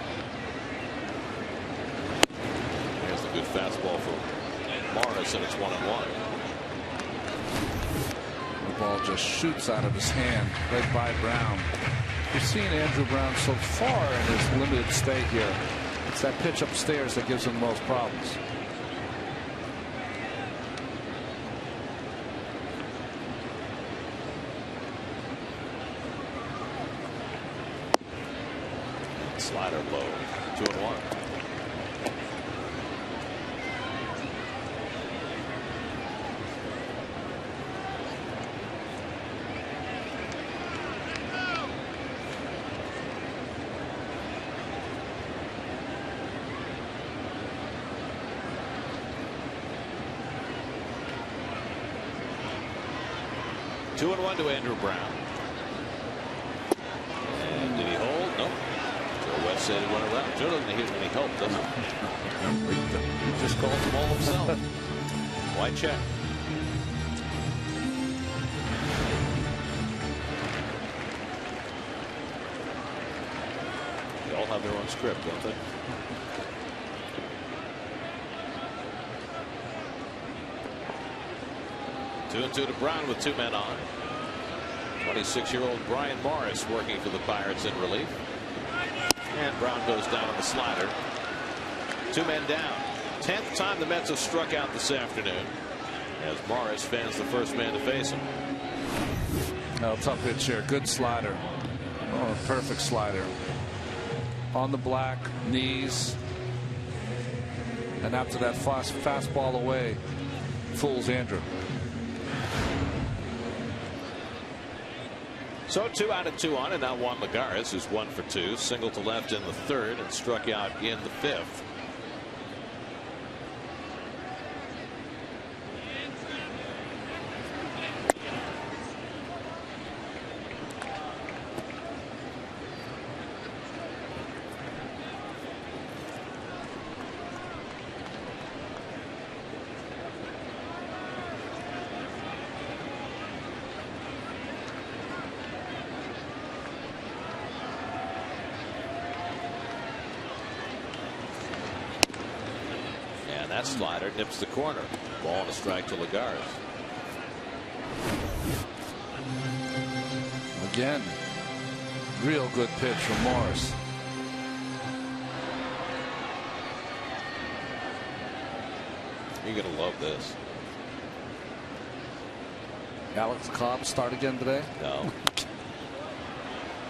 There's the good fastball for Morris, and it's 1-1. The ball just shoots out of his hand right by Brown. We've seen Andrew Brown so far in his limited stay here. It's that pitch upstairs that gives him the most problems. Slider low. 2-1. 2-1 to Andrew Brown. And did he hold? Nope. Joe West said he went around. Joe doesn't need any help, does he? He just calls them all himself. Why check? They all have their own script, don't they? Two and two to Brown with 2 men on. 26-year-old Brian Morris working for the Pirates in relief. And Brown goes down on the slider. 2 men down. 10th time the Mets have struck out this afternoon, as Morris fans the first man to face him. Oh, tough pitch here. Good slider. Oh, perfect slider. On the black, knees. And after that fastball away, fools Andrew. So 2 out of 2 on, and now Juan Lagares, who's 1 for 2, single to left in the 3rd and struck out in the 5th. That slider nips the corner. Ball and a strike to Lagares. Again, real good pitch from Morris. You're going to love this. Alex Cobb start again today? No.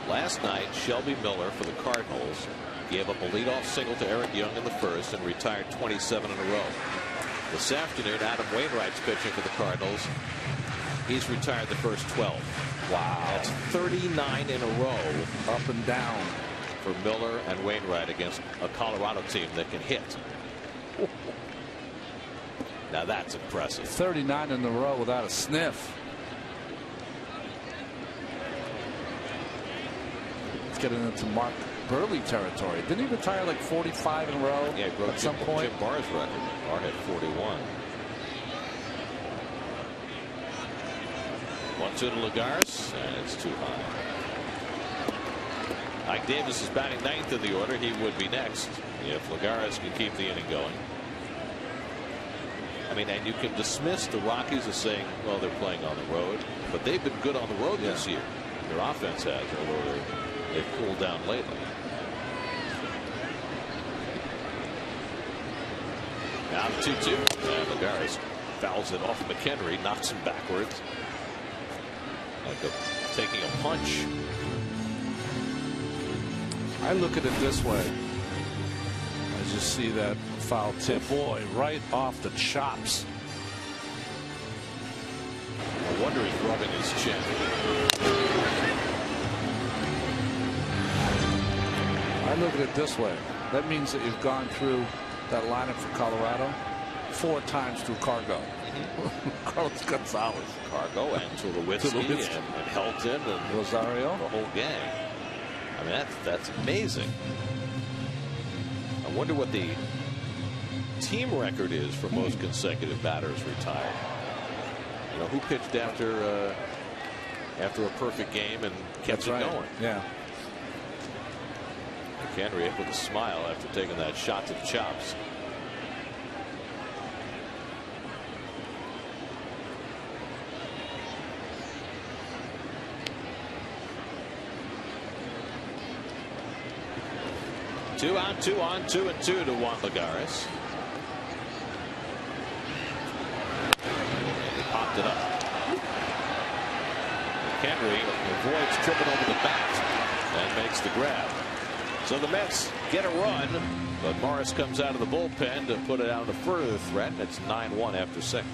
Last night, Shelby Miller for the Cardinals gave up a leadoff single to Eric Young in the 1st and retired 27 in a row. This afternoon, Adam Wainwright's pitching for the Cardinals. He's retired the first 12. Wow. That's 39 in a row. Up and down. For Miller and Wainwright against a Colorado team that can hit. Now that's impressive. 39 in a row without a sniff. It's getting into Mark Burley territory. Didn't he retire like 45 in a row? Yeah, he broke at some point. Jim Barr's record. Barr had 41. 1-2 to Lagares, and it's too high. Ike Davis is batting 9th in the order. He would be next if Lagares can keep the inning going. I mean, and you can dismiss the Rockies as saying, well, they're playing on the road, but they've been good on the road this year. Their offense has, although they've cooled down lately. Now the 2-2, and Lagares fouls it off McHenry, knocks him backwards. Like taking a punch. I look at it this way. I just see that foul tip. Boy, right off the chops. I wonder he's rubbing his chin. I look at it this way. That means that you've gone through that lineup for Colorado 4 times through Cargo. Carlos Gonzalez. Cargo and Tulowitzki and Helton and Rosario. The whole gang. I mean, that's amazing. I wonder what the team record is for most consecutive batters retired. You know, who pitched after a perfect game and kept it going? Yeah. McHenry with a smile after taking that shot to the chops. Two on, 2-2 to Juan Lagares. And he popped it up. McHenry avoids tripping over the bat and makes the grab. So the Mets get a run, but Morris comes out of the bullpen to put it out a further threat, and it's 9-1 after 6.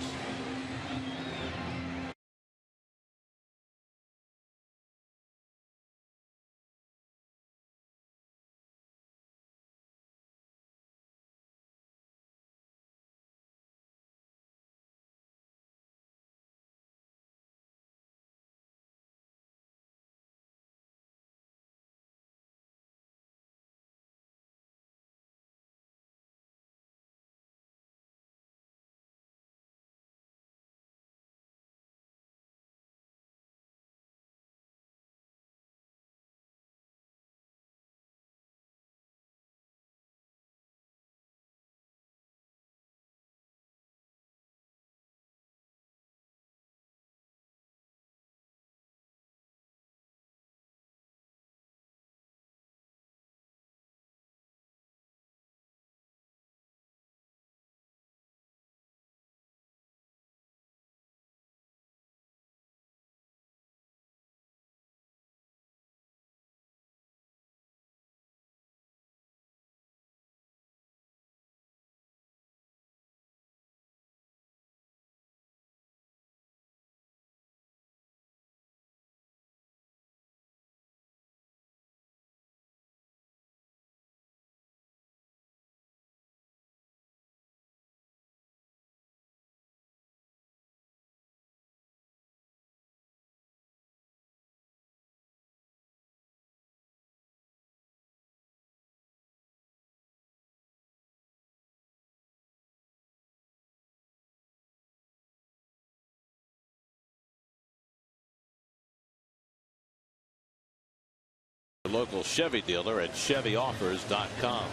Your local Chevy dealer at ChevyOffers.com.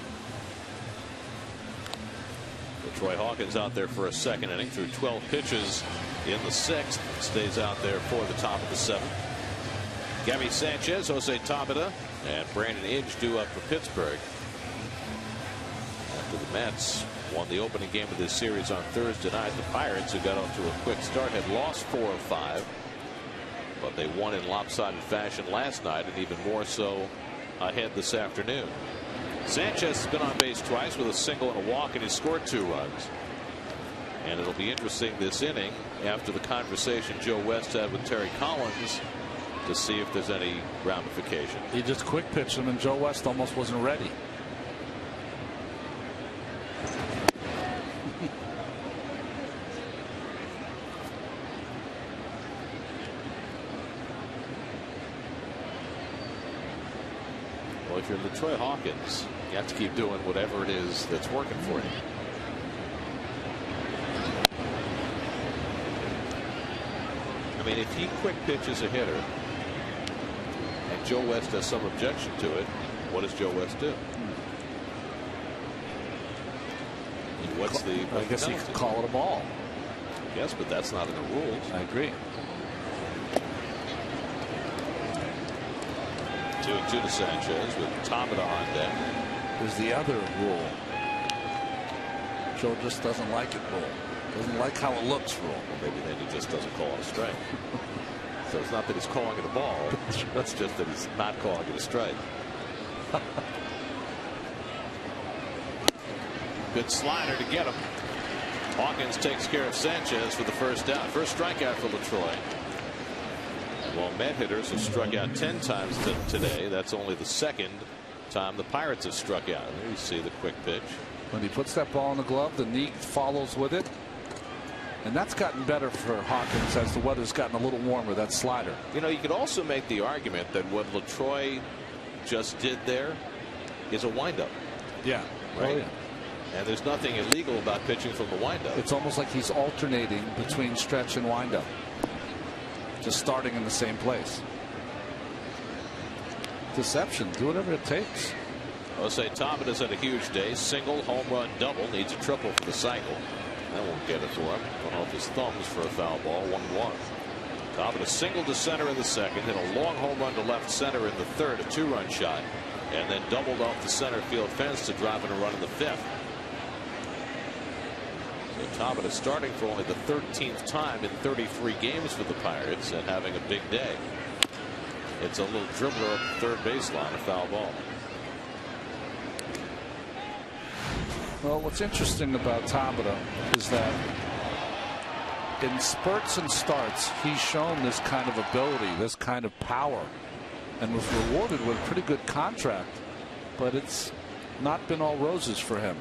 Troy Hawkins out there for a second inning through 12 pitches in the 6th. Stays out there for the top of the 7th. Gabby Sanchez, Jose Tabata, and Brandon Inge due up for Pittsburgh. After the Mets won the opening game of this series on Thursday night, the Pirates, who got off to a quick start, had lost 4 of 5. But they won in lopsided fashion last night, and even more so ahead this afternoon. Sanchez has been on base twice with a single and a walk, and he scored 2 runs. And it'll be interesting this inning after the conversation Joe West had with Terry Collins to see if there's any ramification. He just quick pitched him, and Joe West almost wasn't ready. Well, if you're LaTroy Hawkins, you have to keep doing whatever it is that's working for you. I mean, if he quick pitches a hitter and Joe West has some objection to it, what does Joe West do? What's the I guess he could call it a ball. Yes, but that's not in the rules. I agree. 2-2 to Sanchez with Tabata on deck. There's the other rule. Joe just doesn't like it rule. Doesn't like how it looks rule. Well, maybe then he just doesn't call it a strike. So it's not that he's calling it a ball. That's just that he's not calling it a strike. Good slider to get him. Hawkins takes care of Sanchez for the first out. First strikeout for LaTroy. Well, Met hitters have struck out 10 times today. That's only the second time the Pirates have struck out. There you see the quick pitch. When he puts that ball in the glove, the knee follows with it. And that's gotten better for Hawkins as the weather's gotten a little warmer, that slider. You know, you could also make the argument that what LaTroy just did there is a windup. Yeah. Right? Oh, yeah. And there's nothing illegal about pitching from the windup. It's almost like he's alternating between stretch and windup. Just starting in the same place. Deception. Do whatever it takes. Jose Tabata's had a huge day. Single, home run, double. Needs a triple for the cycle. That won't get it for him. Went off his thumbs for a foul ball. 1-1. Tabata singled to center in the 2nd. Hit a long home run to left center in the 3rd. A 2-run shot. And then doubled off the center field fence to drive in a run in the 5th. So Tabata starting for only the 13th time in 33 games for the Pirates and having a big day. It's a little dribbler up the third baseline, a foul ball. Well, what's interesting about Tabata is that in spurts and starts, he's shown this kind of ability, this kind of power, and was rewarded with a pretty good contract. But it's not been all roses for him.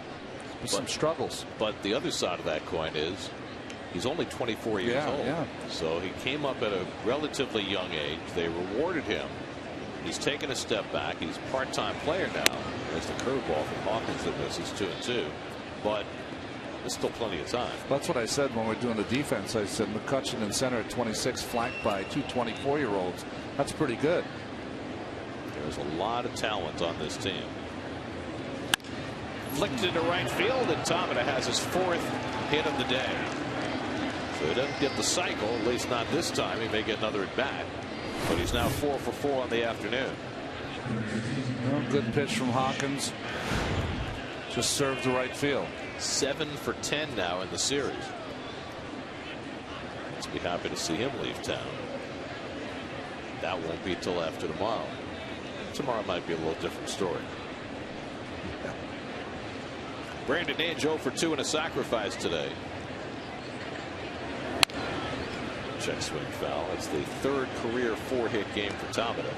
Some struggles. But the other side of that coin is he's only 24 years old. Yeah. So he came up at a relatively young age. They rewarded him. He's taken a step back. He's a part-time player now. There's the curveball from Hawkins that misses 2-2. But there's still plenty of time. That's what I said when we were doing the defense. I said McCutchen in center at 26, flanked by 2 24-year-olds. That's pretty good. There's a lot of talent on this team. Flicked into right field, and Tabata has his 4th hit of the day. So he doesn't get the cycle, at least not this time. He may get another at bat, but he's now 4 for 4 on the afternoon. Well, good pitch from Hawkins. Just served the right field. 7 for 10 now in the series. Let's be happy to see him leave town. That won't be till after tomorrow. Tomorrow might be a little different story. Brandon Inge 0 for 2 and a sacrifice today. Check swing foul. That's the 3rd career 4-hit game for Tabata.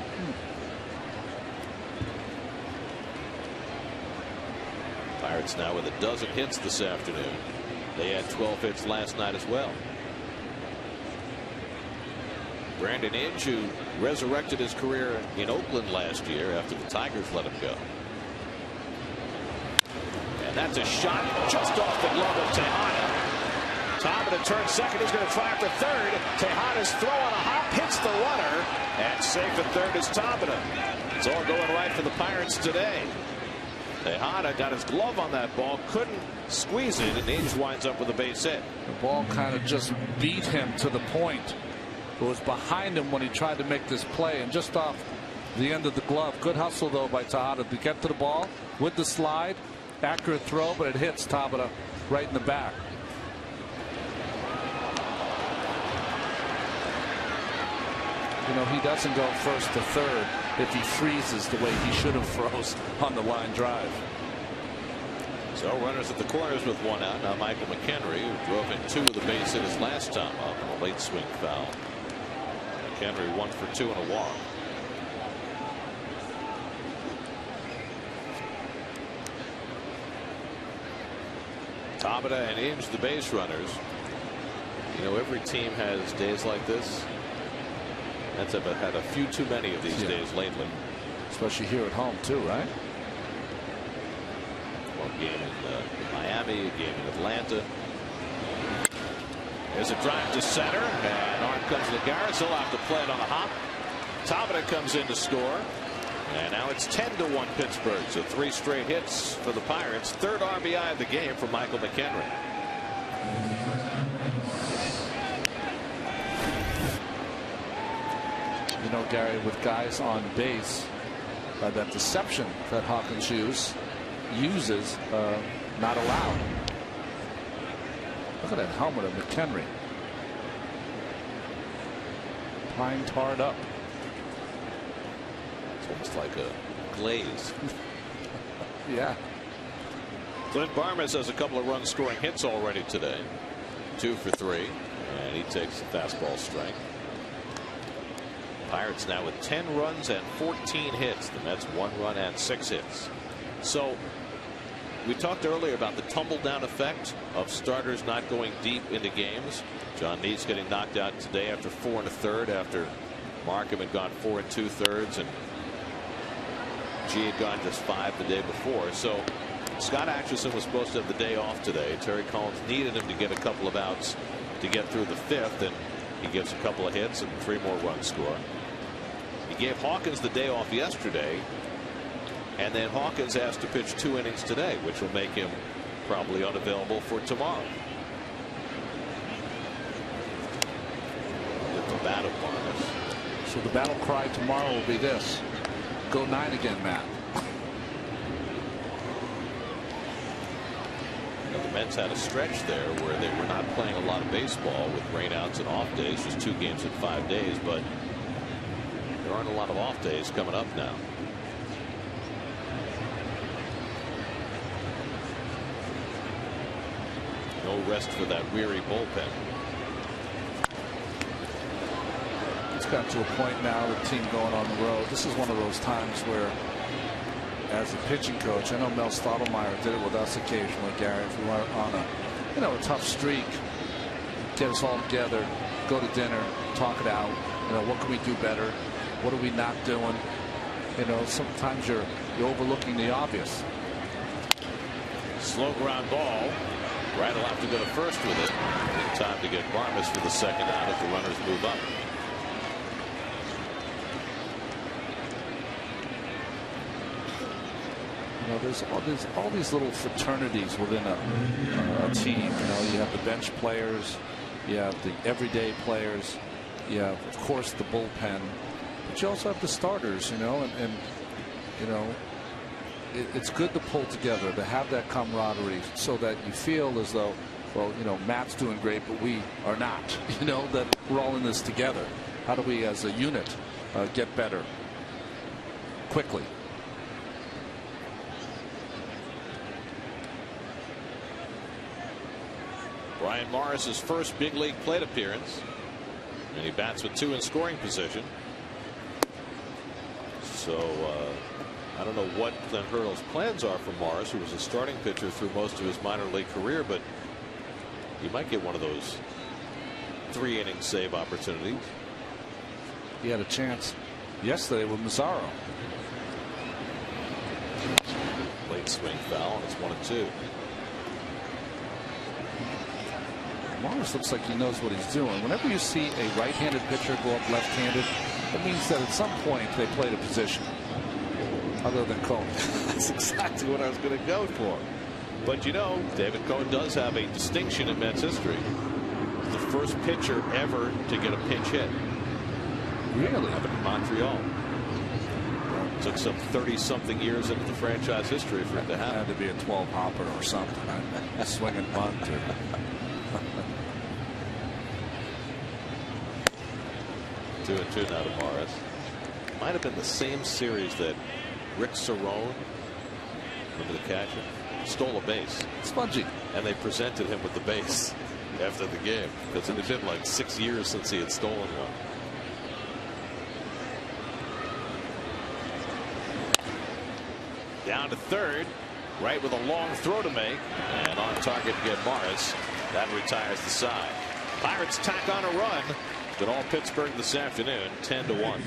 Pirates now with a dozen hits this afternoon. They had 12 hits last night as well. Brandon Inge, who resurrected his career in Oakland last year after the Tigers let him go. And that's a shot just off the glove of Tejada. Tabata turns second. He's going to try for third. Tejada's throw on a hop, hits the runner, and safe at third is Tabata. It's all going right for the Pirates today. Tejada got his glove on that ball, couldn't squeeze it, and Ainge winds up with a base hit. The ball kind of just beat him to the point. It was behind him when he tried to make this play, and just off the end of the glove. Good hustle, though, by Tejada to get to the ball with the slide. Accurate throw, but it hits Tabata right in the back. You know, he doesn't go first to third if he freezes the way he should have froze on the line drive. So runners at the corners with one out. Now Michael McHenry, who drove in 2 of the base hit his last time up on a late swing foul. McHenry 1 for 2 and a walk. Tabata and Ainge the base runners. You know, every team has days like this. That's had a few too many of these days lately. Especially here at home, too, right? One game in Miami, a game in Atlanta. There's a drive to center, and on comes Lagares. He'll have to play it on a hop. Tabata comes in to score. And now it's 10-1 Pittsburgh. So 3 straight hits for the Pirates. 3rd RBI of the game for Michael McHenry. You know, Gary, with guys on base, that deception that Hawkins uses, not allowed. Look at that helmet of McHenry. Pine tarred up. It's almost like a glaze. Yeah. Clint Barmes has a couple of run scoring hits already today. 2 for 3. And he takes the fastball strike. Pirates now with 10 runs and 14 hits. The Mets 1 run and 6 hits. So we talked earlier about the tumble down effect of starters not going deep into games. John Neese getting knocked out today after 4 1/3 after Markham had gone 4 2/3 and G had gone just 5 the day before. So Scott Atchison was supposed to have the day off today. Terry Collins needed him to get a couple of outs to get through the 5th, and he gives a couple of hits and 3 more runs score. He gave Hawkins the day off yesterday, and then Hawkins has to pitch 2 innings today, which will make him probably unavailable for tomorrow. Get the bat of Barnes. So the battle cry tomorrow will be this: go 9 again, Matt. The Mets had a stretch there where they were not playing a lot of baseball with rainouts and off days, just 2 games in 5 days, but there aren't a lot of off days coming up now. No rest for that weary bullpen. It's got to a point now, the team going on the road. This is one of those times where, as a pitching coach, I know Mel Stottlemyre did it with us occasionally, Gary. If we were on a tough streak, get us all together, go to dinner, talk it out. What can we do better? What are we not doing? Sometimes you're overlooking the obvious. Slow ground ball. Wright will have to go to first with it. In time to get Barmes for the 2nd out as the runners move up. There's all these little fraternities within a team. You have the bench players, you have the everyday players, you have, of course, the bullpen, but you also have the starters. It's good to pull together, to have that camaraderie, so that you feel as though, well, Matt's doing great, but we are not. That we're all in this together. How do we, as a unit, get better quickly? Brian Morris's first big league plate appearance, and he bats with 2 in scoring position. So I don't know what Glenn Hurdle's plans are for Morris, who was a starting pitcher through most of his minor league career, but he might get one of those 3-inning save opportunities. He had a chance yesterday with Mazzaro. Late swing foul, and it's 1-2. Morris looks like he knows what he's doing. Whenever you see a right-handed pitcher go up left-handed, it means that at some point they played a position other than Cohen. That's exactly what I was going to go for. But you know, David Cohen does have a distinction in Mets history. He's the first pitcher ever to get a pinch hit. Really? Happened in Montreal. Took some 30-something years into the franchise history for it to happen. Had to be a 12 hopper or something. A swinging bunt. Or... 2-2 now to Morris. Might have been the same series that Rick Cerrone, remember the catcher, stole a base. Spongy. And they presented him with the base after the game because it had been like 6 years since he had stolen one. Down to third, right with a long throw to make, and on target to get Morris. That retires the side. Pirates tack on a run. But all Pittsburgh this afternoon, 10-1.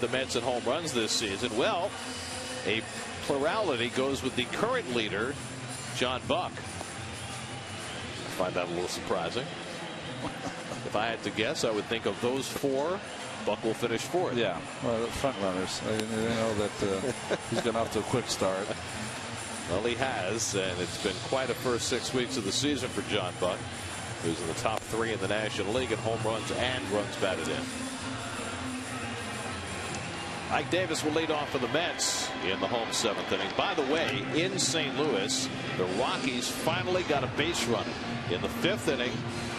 The Mets in home runs this season. Well, a plurality goes with the current leader, John Buck. I find that a little surprising. If I had to guess, I would think of those four, Buck will finish fourth. Yeah, well, the front runners. They know that he's been off to a quick start. Well, he has, and it's been quite a first 6 weeks of the season for John Buck, who's in the top 3 in the National League in home runs and runs batted in. Mike Davis will lead off for the Mets in the home 7th inning. By the way, in St. Louis, the Rockies finally got a base runner in the 5th inning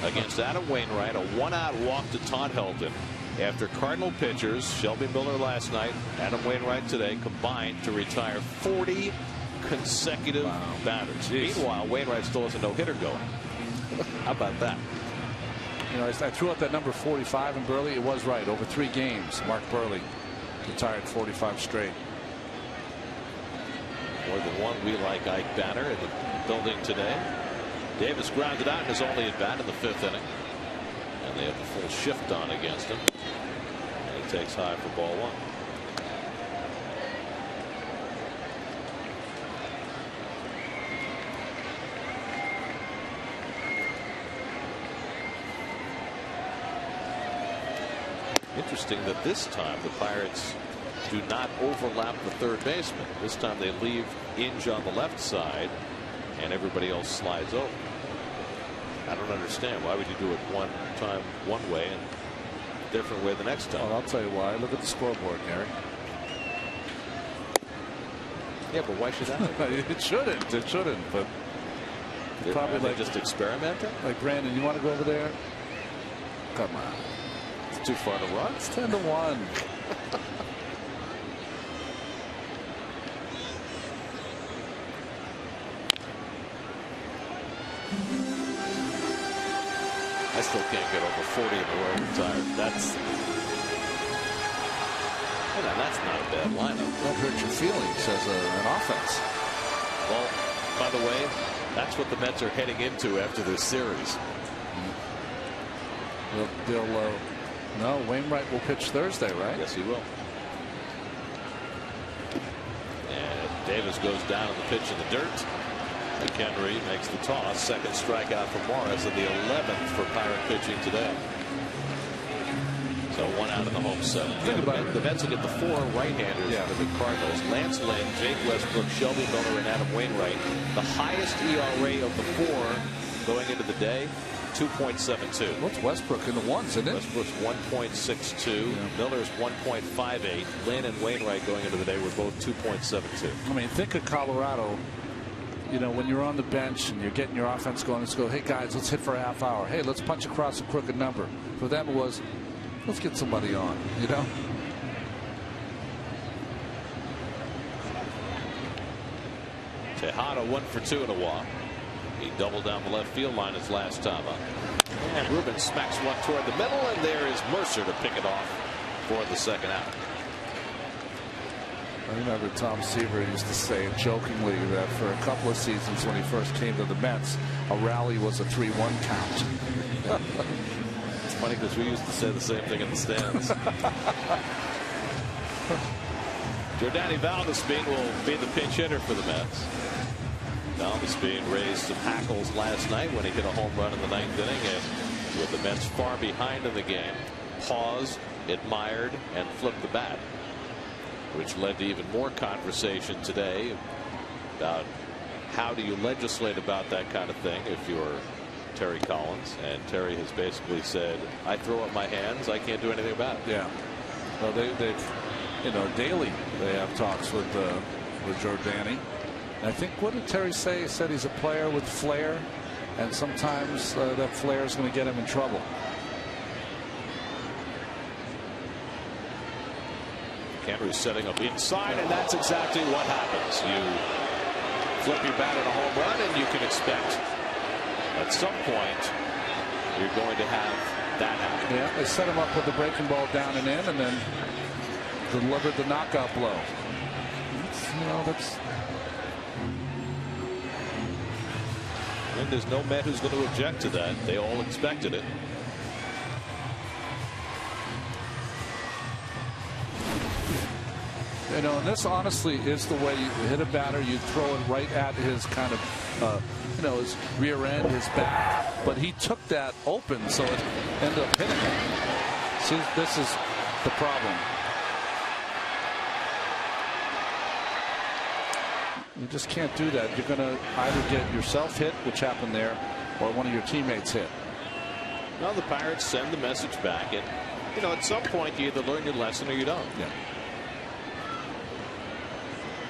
against Adam Wainwright. A 1-out walk to Todd Helton after Cardinal pitchers Shelby Miller last night, Adam Wainwright today, combined to retire 40 consecutive batters. Jeez. Meanwhile, Wainwright still has a no-hitter going. How about that? You know, I threw out that number 45 in Burley. It was right. Over 3 games, Mark Burley retired 45 straight. More than one We Like Ike banner in the building today. Davis grounded out in his only at bat in the 5th inning. And they have the full shift on against him. And he takes high for ball 1. Interesting that this time the Pirates do not overlap the third baseman. This time they leave Inge on the left side and everybody else slides over. I don't understand. Why would you do it one time one way and different way the next time? Well, I'll tell you why. Look at the scoreboard, Gary. Yeah, but why should that happen? It shouldn't. It shouldn't. But probably like just experimenting. Like, Brandon, you want to go over there? Come on. It's too far to run. It's 10-1. I still can't get over 40 in a row retired. That's not a bad lineup. That hurts your feelings as an offense. Well, by the way, that's what the Mets are heading into after this series. No, Wainwright will pitch Thursday, right? Yes, he will. And Davis goes down on the pitch in the dirt. McHenry makes the toss. Second strikeout for Morris, and the 11th for Pirate pitching today. So 1 out in the home seventh. The Mets will get the 4 right-handers for the Cardinals. Lance Lynn, Jake Westbrook, Shelby Miller, and Adam Wainwright. The highest ERA of the 4 going into the day, 2.72. What's Westbrook in the ones, isn't it? Westbrook's 1.62. Yeah. Miller's 1.58. Lynn and Wainwright going into the day were both 2.72. I mean, think of Colorado. You know, when you're on the bench and you're getting your offense going, let's go, hey guys, let's hit for a half hour. Hey, let's punch across a crooked number. For them it was, let's get somebody on, you know. Tejada 1 for 2 in a walk. He doubled down the left field line his last time up. And Ruben smacks one toward the middle, and there is Mercer to pick it off for the second out. I remember Tom Seaver used to say jokingly that for a couple of seasons when he first came to the Mets, a rally was a 3-1 count. It's funny because we used to say the same thing in the stands. Jordany Valdespin will be the pinch hitter for the Mets. Valdespin raised some hackles last night when he hit a home run in the 9th inning, and with the Mets far behind in the game, paused, admired, and flipped the bat, which led to even more conversation today about how do you legislate about that kind of thing if you're Terry Collins. And Terry has basically said, I throw up my hands, I can't do anything about it. Yeah. Well, they've, you know, daily they have talks with Jordany. And I think, what did Terry say? He said he's a player with flair, and sometimes that flair is going to get him in trouble. Henry's setting up inside, and that's exactly what happens. You flip your bat in a home run, and you can expect at some point you're going to have that happen. Yeah, they set him up with the breaking ball down and in, and then delivered the knockout blow. And there's no Met who's going to object to that. They all expected it. You know, and this honestly is the way you hit a batter. You throw it right at his kind of, you know, his rear end, his back. But he took that open, so it ended up hitting him. See, this is the problem. You just can't do that. You're going to either get yourself hit, which happened there, or one of your teammates hit. Well, the Pirates send the message back, and, you know, at some point you either learn your lesson or you don't. Yeah.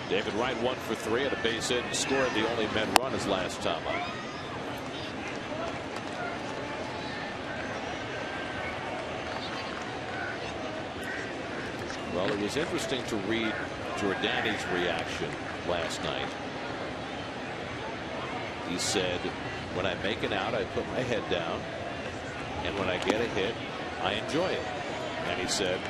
David Wright 1 for 3 at a base hit and scored the only Met run his last time up. Well, it was interesting to read Jordany's reaction last night. He said, when I make an out, I put my head down, and when I get a hit, I enjoy it. And he said,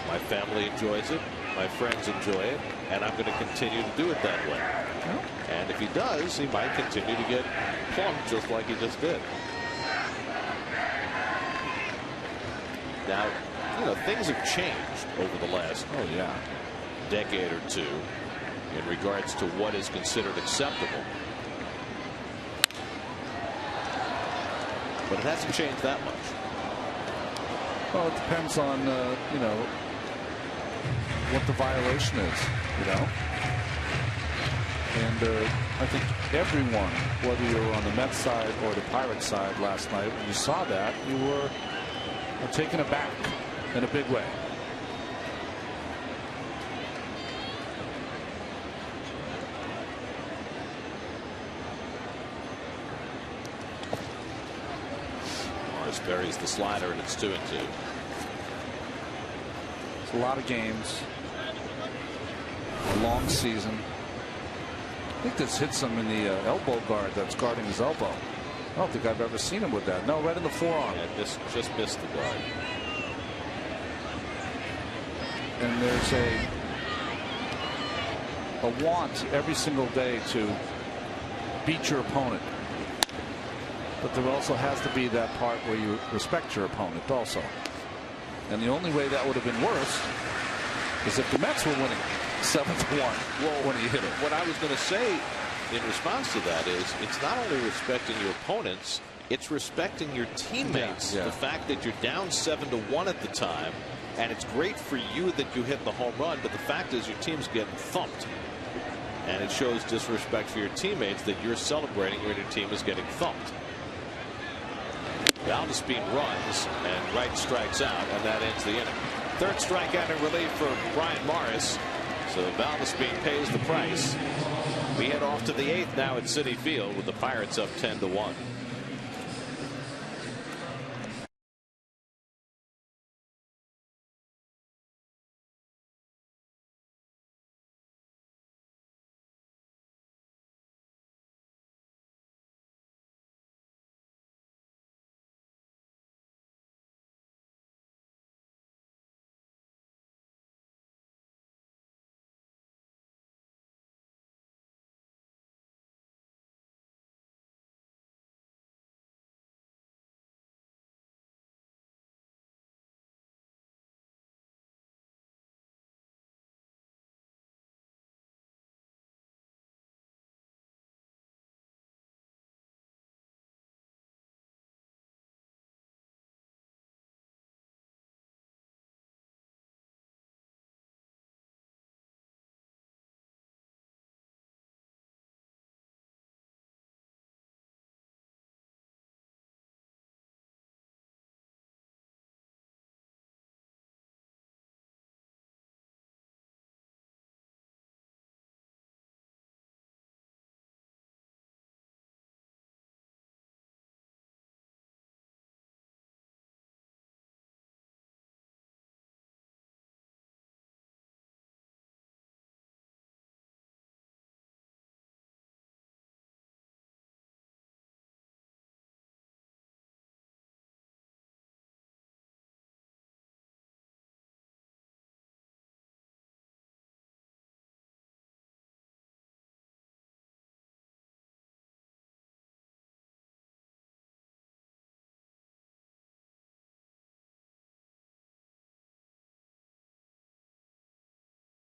my family enjoys it, my friends enjoy it, and I'm going to continue to do it that way. And if he does, he might continue to get plumped just like he just did. Now, you know, things have changed over the last decade or two in regards to what is considered acceptable. But it hasn't changed that much. Well, it depends on, you know, what the violation is, you know. And I think everyone, whether you were on the Mets side or the Pirates side last night, when you saw that, you were taken aback in a big way. Buries the slider, and it's 2-2. It's a lot of games. A long season. I think this hits him in the elbow guard that's guarding his elbow. I don't think I've ever seen him with that. No, right in the forearm. Yeah, just missed the guard. And there's a want every single day to beat your opponent. But there also has to be that part where you respect your opponent also. And the only way that would have been worse is if the Mets were winning 7-1 when he hit it. What I was going to say in response to that is it's not only respecting your opponents, it's respecting your teammates. Yeah. The fact that you're down 7-1 at the time, and it's great for you that you hit the home run, but the fact is your team's getting thumped. And it shows disrespect for your teammates that you're celebrating when your team is getting thumped. Valdespin runs, and Wright strikes out, and that ends the inning. Third strikeout in relief for Brian Morris. So Valdespin pays the price. We head off to the 8th now at Citi Field with the Pirates up 10-1.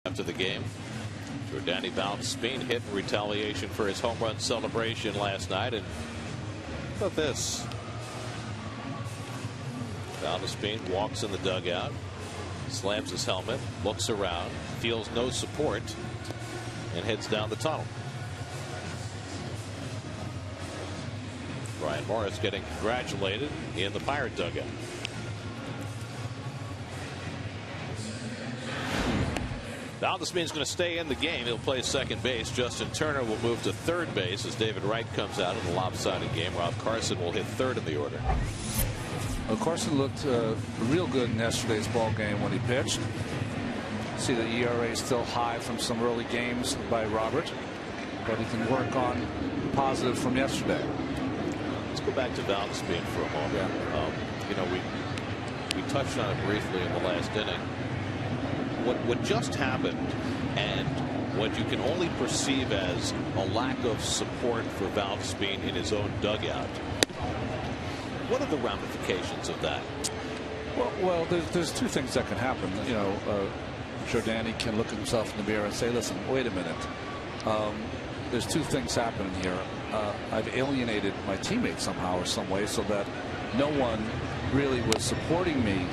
After the game, Jordany Valdespin hit in retaliation for his home run celebration last night. And look at this. Valdespin walks in the dugout, slams his helmet, looks around, feels no support, and heads down the tunnel. Brian Morris getting congratulated in the Pirate dugout. Valdespin's going to stay in the game. He'll play second base. Justin Turner will move to third base as David Wright comes out in the lopsided game. Rob Carson will hit third in the order. Well, Carson looked real good in yesterday's ball game when he pitched. See the ERA is still high from some early games by Robert, but he can work on positive from yesterday. Let's go back to Valdespin for a moment. Yeah. You know, we touched on it briefly in the last inning. What just happened, and what you can only perceive as a lack of support for Valdespin in his own dugout. What are the ramifications of that? Well, there's two things that can happen. You know, Jordany can look at himself in the mirror and say, listen, wait a minute. There's two things happening here. I've alienated my teammates somehow or some way so that no one really was supporting me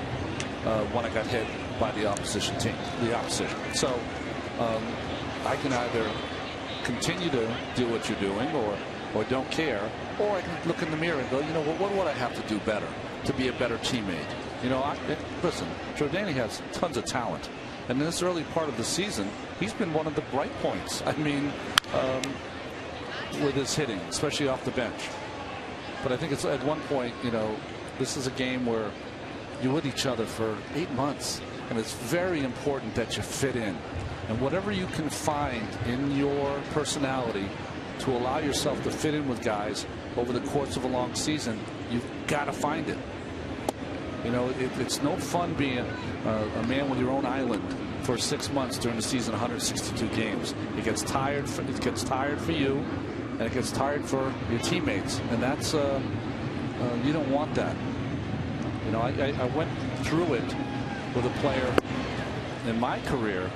when I got hit by the opposition team, So I can either continue to do what you're doing or don't care, or I can look in the mirror and go, you know, what would I have to do better to be a better teammate? You know, listen, Jordany has tons of talent. And in this early part of the season, he's been one of the bright points. I mean, with his hitting, especially off the bench. But I think it's at one point, you know, This is a game where you're with each other for 8 months, and it's very important that you fit in. And whatever you can find in your personality to allow yourself to fit in with guys over the course of a long season, you've got to find it. You know, it's no fun being a man with your own island for 6 months during the season, 162 games. It gets tired. It gets tired for you, and it gets tired for your teammates, and that's you don't want that. You know, I went through it with a player in my career,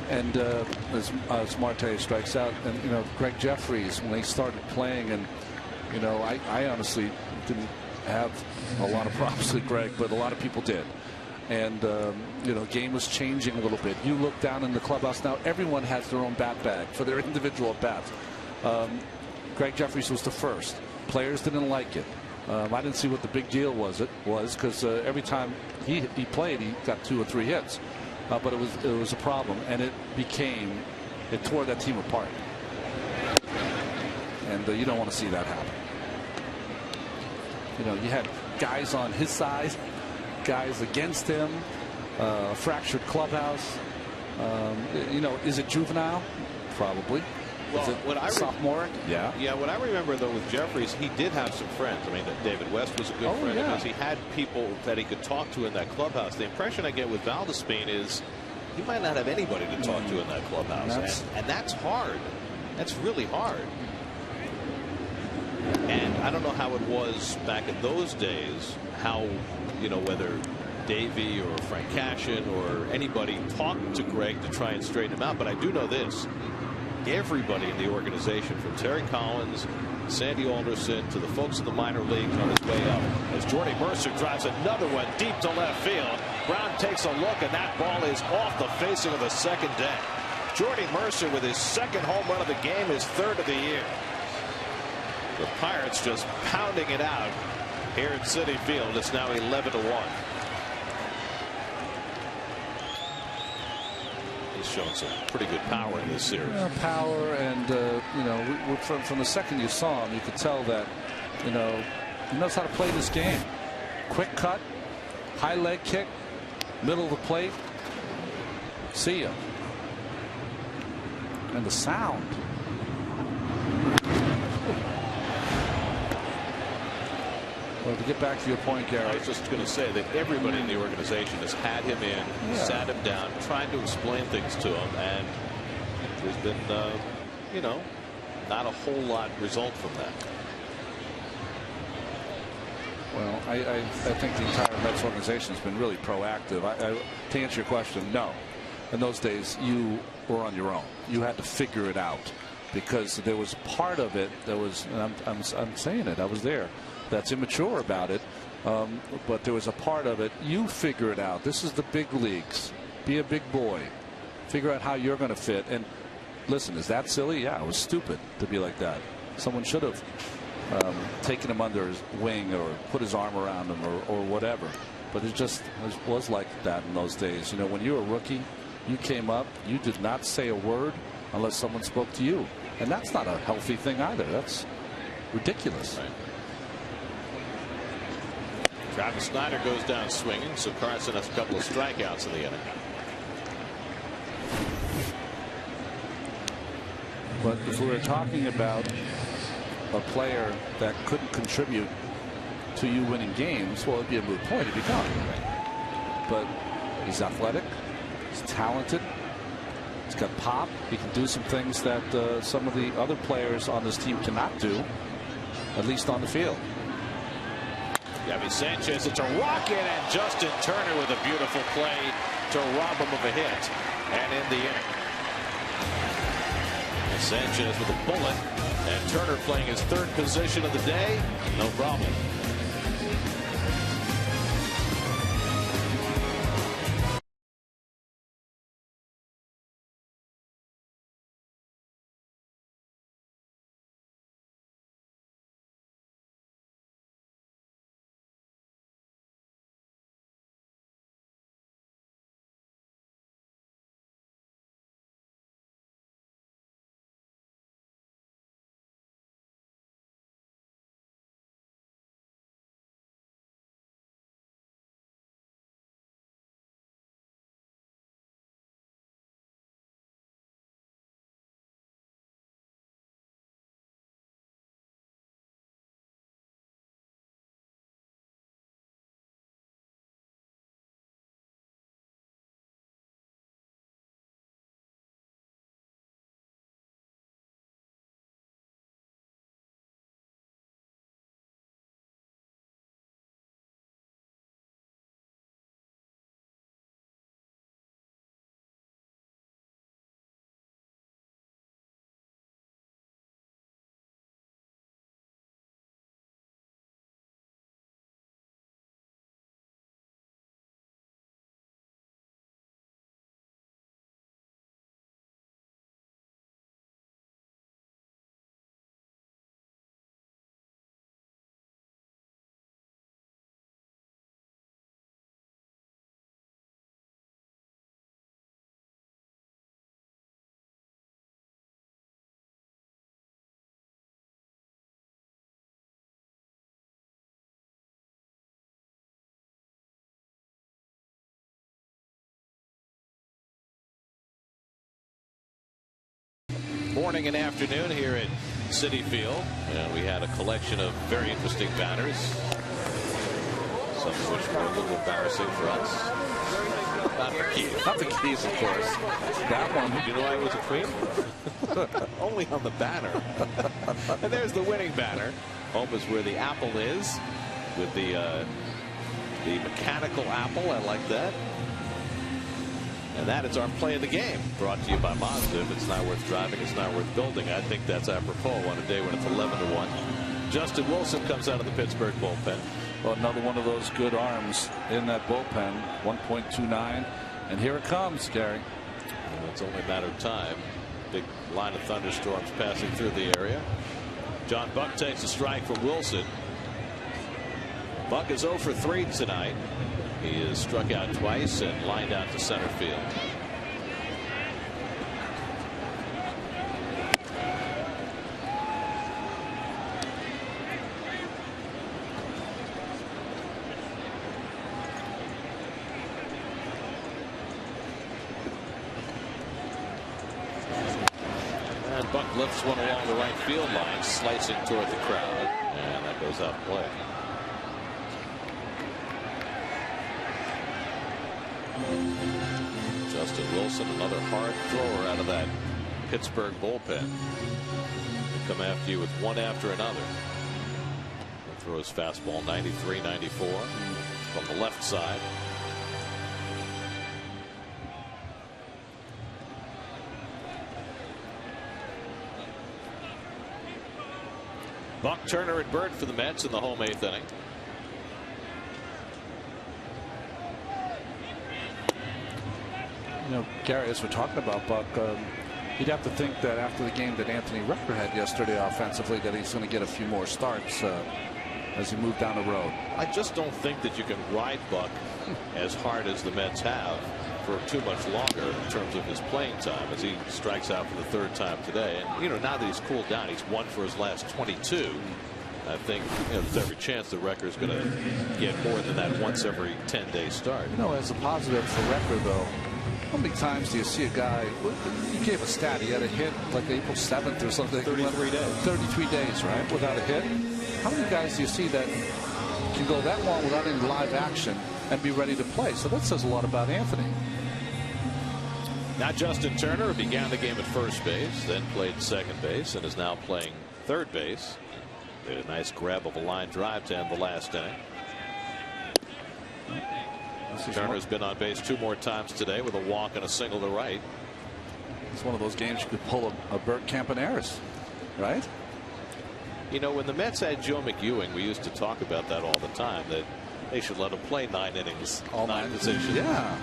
and as Marte strikes out, and you know, Greg Jeffries, when they started playing, and you know, I honestly didn't have a lot of problems with Greg, but a lot of people did. And you know, game was changing a little bit. You look down in the clubhouse now, everyone has their own bat bag for their individual bats. Greg Jeffries was the first. Players didn't like it. I didn't see what the big deal was because every time he played, he got 2 or 3 hits. But it was a problem, and it tore that team apart. And you don't want to see that happen. You know, you had guys on his side, guys against him, fractured clubhouse. You know, is it juvenile? Probably. Well, is it sophomoric? Yeah. Yeah, what I remember, though, with Jeffries, he did have some friends. I mean, David West was a good friend of his. He had people that he could talk to in that clubhouse. The impression I get with Valdespin is he might not have anybody to talk to in that clubhouse. And that's hard. That's really hard. And I don't know how it was back in those days, how, you know, whether Davey or Frank Cashin or anybody talked to Greg to try and straighten him out. But I do know this. Everybody in the organization, from Terry Collins, Sandy Alderson, to the folks in the minor leagues, on his way up, as Jordy Mercer drives another one deep to left field. Brown takes a look, and that ball is off the facing of the second deck. Jordy Mercer with his second home run of the game, his 3rd of the year. The Pirates just pounding it out here at Citi Field. It's now 11-1. He's shown some pretty good power in this series. Yeah, power, and you know, from the second you saw him, you could tell that, you know, he knows how to play this game. Quick cut, high leg kick, middle of the plate. See ya. And the sound. Well, to get back to your point, Gary, I was just going to say that everybody in the organization has had him in, sat him down, tried to explain things to him, and there's been, you know, not a whole lot result from that. Well, I think the entire Mets organization has been really proactive. To answer your question, no. In those days, you were on your own. You had to figure it out, because there was part of it that was, and I'm saying it, I was there, that's immature about it, but there was a part of it. You figure it out. This is the big leagues. Be a big boy. Figure out how you're going to fit. And listen, is that silly? Yeah, it was stupid to be like that. Someone should have taken him under his wing or put his arm around him or whatever. But it just was like that in those days. You know, when you were a rookie, you came up, you did not say a word unless someone spoke to you. And that's not a healthy thing either. That's ridiculous. Right. Travis Snyder goes down swinging, so Carson has a couple of strikeouts in the inning. But if we were talking about a player that couldn't contribute to you winning games, well, it'd be a moot point. It'd be gone. But he's athletic. He's talented. He's got pop. He can do some things that some of the other players on this team cannot do, at least on the field. Gabby Sanchez, it's a rocket, and Justin Turner with a beautiful play to rob him of a hit and in the inning. And Sanchez with a bullet, and Turner playing his 3rd position of the day. No problem. morning and afternoon here at Citi Field. And we had a collection of very interesting batters, some of which were a little embarrassing for us. Not the keys, of course. That one. You know I was a queen? Only on the banner. And there's the winning banner. Home is where the apple is, with the mechanical apple. I like that. And that is our play of the game, brought to you by Mazda. If it's not worth driving, it's not worth building. I think that's apropos on a day when it's 11-1. Justin Wilson comes out of the Pittsburgh bullpen. Well, another one of those good arms in that bullpen. 1.29, and here it comes, Gary. And it's only a matter of time. Big line of thunderstorms passing through the area. John Buck takes a strike from Wilson. Buck is 0 for 3 tonight. He is struck out twice and lined out to center field. And Buck lifts one along the right field line, slicing toward the crowd, and that goes out of play. Justin Wilson, another hard thrower out of that Pittsburgh bullpen. They come after you with one after another. He'll throw his fastball 93, 94 from the left side. Buck, Turner, and Bird for the Mets in the home 8th inning. You know, Gary, as we're talking about Buck, you'd have to think that after the game that Anthony Rucker had yesterday offensively, that he's going to get a few more starts as he moved down the road. I just don't think that you can ride Buck as hard as the Mets have for too much longer in terms of his playing time, as he strikes out for the 3rd time today. And you know, now that he's cooled down, he's won for his last 22. I think there's every chance the Recker's going to get more than that once every 10-day start. You know, as a positive for Recker, though, how many times do you see a guy? You gave a stat. He had a hit like April 7th or something. 33 days. 33 days, right, without a hit. How many guys do you see that can go that long without any live action and be ready to play? So that says a lot about Anthony. Now Justin Turner began the game at first base, then played second base, and is now playing third base. A nice grab of a line drive to end the last inning. Turner's been on base 2 more times today with a walk and a single to right. It's one of those games you could pull a Bert Campaneris, right? You know, when the Mets had Joe McEwing, we used to talk about that all the time, that they should let him play 9 innings, all 9 positions. Yeah.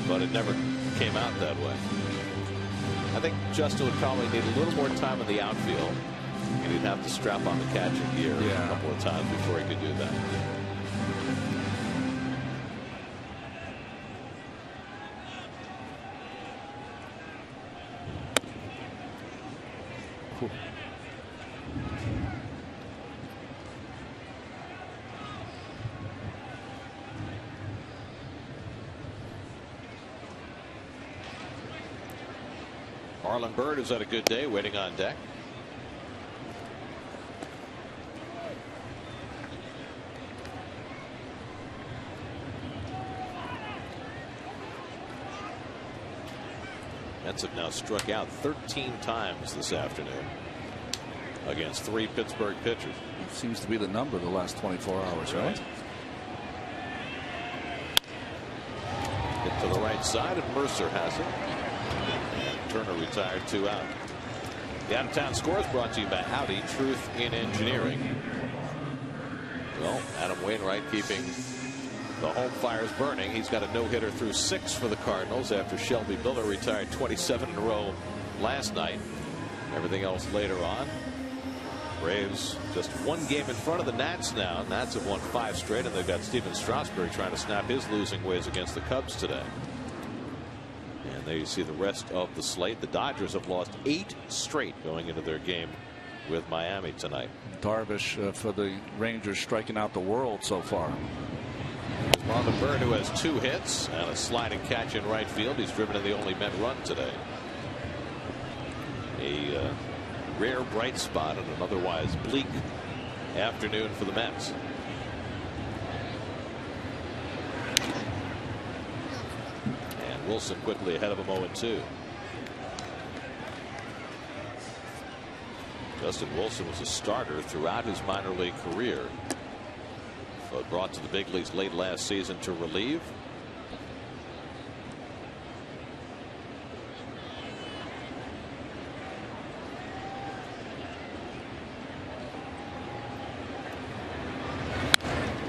But it never came out that way. I think Justin would probably need a little more time in the outfield, and he'd have to strap on the catching gear a couple of times before he could do that. Cool. Marlon Byrd has had a good day waiting on deck. Mets have now struck out 13 times this afternoon against 3 Pittsburgh pitchers. It seems to be the number the last 24 hours, right? Hit to the right side, and Mercer has it. And Turner retired 2 out. The out of town score is brought to you by Howdy Truth in Engineering. Well, Adam Wainwright keeping the home fires burning. He's got a no-hitter through 6 for the Cardinals after Shelby Miller retired 27 in a row last night. Everything else later on. Braves just 1 game in front of the Nats now. Nats have won 5 straight, and they've got Steven Strasburg trying to snap his losing ways against the Cubs today. And there you see the rest of the slate. The Dodgers have lost 8 straight going into their game with Miami tonight. Darvish for the Rangers striking out the world so far. Marlon Byrd, who has 2 hits and a sliding catch in right field. He's driven in the only Met run today. A rare bright spot on an otherwise bleak afternoon for the Mets. And Wilson quickly ahead of him 0-2. Justin Wilson was a starter throughout his minor league career, but brought to the big leagues late last season to relieve.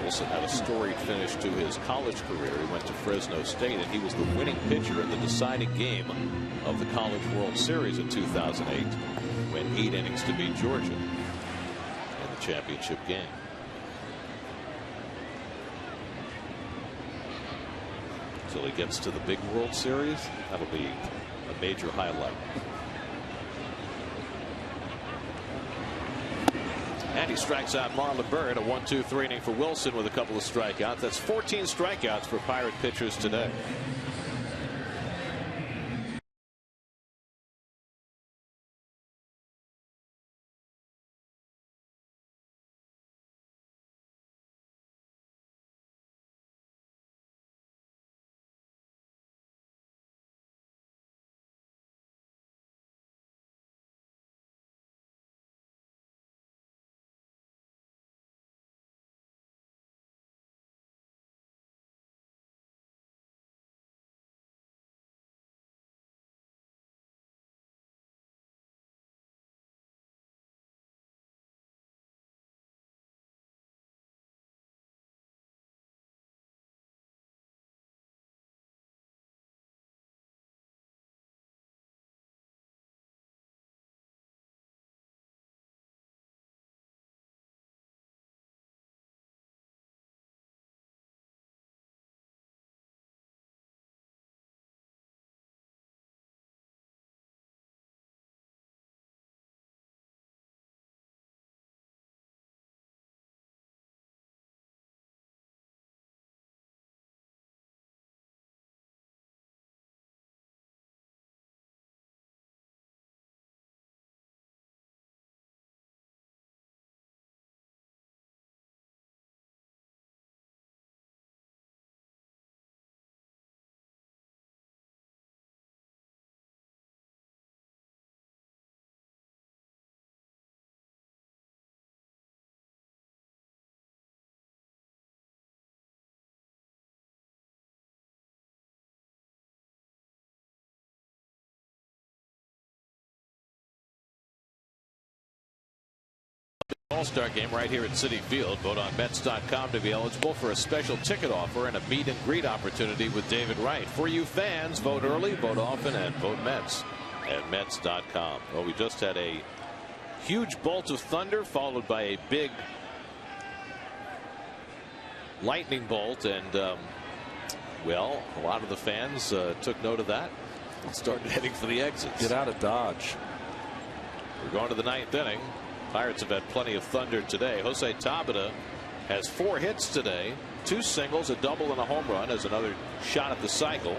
Wilson had a storied finish to his college career. He went to Fresno State, and he was the winning pitcher in the deciding game of the College World Series in 2008. Went 8 innings to beat Georgia in the championship game. Until he gets to the big World Series, that'll be a major highlight. And he strikes out Marlon Byrd. A 1-2-3 inning for Wilson with a couple of strikeouts. That's 14 strikeouts for Pirate pitchers today. All-Star game right here at Citi Field. Vote on Mets.com to be eligible for a special ticket offer and a meet and greet opportunity with David Wright. For you fans, vote early, vote often, and vote Mets at Mets.com. Well, we just had a huge bolt of thunder followed by a big lightning bolt, and well, a lot of the fans took note of that and started heading for the exits. Get out of Dodge. We're going to the 9th inning. Pirates have had plenty of thunder today. Jose Tabata has 4 hits today, 2 singles, a double, and a home run as another shot at the cycle.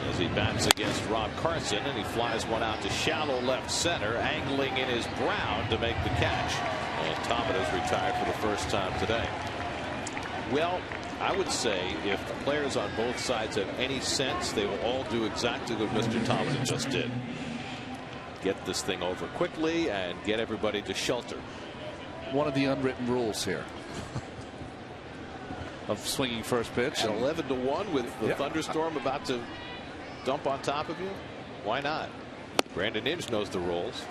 As he bats against Rob Carson, and he flies one out to shallow left center, angling in his Brown to make the catch. And Tabata's retired for the first time today. Well, I would say if the players on both sides have any sense, they will all do exactly what Mr. Tabata just did. Get this thing over quickly and get everybody to shelter. One of the unwritten rules here of swinging first pitch. At 11-1 with the thunderstorm about to dump on top of you. Why not? Brandon Inge knows the rules.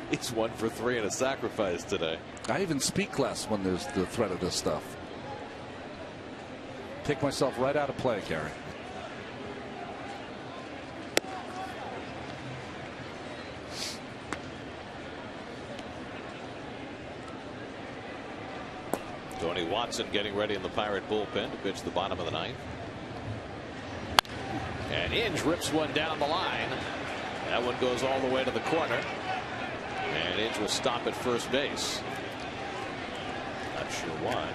He's 1 for 3 in a sacrifice today. I even speak less when there's the threat of this stuff. Take myself right out of play, Gary. Tony Watson getting ready in the Pirate bullpen to pitch the bottom of the 9th. And Inge rips one down the line. That one goes all the way to the corner. And Inge will stop at first base. Not sure why.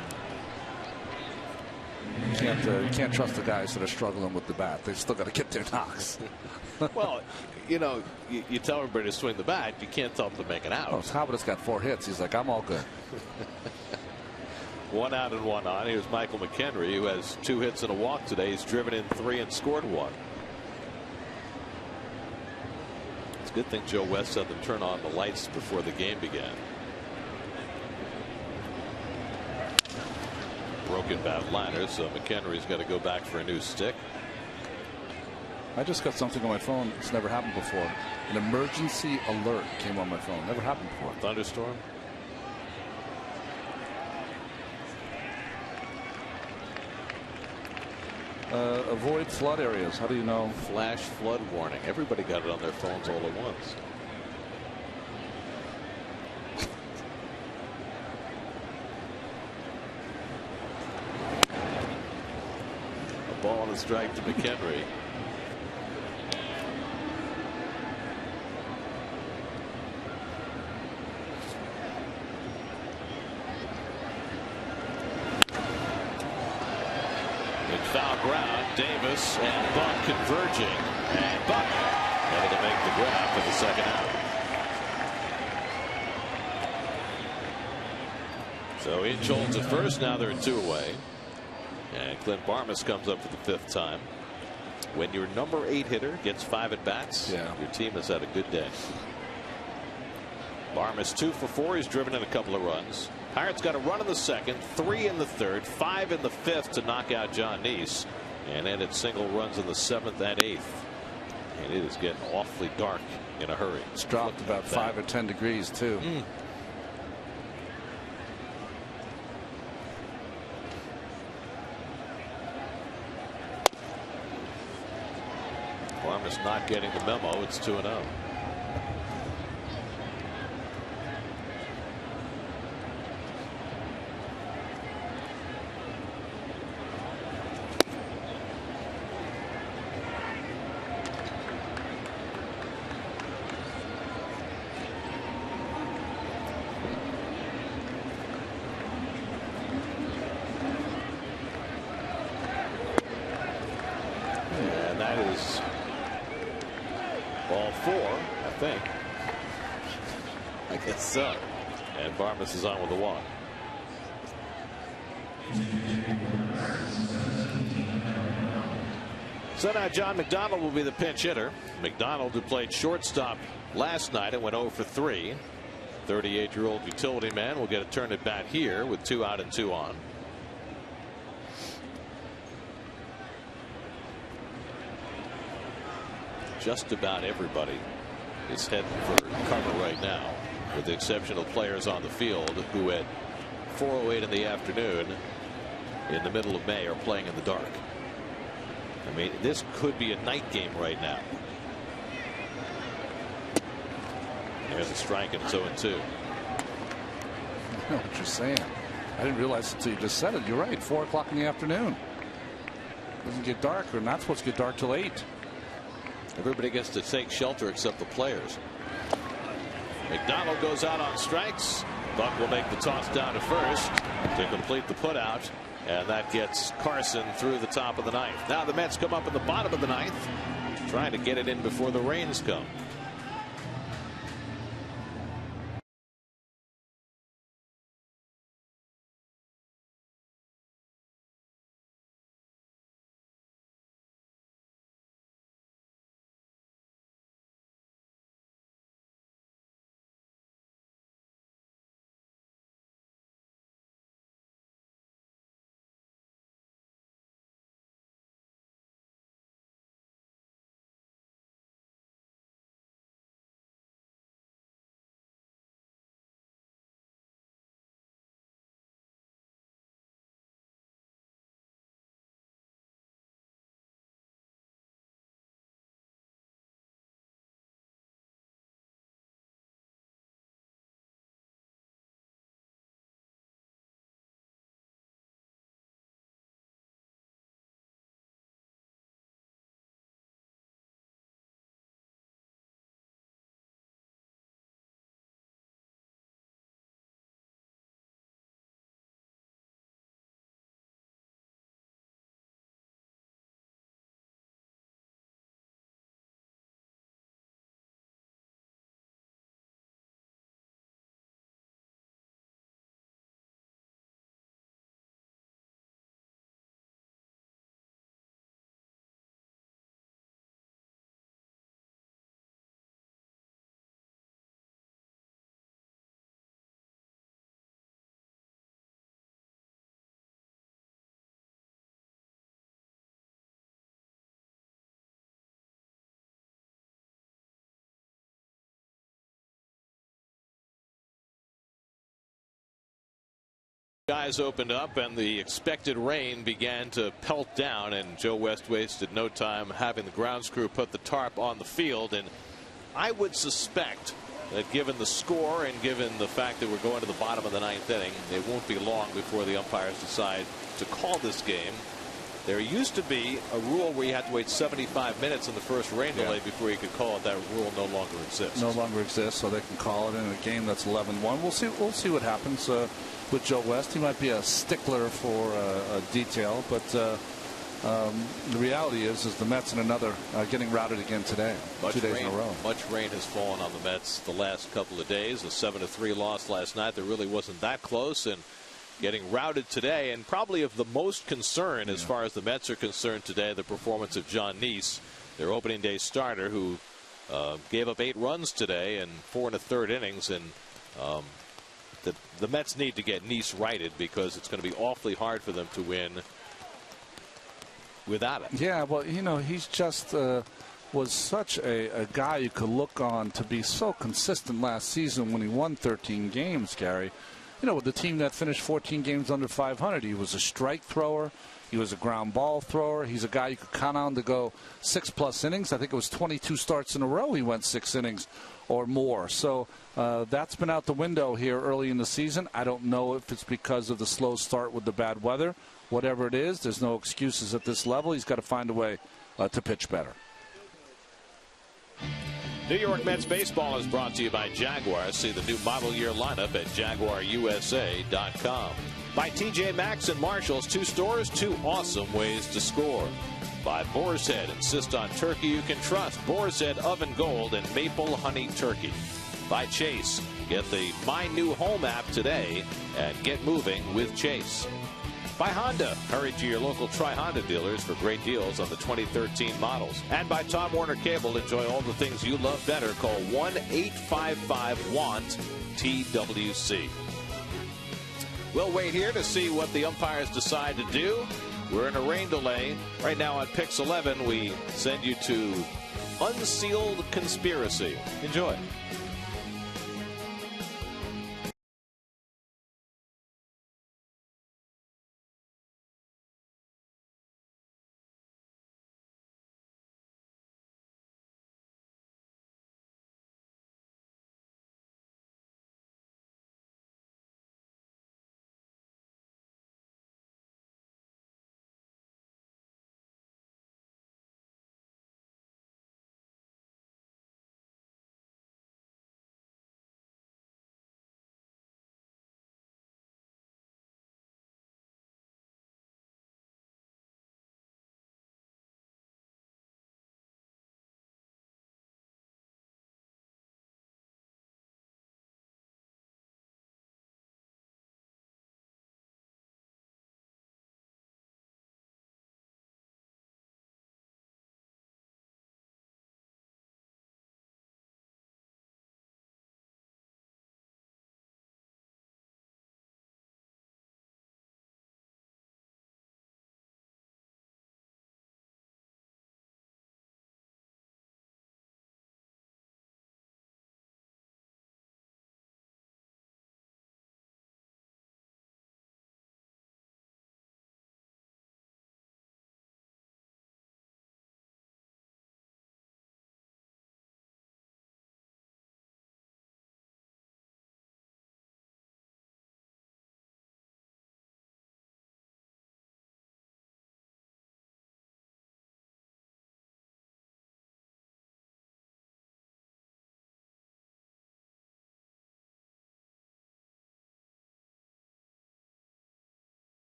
You can't trust the guys that are struggling with the bat. They've still got to get their knocks. Well, you know, you tell everybody to swing the bat. You can't tell them to make it out. Oh, Taba's got 4 hits. He's like, I'm all good. 1 out and 1 on. Here's Michael McHenry, who has 2 hits and a walk today. He's driven in 3 and scored 1. It's a good thing Joe West had them turn on the lights before the game began. Broken bat liner, so McHenry's got to go back for a new stick. I just got something on my phone. It's never happened before. An emergency alert came on my phone. Never happened before. Thunderstorm. Avoid flood areas. How do you know? Flash flood warning. Everybody got it on their phones all at once. A ball and a strike to McHenry. Foul ground. Davis and Buck converging, and Buck able to make the grab for the second out. So in Jones at first. Now they're 2 away, and Clint Barmas comes up for the 5th time. When your number 8 hitter gets 5 at bats, your team has had a good day. Barmas 2 for 4. He's driven in a couple of runs. Pirates got a run in the 2nd, 3 in the 3rd, 5 in the 5th to knock out John Neese, and ended single runs in the 7th and 8th. And it is getting awfully dark in a hurry. It's dropped about 5 or 10 degrees too. Barmas not getting the memo. It's 2-0. Ball 4, I think. I guess so. And Barmas is on with a walk. So now John McDonald will be the pinch hitter. McDonald, who played shortstop last night and went 0 for 3. 38-year-old utility man will get a turn at bat here with 2 out and 2 on. Just about everybody is heading for cover right now, with the exception of players on the field who at 4:08 in the afternoon in the middle of May are playing in the dark. I mean, this could be a night game right now. There's a strike, and it's 0-2. I know what you're saying. I didn't realize until you just said it. You're right. 4 o'clock in the afternoon. Doesn't get dark, or not supposed to get dark till 8. Everybody gets to take shelter except the players. McDonald goes out on strikes. Buck will make the toss down to first to complete the putout, and that gets Carson through the top of the 9th. Now the Mets come up in the bottom of the 9th, trying to get it in before the rains come. Skies opened up and the expected rain began to pelt down, and Joe West wasted no time having the grounds crew put the tarp on the field. And I would suspect that given the score and given the fact that we're going to the bottom of the ninth inning, it won't be long before the umpires decide to call this game. There used to be a rule where you had to wait 75 minutes in the first rain delay before you could call it. That rule no longer exists. No longer exists, so they can call it in a game that's 11-1. We'll see what happens with Joe West. He might be a stickler for a detail, but the reality is the Mets in another getting routed again today. 2 days in a row. Much rain has fallen on the Mets the last couple of days. A 7-3 loss last night that really wasn't that close, and getting routed today. And probably of the most concern as far as the Mets are concerned today, the performance of John Neese, their opening day starter, who gave up 8 runs today in 4 1/3 innings. And the Mets need to get Neese righted, because it's going to be awfully hard for them to win without it. Yeah, well, he's just was such a guy you could look on to be so consistent last season when he won 13 games, Gary. With the team that finished 14 games under 500, he was a strike thrower. He was a ground ball thrower. He's a guy you could count on to go 6+ innings. I think it was 22 starts in a row he went 6 innings or more. So that's been out the window here early in the season. I don't know if it's because of the slow start with the bad weather. Whatever it is, there's no excuses at this level. He's got to find a way to pitch better. New York Mets baseball is brought to you by Jaguar. See the new model year lineup at JaguarUSA.com. By TJ Maxx and Marshalls, 2 stores, 2 awesome ways to score. By Boar's Head, insist on turkey you can trust. Boar's Head Oven Gold and Maple Honey Turkey. By Chase, get the My New Home app today and get moving with Chase. By Honda, hurry to your local Tri-Honda dealers for great deals on the 2013 models. And by Time Warner Cable, enjoy all the things you love better. Call 1-855-WANT-TWC. We'll wait here to see what the umpires decide to do. We're in a rain delay. Right now on Pix 11, we send you to Unsealed Conspiracy. Enjoy.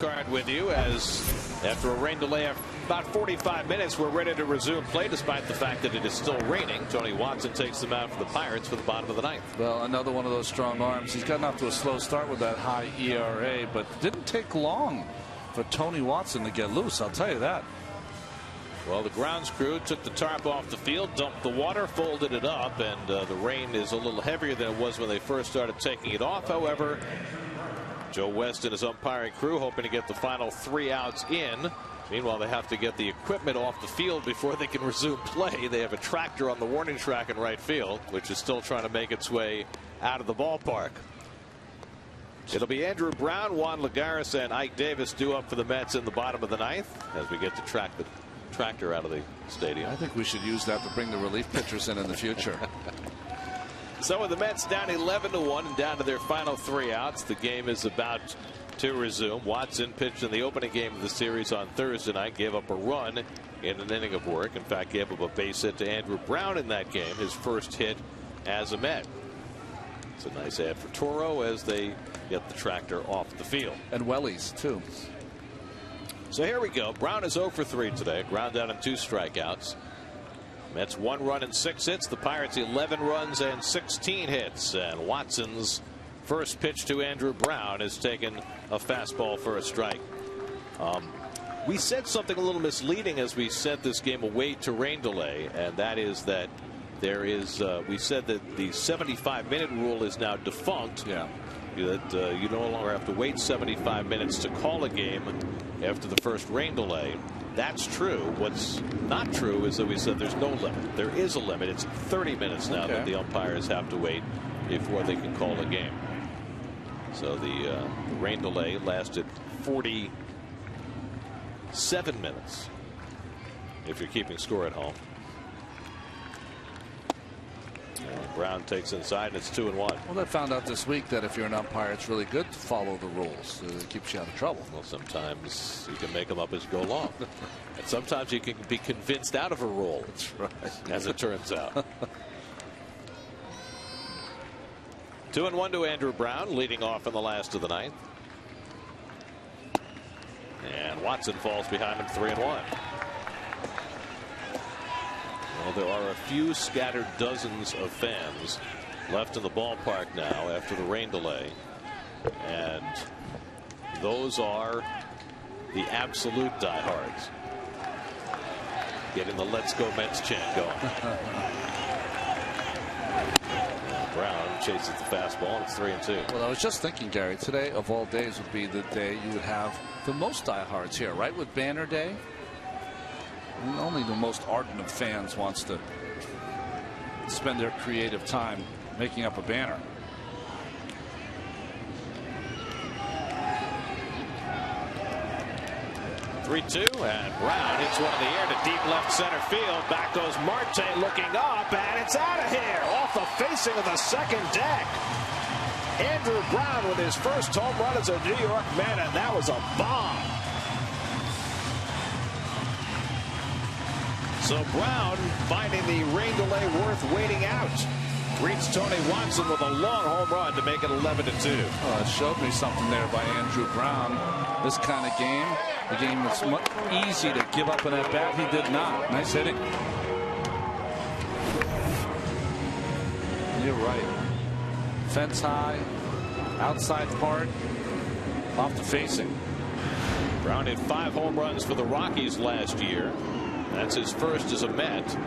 card with you, as after a rain delay of about 45 minutes, we're ready to resume play despite the fact that it is still raining. Tony Watson takes them out for the Pirates for the bottom of the ninth. Well, another one of those strong arms. He's gotten off to a slow start with that high ERA, but didn't take long for Tony Watson to get loose, I'll tell you that. Well, the grounds crew took the tarp off the field, dumped the water, folded it up, and the rain is a little heavier than it was when they first started taking it off. However, Joe West and his umpiring crew hoping to get the final 3 outs in. Meanwhile, they have to get the equipment off the field before they can resume play. They have a tractor on the warning track in right field, which is still trying to make its way out of the ballpark. It'll be Andrew Brown, Juan Lagares, and Ike Davis due up for the Mets in the bottom of the ninth as we get to track the tractor out of the stadium. I think we should use that to bring the relief pitchers in the future. So with the Mets down 11-1 and down to their final 3 outs, the game is about to resume. Watson pitched in the opening game of the series on Thursday night, gave up a run in an inning of work. In fact, gave up a base hit to Andrew Brown in that game, his first hit as a Met. It's a nice ad for Toro as they get the tractor off the field. And Wellies, too. So here we go. Brown is 0 for 3 today. Ground out and 2 strikeouts. Mets 1 run and 6 hits. The Pirates 11 runs and 16 hits. And Watson's first pitch to Andrew Brown is taken a fastball for a strike. We said something a little misleading as we sent this game away to rain delay, and that is that there is we said that the 75-minute rule is now defunct. Yeah. That you no longer have to wait 75 minutes to call a game after the first rain delay. That's true. What's not true is that we said there's no limit. There is a limit. It's 30 minutes now that the umpires have to wait before they can call a game. So the rain delay lasted 47 minutes if you're keeping score at home. Brown takes inside, and it's 2-1. Well, they found out this week that if you're an umpire, it's really good to follow the rules. It keeps you out of trouble. Well, sometimes you can make them up as you go along. And sometimes you can be convinced out of a rule. That's right. As it turns out. 2-1 to Andrew Brown, leading off in the last of the ninth. And Watson falls behind him, 3-1. Well, there are a few scattered dozens of fans left in the ballpark now after the rain delay, and those are the absolute diehards getting the "Let's Go Mets" chant going. Brown chases the fastball, and it's 3-2. Well, I was just thinking, Gary, today of all days would be the day you would have the most diehards here, right? With Banner Day. Only the most ardent of fans wants to spend their creative time making up a banner. (3-2) and Brown hits one in the air to deep left center field. Back goes Marte looking up, and it's out of here off the facing of the second deck. Andrew Brown with his first home run as a New York Met, and that was a bomb. So Brown finding the rain delay worth waiting out. Greets Tony Watson with a long home run to make it 11-2. Oh, it showed me something there by Andrew Brown. This kind of game, the game that's much easy to give up an at-bat. He did not. Nice hitting. You're right. Fence high, outside part, off the facing. Brown hit 5 home runs for the Rockies last year. That's his first as a Met.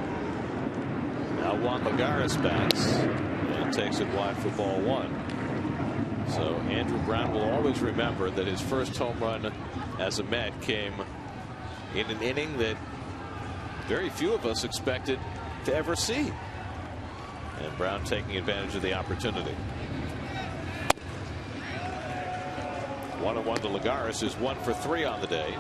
Now Juan Lagares bats and takes it wide for ball 1. So Andrew Brown will always remember that his first home run as a Met came in an inning that very few of us expected to ever see. And Brown taking advantage of the opportunity. 1-1 to Lagares, is 1 for 3 on the day.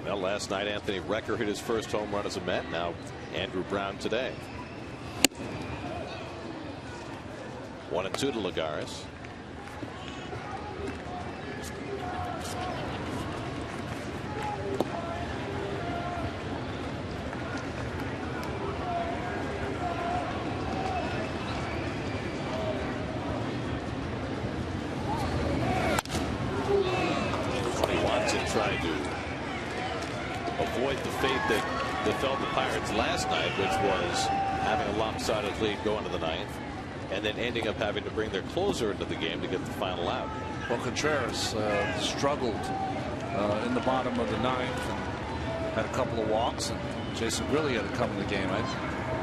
Well, last night Anthony Recker hit his first home run as a Met. Now Andrew Brown today. 1-2 to Lagares. Pirates last night, which was having a lopsided lead going to the ninth, and then ending up having to bring their closer into the game to get the final out. Well, Contreras struggled in the bottom of the ninth and had a couple of walks, and Jason Grilli had to come in the game. I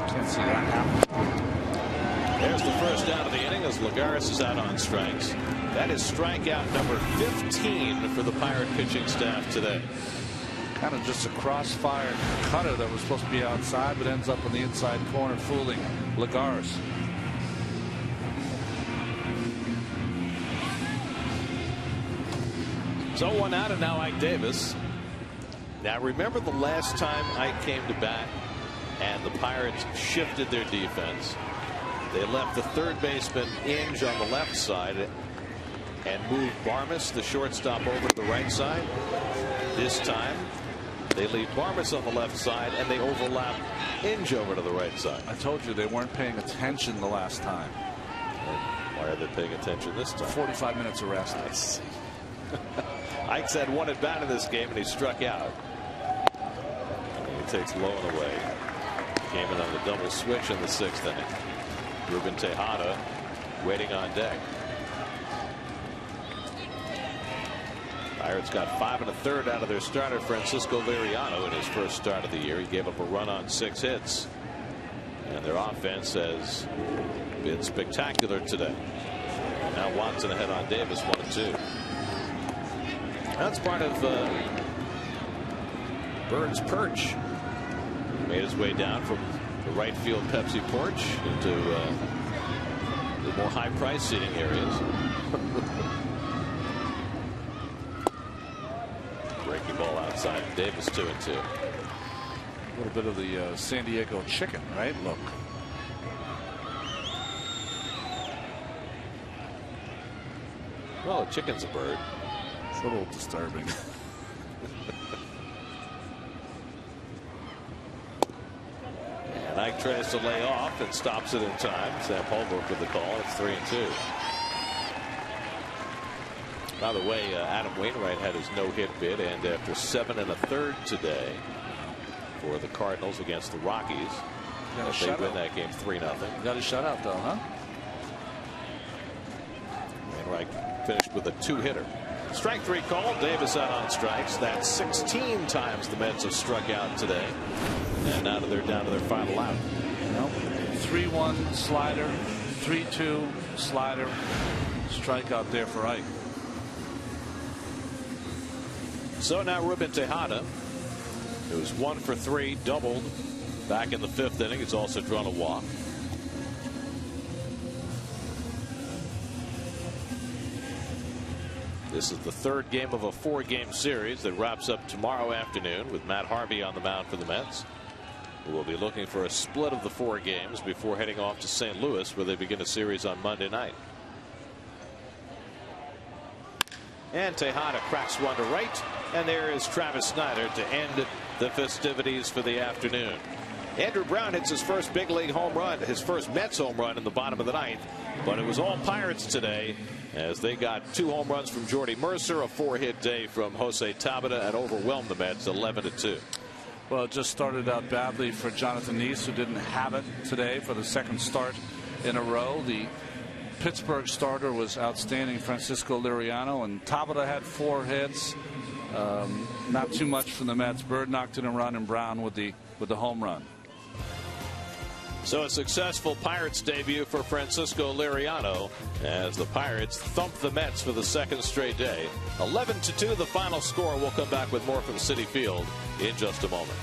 can't see that happen. There's the first out of the inning as Lagares is out on strikes. That is strikeout number 15 for the Pirate pitching staff today. Kind of just a crossfire cutter that was supposed to be outside, but ends up in the inside corner, fooling Lagares. So 1 out, and now Ike Davis. Now remember the last time Ike came to bat and the Pirates shifted their defense. They left the third baseman Inge on the left side and moved Barmes, the shortstop, over to the right side. This time they leave Barmes on the left side and they overlap Inge over to the right side. I told you they weren't paying attention the last time. And why are they paying attention this time? 45 minutes of rest. I see. Ike's had one at bat in this game and he struck out. And he takes Lowen away. Came in on the double switch in the 6th inning. Ruben Tejada waiting on deck. Pirates got 5 1/3 out of their starter Francisco Liriano in his first start of the year. He gave up a run on 6 hits. And their offense has been spectacular today. Now Watson ahead on Davis, 1-2. That's part of Bird's perch. Made his way down from the right field Pepsi porch into the more high price seating areas. Breaking ball outside. Davis 2-2. A little bit of the San Diego chicken, right? Look. Well, a chicken's a bird. It's a little disturbing. And Ike tries to lay off and stops it in time. Sam Holbrook with the call. It's 3-2. By the way, Adam Wainwright had his no-hit bid, and after 7 1/3 today for the Cardinals against the Rockies, they win that game 3-0. Got a shutout though, huh? Wainwright finished with a 2-hitter. Strike 3 call. Davis out on strikes. That's 16 times the Mets have struck out today. And now they're down to their final out. 3-1 slider, 3-2 slider. Strikeout there for Ike. So now Ruben Tejada, who's 1 for 3, doubled back in the 5th inning. He's also drawn a walk. This is the 3rd game of a 4-game series that wraps up tomorrow afternoon with Matt Harvey on the mound for the Mets. We'll be looking for a split of the 4 games before heading off to St. Louis, where they begin a series on Monday night. And Tejada cracks one to right, and there is Travis Snyder to end the festivities for the afternoon. Andrew Brown hits his first big league home run, his first Mets home run in the bottom of the 9th, but it was all Pirates today as they got 2 home runs from Jordy Mercer, a 4-hit day from Jose Tabata, and overwhelmed the Mets 11-2. Well, it just started out badly for Jonathan Neese, who didn't have it today for the 2nd start in a row. The Pittsburgh starter was outstanding, Francisco Liriano, and Tabata had 4 hits. Not too much from the Mets. Bird knocked in a run, and Brown with the home run. So a successful Pirates debut for Francisco Liriano as the Pirates thump the Mets for the 2nd straight day. 11-2 the final score. We'll come back with more from Citi Field in just a moment.